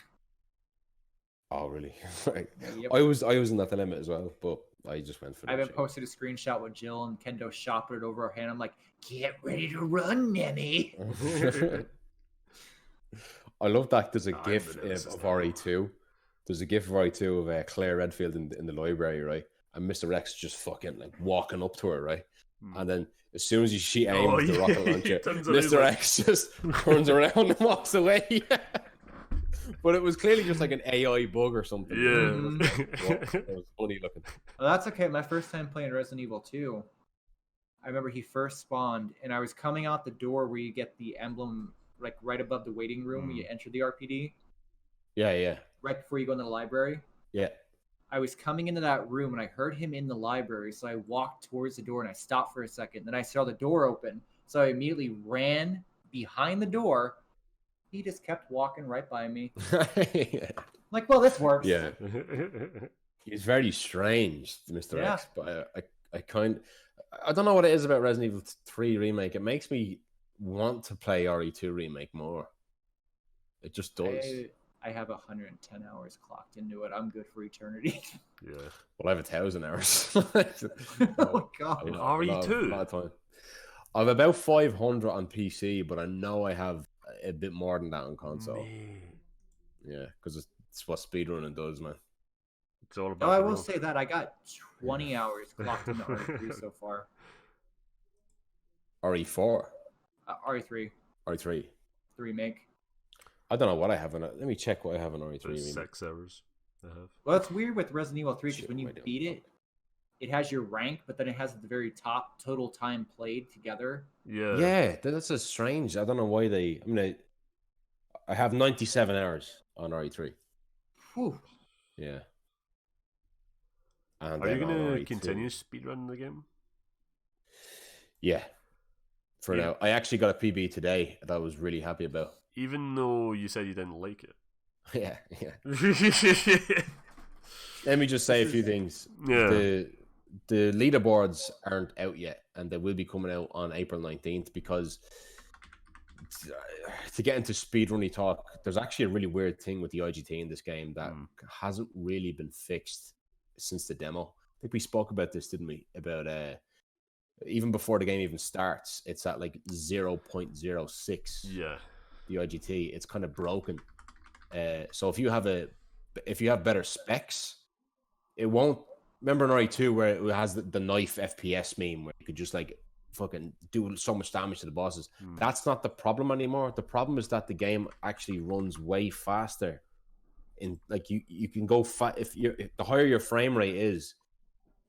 Oh really? Right. Yep. I was in that dilemma as well, but I just went for it. I even posted a screenshot with Jill and Kendo shopping it over our hand. I'm like, get ready to run, Nemi. I love that there's a GIF of RE2. There's a GIF of RE2 of Claire Redfield in the library, right? And Mr. X just fucking like walking up to her, right? And then as soon as she aims the rocket launcher, Mr. X just turns around and walks away. But it was clearly just like an AI bug or something. Yeah. It was funny looking. Well, that's okay. My first time playing Resident Evil 2, I remember he first spawned, and I was coming out the door where you get the emblem, like right above the waiting room when you enter the RPD. Yeah. Right before you go in the library. Yeah. I was coming into that room and I heard him in the library, so I walked towards the door and I stopped for a second. Then I saw the door open, so I immediately ran behind the door. He just kept walking right by me. Like, well, this works. Yeah. He's very strange, Mr. X, but I don't know what it is about Resident Evil 3 Remake. It makes me want to play RE2 Remake more. It just does. I have 110 hours clocked into it. I'm good for eternity. Yeah. Well, I have 1,000 hours. Oh my god. In RE2? A lot of time. I have about 500 on PC, but I know I have a bit more than that on console. Man. Yeah, because it's what speedrunning does, man. It's all about. No, I will say that I got 20 hours clocked into RE3 so far. RE4? RE3. RE3. The remake. I don't know what I have in it. Let me check what I have in RE3. 6 hours. I have. Well, it's weird with Resident Evil 3 because when you beat it, it has your rank, but then it has at the very top total time played together. Yeah. Yeah, that's so strange. I don't know why they. I mean, I have 97 hours on RE3. Whew. Yeah. And Are you then on going to RE2. continue speedrunning the game? Yeah. For now. I actually got a PB today that I was really happy about. Even though you said you didn't like it. Yeah, yeah. Let me just say a few things. Yeah. The leaderboards aren't out yet, and they will be coming out on April 19th because to get into speedrunning talk, there's actually a really weird thing with the IGT in this game that hasn't really been fixed since the demo. I think we spoke about this, didn't we? About even before the game even starts, it's at like 0.06. Yeah. The IGT, it's kind of broken. So if you have better specs, it won't. Remember in RE2 where it has the knife FPS meme where you could just like fucking do so much damage to the bosses. That's not the problem anymore. The problem is that the game actually runs way faster. In like you can go if the higher your frame rate is,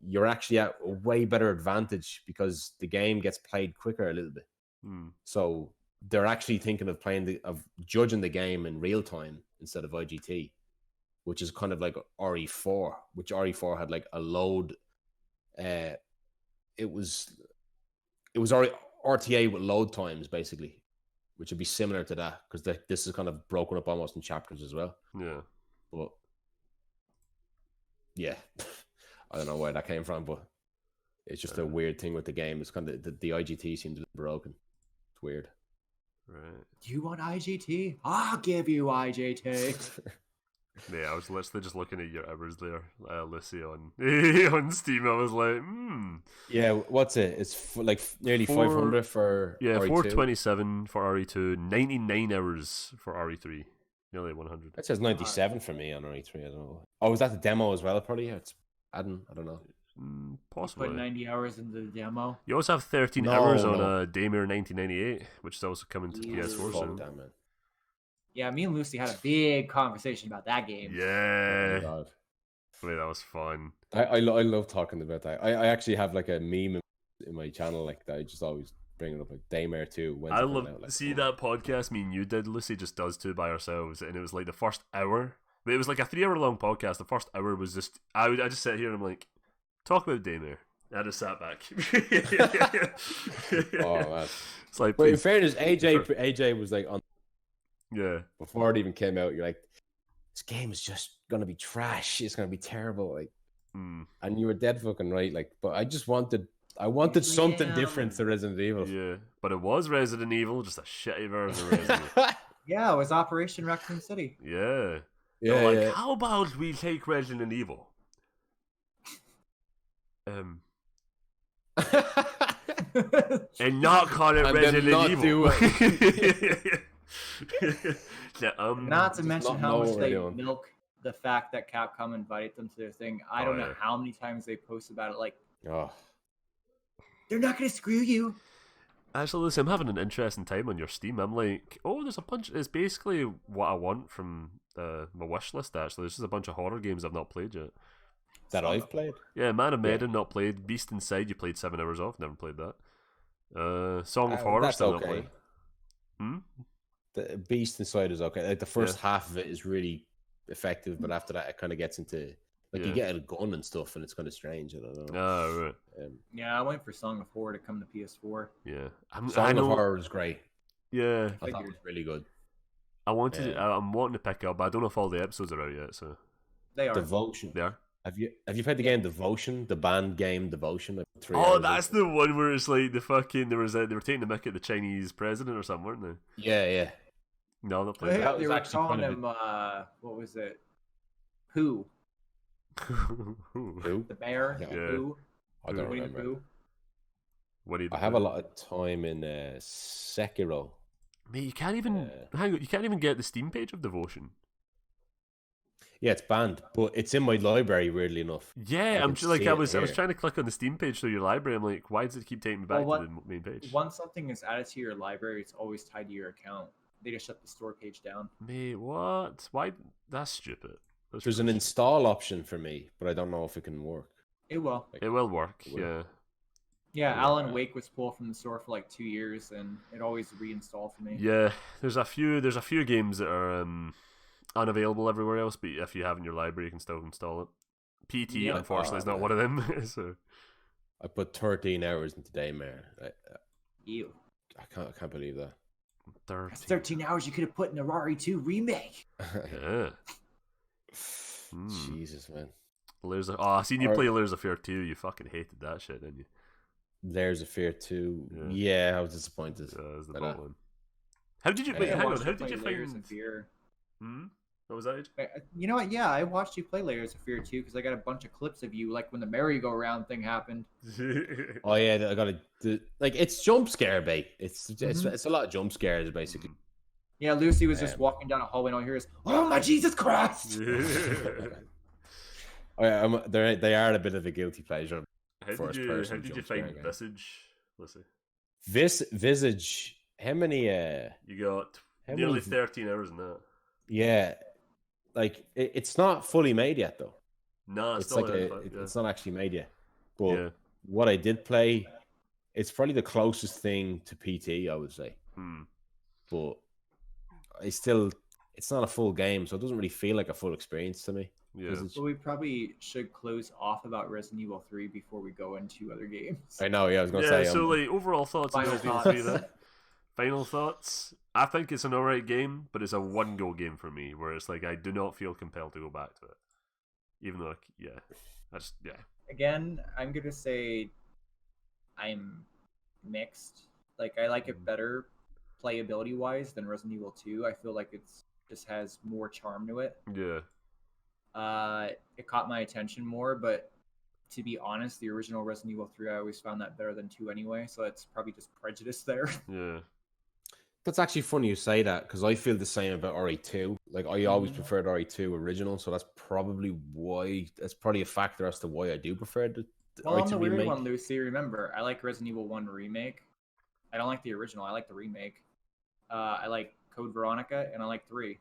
you're actually at a way better advantage because the game gets played quicker a little bit. So they're actually thinking of judging the game in real time instead of IGT, which is kind of like RE4, which RE4 had like a load. It was RTA with load times basically, which would be similar to that because this is kind of broken up almost in chapters as well. Yeah. But yeah, I don't know where that came from, but it's just a weird thing with the game. It's kind of the IGT seems a little broken. It's weird. Right. Do you want IGT? I'll give you IGT. Yeah, I was literally just looking at your hours there, Lucy, on Steam. I was like, Yeah, what's it? It's like nearly 500 for RE2. 427 for RE2, 99 hours for RE3, nearly 100. That says 97 for me on RE3. I don't know. Oh, was that the demo as well? Probably. It's adding. I don't know. Possibly. Put 90 hours into the demo. You also have 13 hours on Daymare 1998, which is also coming to PS4 soon. Damn, man. Yeah, me and Lucy had a big conversation about that game. Yeah. Oh, God. Wait, that was fun. I love talking about that. I actually have like a meme in my channel like that. I just always bring it up like Daymare 2. I love that podcast me and you did. Lucy just does too by ourselves, and it was like the first hour. But it was like a 3 hour long podcast. The first hour was just I just sat here and I'm like, talk about Daymare. I just sat back. Oh man. It's like, but in fairness, AJ was like on. Yeah. Before it even came out, you're like, this game is just gonna be trash. It's gonna be terrible. Like, and you were dead fucking right. Like, but I wanted something different to Resident Evil. Yeah, but it was Resident Evil, just a shitty version of Resident Evil. Yeah, it was Operation Raccoon City. Yeah. Yeah. Like, yeah. how about we take Resident Evil? And not call it Resident Evil. Not to mention how much they milk the fact that Capcom invited them to their thing. I don't know how many times they post about it. Like, they're not going to screw you. Actually, listen, I'm having an interesting time on your Steam. I'm like, there's a bunch. It's basically what I want from my wish list. Actually, there's just a bunch of horror games I've not played yet. That I've played. Yeah, Man of Medan not played. Beast Inside you played 7 hours of. Never played that. Song of Horror still not played. The Beast Inside is okay. Like the first half of it is really effective, but after that it kind of gets into like you get a gun and stuff, and it's kind of strange. I don't know. Oh right. Yeah, I went for Song of Horror to come to PS4. Yeah, Song of Horror is great. Yeah, I thought it was really good. I'm wanting to pick it up, but I don't know if all the episodes are out yet. So they are. Devotion. They are. Have you played the game Devotion, the band game Devotion? Like 3 oh, hours that's the one where it's like the fucking they were taking the mick at the Chinese president or something, weren't they? Yeah. No, not played They were calling him, what was it? Pooh. Who? The bear? Yeah. Pooh? I don't remember. Pooh? What I have a lot of time in Sekiro. Mate, you can't even hang on, you can't even get the Steam page of Devotion. Yeah, it's banned, but it's in my library. Weirdly enough. Yeah, I'm just like I was trying to click on the Steam page through your library. I'm like, why does it keep taking me back to the main page? Once something is added to your library, it's always tied to your account. They just shut the store page down. Mate, what? Why? That's stupid. There's an install option for me, but I don't know if it can work. It will. It will work. Yeah. Yeah, Alan Wake was pulled from the store for like 2 years, and it always reinstalled for me. Yeah, there's a few games that are unavailable everywhere else, but if you have in your library, you can still install it. PT, unfortunately, is not one of them. So I put 13 hours into Daymare. Ew. I can't believe that. 13. That's 13 hours you could have put in a RE2 remake. Yeah. Jesus, man. I seen you play Layers of Fear 2. You fucking hated that shit, didn't you? Layers of Fear 2. Yeah, I was disappointed. Yeah, that was the bottom. How did you hang on? How did you find Layers of Fear? What was that? You know what? Yeah, I watched you play Layers of Fear 2 because I got a bunch of clips of you, like when the merry-go-round thing happened. Oh yeah, I gotta like it's jump scare bait. It's a lot of jump scares basically. Yeah, Lucy was just walking down a hallway and all you hear is, "Oh my Jesus Christ!" Oh yeah, they are a bit of a guilty pleasure. How did you find Visage? Let's see. Visage. How many? You got nearly 13 hours in that. Yeah, like it's not fully made yet though. No, it's like it's not actually made yet. But what I did play, it's probably the closest thing to PT, I would say. But it's not a full game, so it doesn't really feel like a full experience to me. Yeah. Well, we probably should close off about Resident Evil 3 before we go into other games. I know, yeah, I was going to say. So, like, overall thoughts on Resident Evil 3 then? Final thoughts? I think it's an alright game, but it's a one-go game for me, where it's like, I do not feel compelled to go back to it. Even though, Again, I'm going to say I'm mixed. Like, I like it better playability-wise than Resident Evil 2. I feel like it's just has more charm to it. Yeah. It caught my attention more, but to be honest, the original Resident Evil 3, I always found that better than 2 anyway, so it's probably just prejudice there. Yeah. That's actually funny you say that, because I feel the same about RE2. Like, I always preferred RE2 original, so that's probably a factor as to why I do prefer the well, RE2 on the weird remake. one, Lucy, remember, I like Resident Evil 1 Remake. I don't like the original, I like the remake. I like Code Veronica, and I like 3.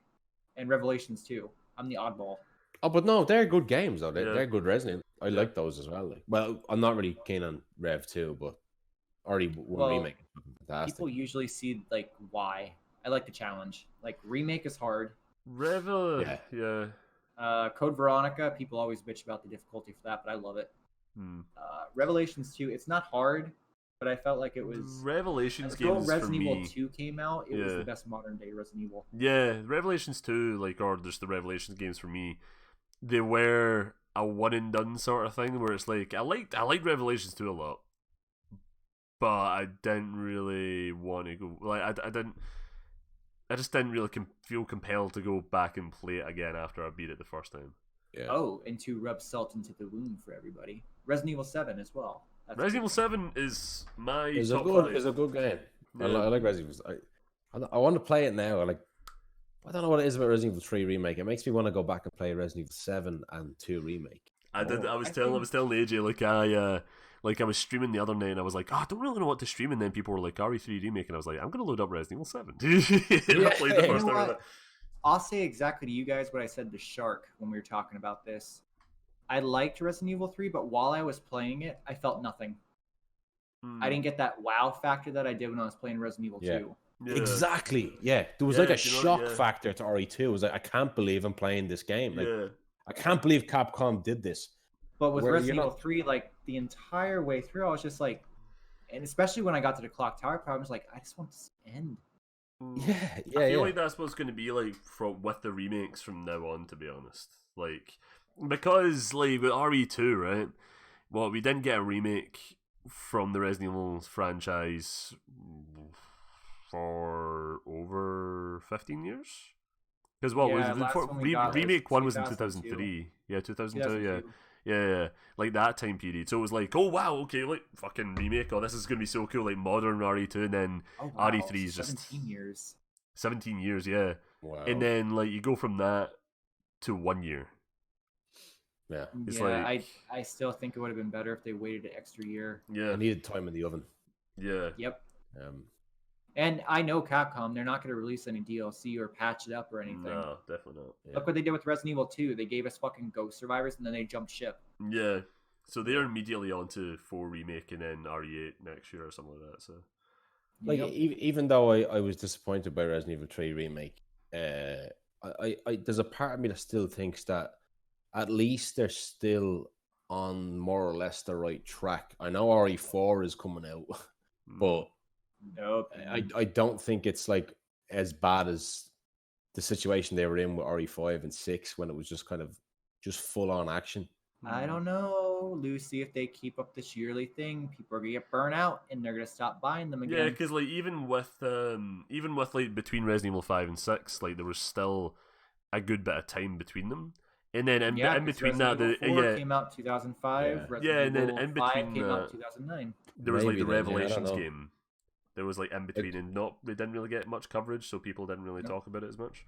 And Revelations 2. I'm the oddball. Oh, but no, they're good games, though. They're good Resident. I like those as well. Like, well, I'm not really keen on Rev 2, but RE1 Remake is fantastic. People usually see, like, why. I like the challenge. Like, Remake is hard. Yeah. Code Veronica, people always bitch about the difficulty for that, but I love it. Revelations 2, it's not hard, but I felt like it was... Revelations games Resident for Evil me. 2 came out, it was the best modern day Resident Evil. Yeah, Revelations 2, like, or just the Revelations games for me, they were a one and done sort of thing where it's like I liked Revelations 2 a lot, but I didn't really want to go. Like I just didn't really feel compelled to go back and play it again after I beat it the first time. Yeah. Oh, and to rub salt into the wound for everybody. Resident Evil 7 as well. Resident Evil 7 is my top 5. It's a good game. Yeah. I like Resident Evil. I want to play it now. I don't know what it is about Resident Evil 3 Remake. It makes me want to go back and play Resident Evil 7 and 2 Remake. I was telling AJ, I was streaming the other night and I was like, I don't really know what to stream, and then people were like, RE3 Remake, and I was like, I'm going to load up Resident Evil 7. I played the first time. I'll say exactly to you guys what I said to Shark when we were talking about this. I liked Resident Evil 3, but while I was playing it, I felt nothing. I didn't get that wow factor that I did when I was playing Resident Evil 2. Yeah. Exactly. Yeah, there was like a shock factor to RE2. It was like, I can't believe I'm playing this game. Like, I can't believe Capcom did this. But with Resident Evil 3, like the entire way through, I was just like, and especially when I got to the clock tower part, I was like, I just want this to end. Yeah. I feel like that's what's going to be like with the remakes from now on, to be honest. Like, because like with RE2, right? Well, we didn't get a remake from the Resident Evil franchise for over 15 years? Because what Yeah, was last the one we got was remake one was in 2002. 2003. Yeah, 2002. Yeah. 2002. Yeah, like that time period. So it was like, oh wow, okay, like fucking remake. Oh, this is gonna be so cool. Like modern RE2, and then Oh, wow. RE3 is just 17 years. 17 years. Yeah, Wow. and then like you go from that to 1 year. Yeah, it's yeah, like I still think it would have been better if they waited an extra year. yeah, I needed time in the oven. Yeah. Yep. Um, And I know Capcom, they're not going to release any DLC or patch it up or anything. No, definitely not. Yeah. Look what they did with Resident Evil 2. They gave us fucking Ghost Survivors and then they jumped ship. Yeah. So they're immediately on to 4 Remake and then RE8 next year or something like that. So, like, even though I was disappointed by Resident Evil 3 Remake, I there's a part of me that still thinks that at least they're still on more or less the right track. I know RE4 is coming out, but nope. I don't think it's like as bad as the situation they were in with RE5 and 6 when it was just kind of just full on action. I don't know, Lucy. If they keep up this yearly thing, people are gonna get burnt out and they're gonna stop buying them again. yeah, because like even with like between Resident Evil 5 and 6, like there was still a good bit of time between them. And then in between Resident that, Evil 4 came out 2005. Yeah, and then Evil in 5 between came out 2009. There was like the Maybe then, Revelations I don't know. game. There was like in between, and they didn't really get much coverage, so people didn't really talk about it as much.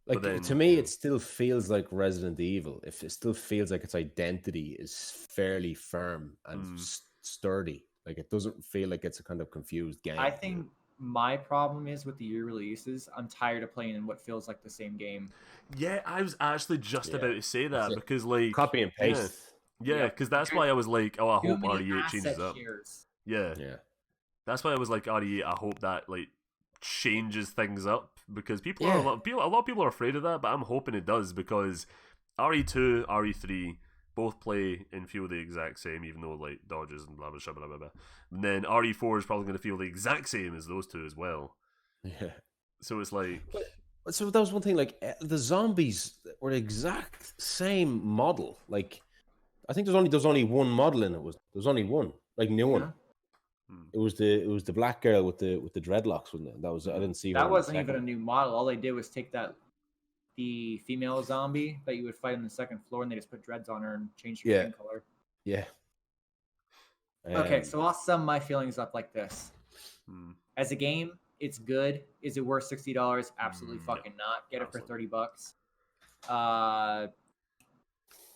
Like, But then, to me, it still feels like Resident Evil. If it still feels like its identity is fairly firm and sturdy. Like, it doesn't feel like it's a kind of confused game. I think my problem is with the year releases, I'm tired of playing in what feels like the same game. Yeah, I was actually just about to say that because like copy and paste. Yeah, because that's why I was like, oh, I Too hope many RE8 changes asset up. shares. Yeah, Yeah. that's why I was like RE8. I hope that like changes things up because people are a lot of people are afraid of that, but I'm hoping it does because RE2, RE3 both play and feel the exact same, even though like dodges and blah blah blah blah blah. And then RE4 is probably going to feel the exact same as those two as well. Yeah. So it's like. So that was one thing. Like the zombies were the exact same model. Like I think there's only one model in it. There's only one, like new one. It was the black girl with the dreadlocks, wasn't it? That was I didn't see her. That wasn't even a new model. All they did was take the female zombie that you would fight on the second floor, and they just put dreads on her and changed her skin color. Yeah. Okay, so I'll sum my feelings up like this. As a game, it's good. Is it worth $60? Absolutely fucking not. Get it for $30.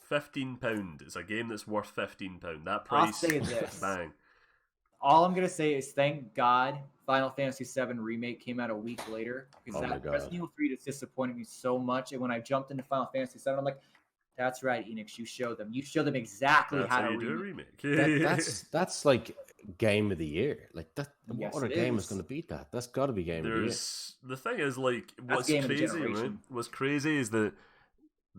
£15. It's a game that's worth £15. That price. I'll say this. Bang. All I'm gonna say is thank God Final Fantasy VII Remake came out a week later because Resident Evil 3 just disappointed me so much. And when I jumped into Final Fantasy VII, I'm like, that's right, Enix. You showed them. You showed them exactly that's how to do a remake. That's like game of the year. Like that. Yes, what other game is going to beat that? That's got to be game of the year. The thing is, like, what's game of the crazy, right? generation. What's crazy is that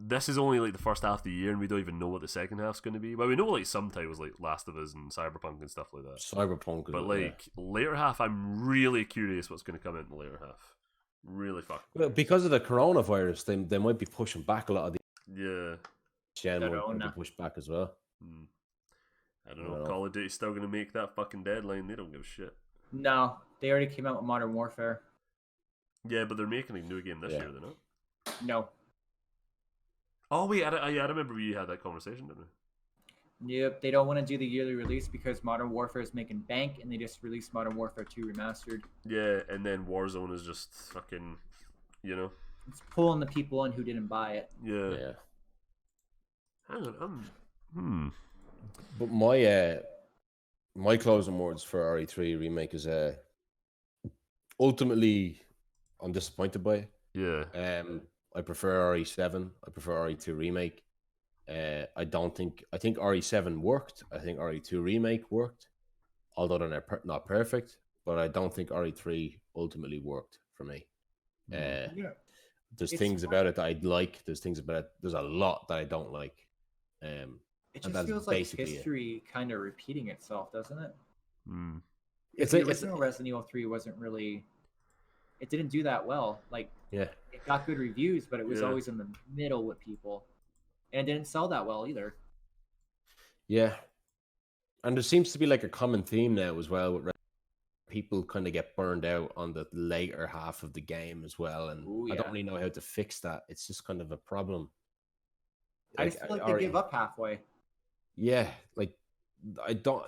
this is only like the first half of the year, and we don't even know what the second half's going to be. Well, we know like some titles like Last of Us and Cyberpunk and stuff like that. Cyberpunk, but like later half, I'm really curious what's going to come out in the later half. Really fucking. Well, because of the coronavirus, they might be pushing back a lot of the. Yeah. Gen might be pushed back as well. I don't know. Call of Duty's still going to make that fucking deadline. They don't give a shit. No, they already came out with Modern Warfare. Yeah, but they're making a new game this year, they're not? No. Oh, wait, I remember we had that conversation, didn't we? Yep, they don't want to do the yearly release because Modern Warfare is making bank, and they just released Modern Warfare 2 Remastered. Yeah, and then Warzone is just fucking, you know. It's pulling the people in who didn't buy it. Yeah. Hang on, But my closing words for RE3 Remake is ultimately I'm disappointed by it. Yeah. I prefer RE7. I prefer RE2 Remake. I think RE7 worked. I think RE2 Remake worked, although they're not perfect. But I don't think RE3 ultimately worked for me. There's things about it that I like. There's things about it. There's a lot that I don't like. It just feels like history kind of repeating itself, doesn't it? The original Resident Evil 3 wasn't really. It didn't do that well. Like, it got good reviews, but it was always in the middle with people, and it didn't sell that well either. Yeah, and there seems to be like a common theme now as well with people kind of get burned out on the later half of the game as well, and I don't really know how to fix that. It's just kind of a problem. I just feel like they give up halfway. Yeah, like I don't.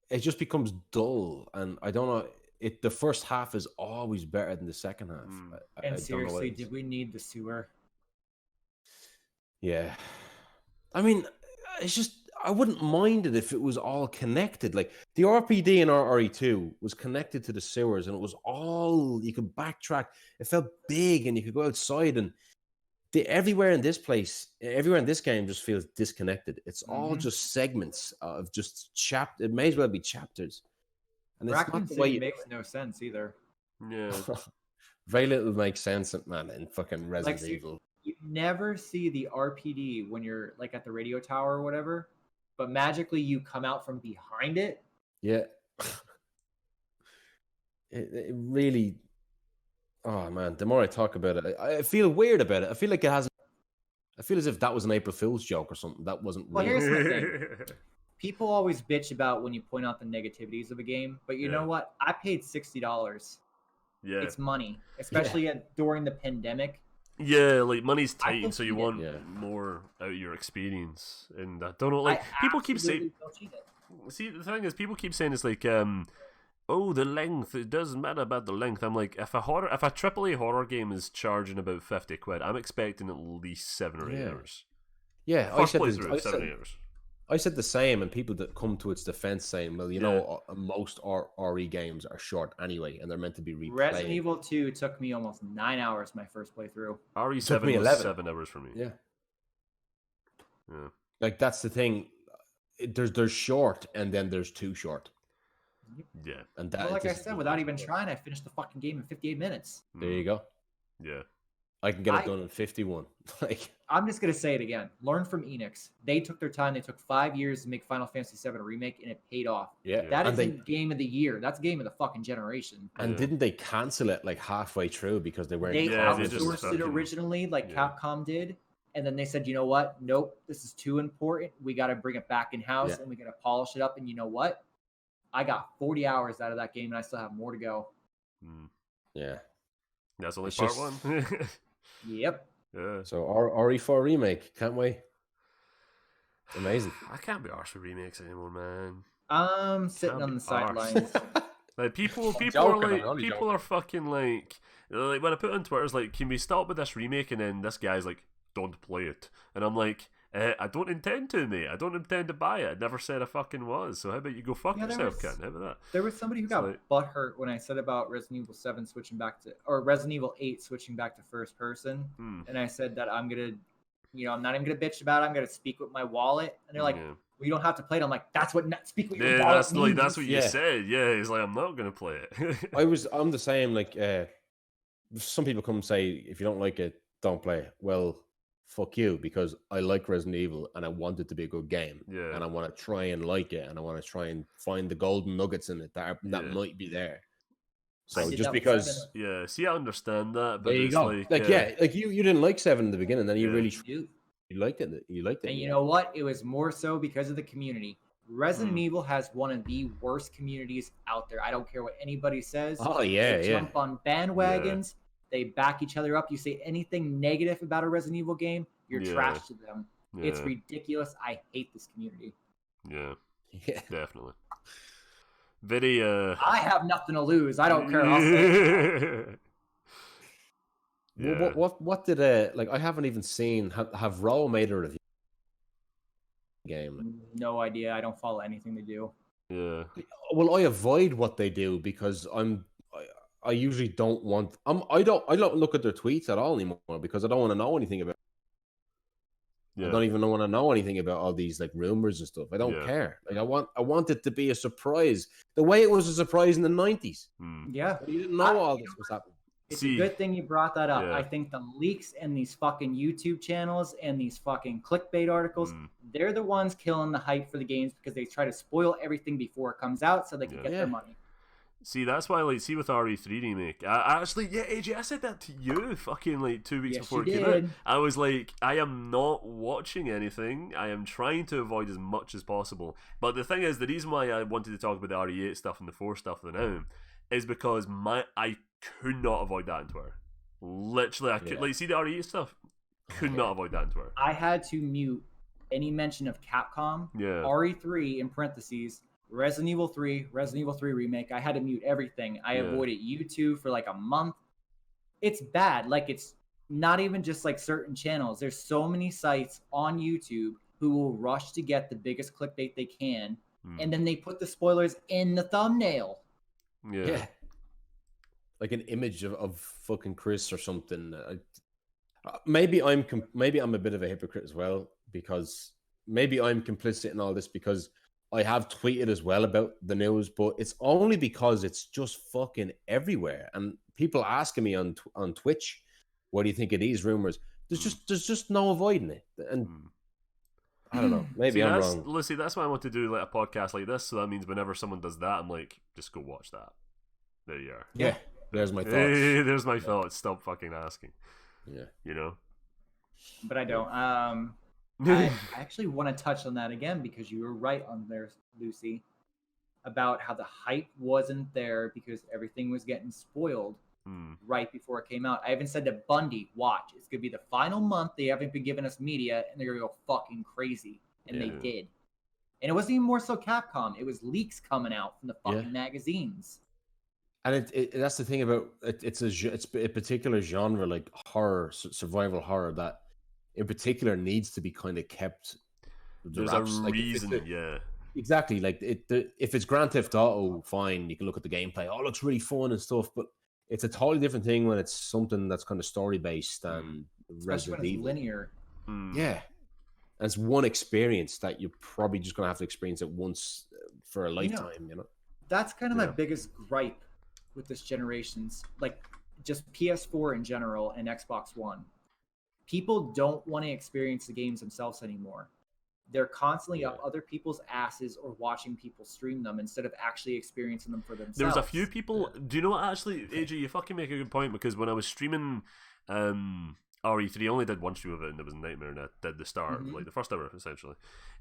It just becomes dull, and I don't know. The first half is always better than the second half. And seriously, did we need the sewer? Yeah, I mean, it's just I wouldn't mind it if it was all connected. Like the RPD in RE2 was connected to the sewers, and it was all you could backtrack. It felt big, and you could go outside, and everywhere in this game just feels disconnected. It's all just segments of just chapters. It may as well be chapters. And Raccoon City makes no sense either. Yeah, very little makes sense, man, in fucking Resident Evil. You never see the RPD when you're like at the radio tower or whatever, but magically you come out from behind it. Yeah. It really. Oh man, the more I talk about it, I feel weird about it. I feel like it hasn't. I feel as if that was an April Fool's joke or something. That wasn't real. Well, here's the thing. People always bitch about when you point out the negativities of a game, but you know what? I paid $60. Yeah, it's money, especially during the pandemic. Yeah, like money's tight, so you want more out of your experience. And I don't know, like people keep saying. See, the thing is, people keep saying it's like, oh, the length. It doesn't matter about the length. I'm like, if a AAA horror game is charging about £50, I'm expecting at least 7 or 8 hours. Yeah, First playthrough, 7 or 8 hours. I said the same, and people that come to its defense saying, well, you know, most RE games are short anyway, and they're meant to be replayed. Resident Evil 2 took me almost 9 hours my first playthrough. RE7 was 7 hours for me. Yeah. Like, that's the thing. There's short, and then there's too short. Yeah. And well, like I said, without even trying, I finished the fucking game in 58 minutes. There you go. Yeah. I can get it done in 51. Like, I'm just gonna say it again. Learn from Enix. They took their time. They took 5 years to make Final Fantasy VII Remake, and it paid off. Yeah, that isn't game of the year. That's game of the fucking generation. And didn't they cancel it like halfway through because they weren't? They outsourced it originally, like Capcom did, and then they said, you know what? Nope, this is too important. We got to bring it back in house, and we got to polish it up. And you know what? I got 40 hours out of that game, and I still have more to go. Yeah, that's only part one. Yep. Yeah. So RE4 Remake, can't wait. Amazing. I can't be arsed with remakes anymore, man. I'm sitting on the sidelines. Like people are fucking like when I put it on Twitter, it's like, can we stop with this remake? And then this guy's like, don't play it, and I'm like, I don't intend to, mate. I don't intend to buy it. I never said I fucking was. So how about you go fuck yourself, Ken? How about that? There was somebody who got butthurt when I said about Resident Evil 7 switching back to, or Resident Evil 8 switching back to first person. And I said that I'm going to, you know, I'm not even going to bitch about it. I'm going to speak with my wallet. And they're like, well, you don't have to play it. I'm like, that's what speak with your wallet means. That's what you said. Yeah, he's like, I'm not going to play it. I'm the same. Like, some people come and say, if you don't like it, don't play it. Well, fuck you, because I like Resident Evil and I want it to be a good game. Yeah. And I want to try and like it, and I want to try and find the golden nuggets in it that might be there. So just because see, I understand that, but there you go. Like you didn't like 7 in the beginning, then you really liked it. You liked it. And you know what? It was more so because of the community. Resident Evil has one of the worst communities out there. I don't care what anybody says. Oh yeah, they jump on bandwagons. They back each other up. You say anything negative about a Resident Evil game, you're trash to them. It's ridiculous. I hate this community. Yeah, definitely. Very. I have nothing to lose. I don't care. I'll say it. What did like? I haven't even seen. Have Raw made a review game? No idea. I don't follow anything they do. Yeah. Well, I avoid what they do because I usually don't want. I don't look at their tweets at all anymore because I don't want to know anything about. I don't even want to know anything about all these like rumors and stuff. I don't care. Like I want it to be a surprise, the way it was a surprise in the 90s. Yeah, you didn't know all this was happening. It's a good thing you brought that up. I think the leaks and these fucking YouTube channels and these fucking clickbait articles, they're the ones killing the hype for the games because they try to spoil everything before it comes out so they can get their money. See, that's why, like, see with RE3 Remake, I actually, yeah, AJ, I said that to you fucking, like, 2 weeks before it came out. I was like, I am not watching anything. I am trying to avoid as much as possible. But the thing is, the reason why I wanted to talk about the RE8 stuff and the 4 stuff now is because I could not avoid that on Twitter. Literally, I could, like, see the RE8 stuff? Could not avoid that on Twitter. I had to mute any mention of Capcom, RE3 in parentheses, Resident Evil 3, Resident Evil 3 Remake. I had to mute everything. I avoided YouTube for like a month. It's bad. Like, it's not even just like certain channels. There's so many sites on YouTube who will rush to get the biggest clickbait they can, and then they put the spoilers in the thumbnail. Yeah. Like an image of fucking Chris or something. Maybe I'm a bit of a hypocrite as well, because maybe I'm complicit in all this because I have tweeted as well about the news, but it's only because it's just fucking everywhere. And people asking me on Twitch, what do you think of these rumors? There's just no avoiding it. And I don't know. Maybe I'm wrong. Lucy, that's why I want to do like a podcast like this. So that means whenever someone does that, I'm like, just go watch that. There you are. Yeah. There's my thoughts. Hey, there's my thoughts. Stop fucking asking. Yeah. You know? But I don't. I actually want to touch on that again because you were right on there, Lucy, about how the hype wasn't there because everything was getting spoiled right before it came out. I even said to Bundy, watch, it's going to be the final month. They haven't been giving us media, and they're going to go fucking crazy. And they did. And it wasn't even more so Capcom. It was leaks coming out from the fucking magazines. And that's the thing about it. It's a particular genre, like horror, survival horror, that in particular needs to be kind of kept. There's a reason, exactly. Like if it's Grand Theft Auto, fine, you can look at the gameplay. Oh, it looks really fun and stuff, but it's a totally different thing when it's something that's kind of story based and Resident Evil. Linear. Yeah, and it's one experience that you're probably just gonna have to experience it once for a lifetime. You know, that's kind of my biggest gripe with this generation's, like, just PS4 in general and Xbox One. People don't want to experience the games themselves anymore. They're constantly up other people's asses or watching people stream them instead of actually experiencing them for themselves. There's a few people. Do you know what? Actually, AJ, you fucking make a good point, because when I was streaming RE3, I only did one stream of it, and it was a nightmare, and I did the start, like the first hour essentially.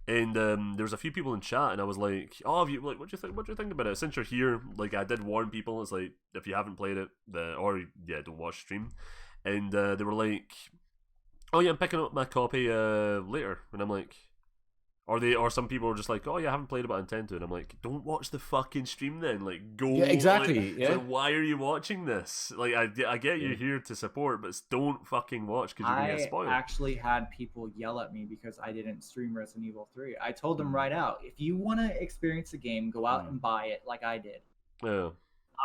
And there was a few people in chat, and I was like, "Oh, have you, like, what do you think about it? Since you're here, like, I did warn people. It's like, if you haven't played it, don't watch stream." And they were like, "Oh yeah, I'm picking up my copy later," and I'm like. Or some people are just like, oh yeah, I haven't played it, but I intend to. And I'm like, don't watch the fucking stream then. Like, go. Yeah, exactly. Like, so why are you watching this? Like, I get you're here to support, but don't fucking watch because you're going to get spoiled. I actually had people yell at me because I didn't stream Resident Evil 3. I told them right out, if you want to experience the game, go out and buy it like I did. Yeah.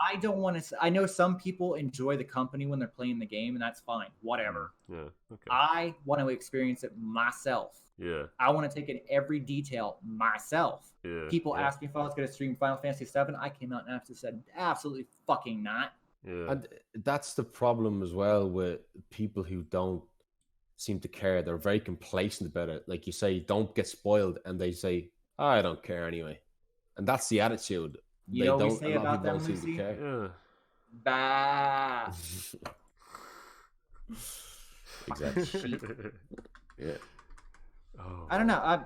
I don't want to. I know some people enjoy the company when they're playing the game, and that's fine. Whatever. Yeah. Okay. I want to experience it myself. Yeah. I want to take in every detail myself. Yeah. People asked me if I was going to stream Final Fantasy VII. I came out and actually said, absolutely fucking not. Yeah. And that's the problem as well with people who don't seem to care. They're very complacent about it. Like you say, don't get spoiled, and they say, oh, I don't care anyway. And that's the attitude. You know what we say about them, Lucy? Yeah. Bah. Exactly. Yeah. Oh. I don't know.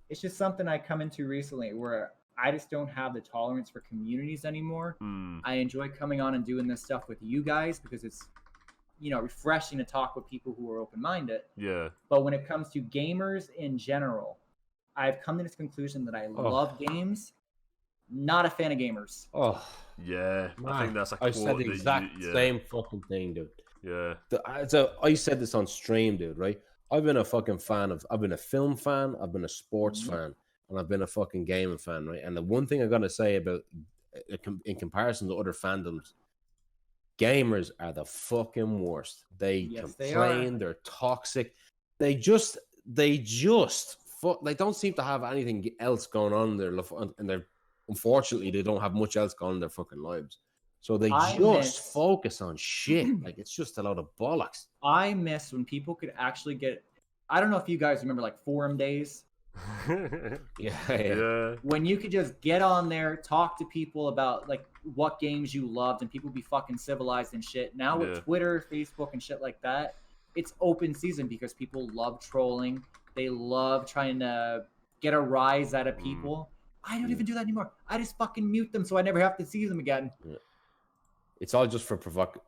It's just something I come into recently where I just don't have the tolerance for communities anymore. I enjoy coming on and doing this stuff with you guys because it's, refreshing to talk with people who are open-minded. Yeah. But when it comes to gamers in general, I've come to this conclusion that I love games, not a fan of gamers. Oh. Yeah. Man, I think that's a I quote said the exact same fucking thing, dude. Yeah. So I said this on stream, dude, right? I've been a fucking I've been a film fan, I've been a sports fan, and I've been a fucking gaming fan, right? And the one thing I gotta say about, in comparison to other fandoms, gamers are the fucking worst. They complain, they're toxic. They don't seem to have anything else going on in their life, and unfortunately, they don't have much else going on in their fucking lives. So they focus on shit. Like, it's just a lot of bollocks. I miss when people could actually get, I don't know if you guys remember, like, forum days. Yeah. When you could just get on there, talk to people about, like, what games you loved, and people be fucking civilized and shit. Now with Twitter, Facebook, and shit like that, it's open season because people love trolling. They love trying to get a rise out of people. I don't even do that anymore. I just fucking mute them so I never have to see them again. Yeah. It's all just for provoking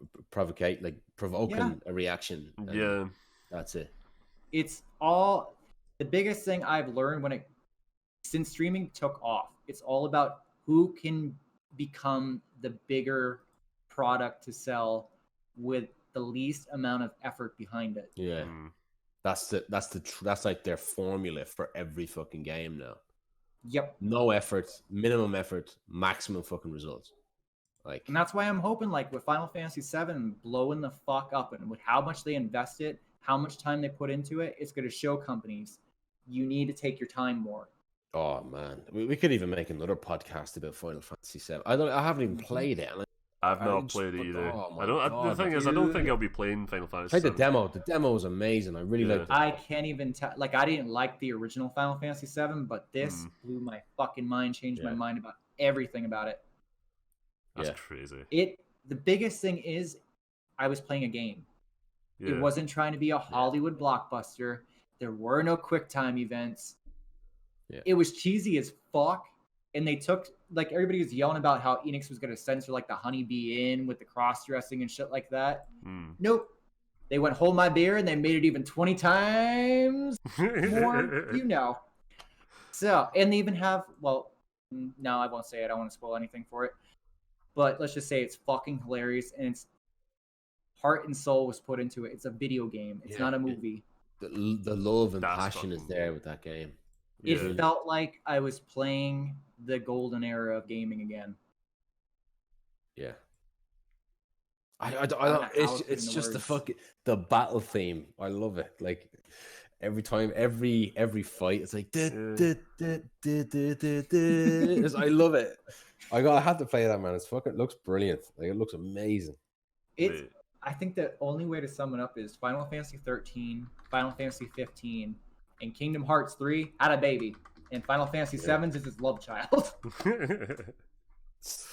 a reaction. Yeah. That's it. It's all the biggest thing I've learned since streaming took off. It's all about who can become the bigger product to sell with the least amount of effort behind it. Yeah. That's like their formula for every fucking game now. Yep. No effort, minimum effort, maximum fucking results. And that's why I'm hoping, like with Final Fantasy VII blowing the fuck up, and with how much they invested, how much time they put into it, it's going to show companies you need to take your time more. Oh man, we could even make another podcast about Final Fantasy VII. I haven't even played it. I've not played it either. The thing is, I don't think I'll be playing Final Fantasy. Play the demo. The demo is amazing. I really like it. I can't even tell. Like, I didn't like the original Final Fantasy VII, but this blew my fucking mind. Changed my mind about everything about it. That's crazy. The biggest thing is, I was playing a game. It wasn't trying to be a Hollywood blockbuster. There were no QuickTime events. Yeah. It was cheesy as fuck. And they took, like, everybody was yelling about how Enix was going to censor, like, the Honeybee Inn with the cross-dressing and shit like that. Nope. They went, hold my beer, and they made it even 20 times more, you know. So, and they even have, well, no, I won't say it. I don't want to spoil anything for it. But let's just say it's fucking hilarious, and it's heart and soul was put into it. It's a video game. It's not a movie. The love and passion is there with that game. It felt like I was playing the golden era of gaming again. Yeah. I don't. It's just the battle theme. I love it. Like every time, every fight, it's like. I love it. I have to play that, man. It looks brilliant. Like it looks amazing. I think the only way to sum it up is Final Fantasy 13, Final Fantasy 15, and Kingdom Hearts 3 had a baby, and Final Fantasy 7 is his love child.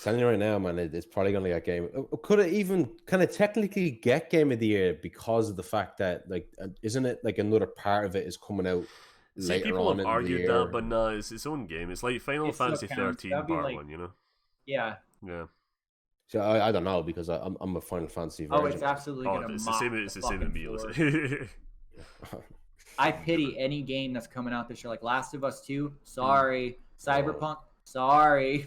Telling you right now, man, it's probably gonna get game. Could it even kind of technically get Game of the Year because of the fact that, like, isn't it like another part of it is coming out later people on have in argued the year? that, but no, it's its own game. It's like Final Fantasy 13 Part 1, you know? Yeah. Yeah. So I don't know because I'm a Final Fantasy version. Oh, it's absolutely gonna. It's the same with me. I pity any game that's coming out this year, like Last of Us 2. Sorry, Cyberpunk. Sorry.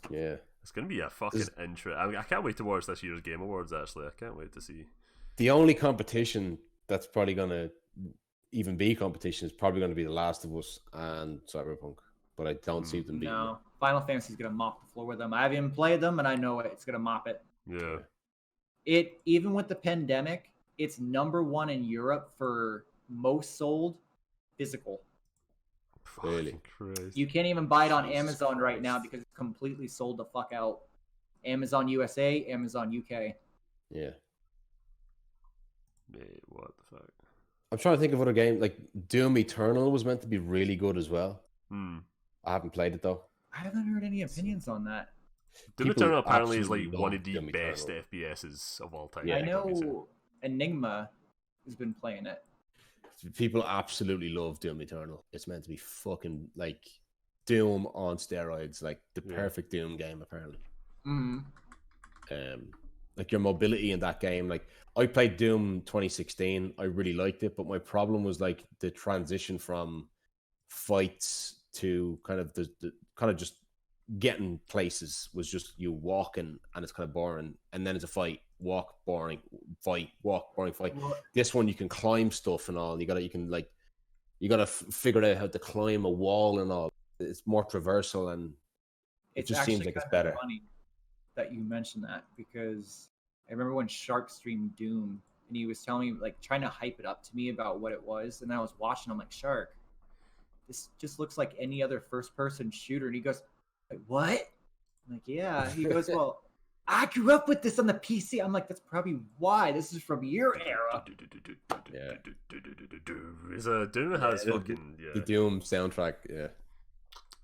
Yeah, it's gonna be a fucking intro. I can't wait to watch this year's Game Awards. Actually, I can't wait to see. The only competition that's probably gonna even be competition is probably gonna be The Last of Us and Cyberpunk, but I don't see them being. No, Final Fantasy's gonna mop the floor with them. I haven't even played them, and I know it's gonna mop it. Yeah. It even with the pandemic, it's #1 in Europe for most sold physical. Really? You can't even buy it on Amazon right now because it's completely sold the fuck out. Amazon USA, Amazon UK. Yeah. Mate, what the fuck? I'm trying to think of other games. Like Doom Eternal was meant to be really good as well. I haven't played it though. I haven't heard any opinions on that. Doom Eternal apparently is like one of the best FPSs of all time. Yeah, I know Enigma has been playing it. People absolutely love Doom Eternal. It's meant to be fucking like Doom on steroids, like the perfect Doom game apparently. Like your mobility in that game, like I played Doom 2016, I really liked it, but my problem was like the transition from fights to kind of the just getting places was just you walking and it's kind of boring, and then it's a fight, walk, boring, fight, walk, boring, fight. This one you can climb stuff and all. You gotta figure out how to climb a wall and all. It's more traversal and it just seems like it's better. Funny that you mentioned that because I remember when Shark streamed Doom and he was telling me, like, trying to hype it up to me about what it was, and I was watching. I'm like, Shark, this just looks like any other first-person shooter, and he goes, like, what? I'm like, yeah. He goes, well, I grew up with this on the PC. I'm like, that's probably why. This is from your era. Yeah. Doom has fucking the Doom soundtrack. Yeah,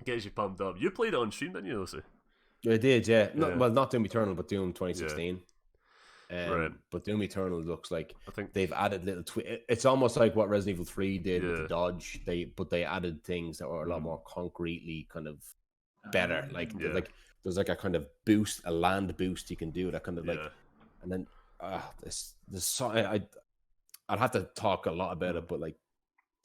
gets you pumped up. You played it on stream, didn't you, Lucy? It did, yeah. Well, not Doom Eternal, but Doom 2016. Right. But Doom Eternal looks like I think they've added little it's almost like what Resident Evil 3 did with the dodge. They added things that were a lot more concretely kind of better. Like there's like a kind of boost, a land boost you can do that kind of like, and then I'd have to talk a lot about it, but like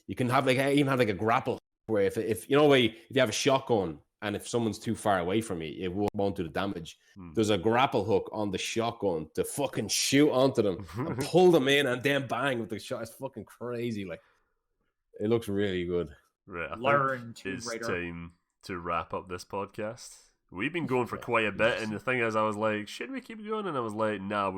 you can have even have like a grapple where if you know, if you have a shotgun and if someone's too far away from you, it won't do the damage. There's a grapple hook on the shotgun to fucking shoot onto them and pull them in and then bang with the shot. It's fucking crazy. Like, it looks really good. Right, I think it's time to wrap up this podcast. We've been going for quite a bit, and the thing is, I was like, should we keep going? And I was like, nah,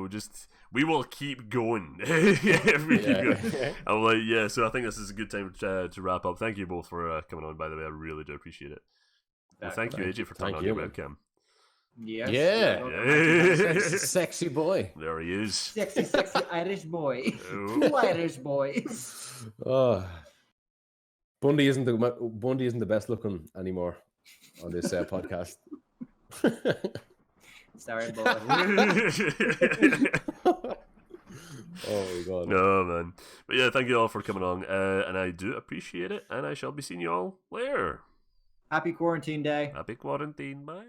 we will keep going. If we keep going. I'm like, yeah, so I think this is a good time to wrap up. Thank you both for coming on, by the way. I really do appreciate it. Well, thank you, AJ, for turning on your webcam. Yes. Yeah. Sexy boy. There he is. Sexy Irish boy. Two Irish boys. Oh. Bundy isn't the best looking anymore on this podcast. Sorry, boy. Oh my god. No, man. But yeah, thank you all for coming on, and I do appreciate it, and I shall be seeing you all later. Happy quarantine day. Happy quarantine. Bye.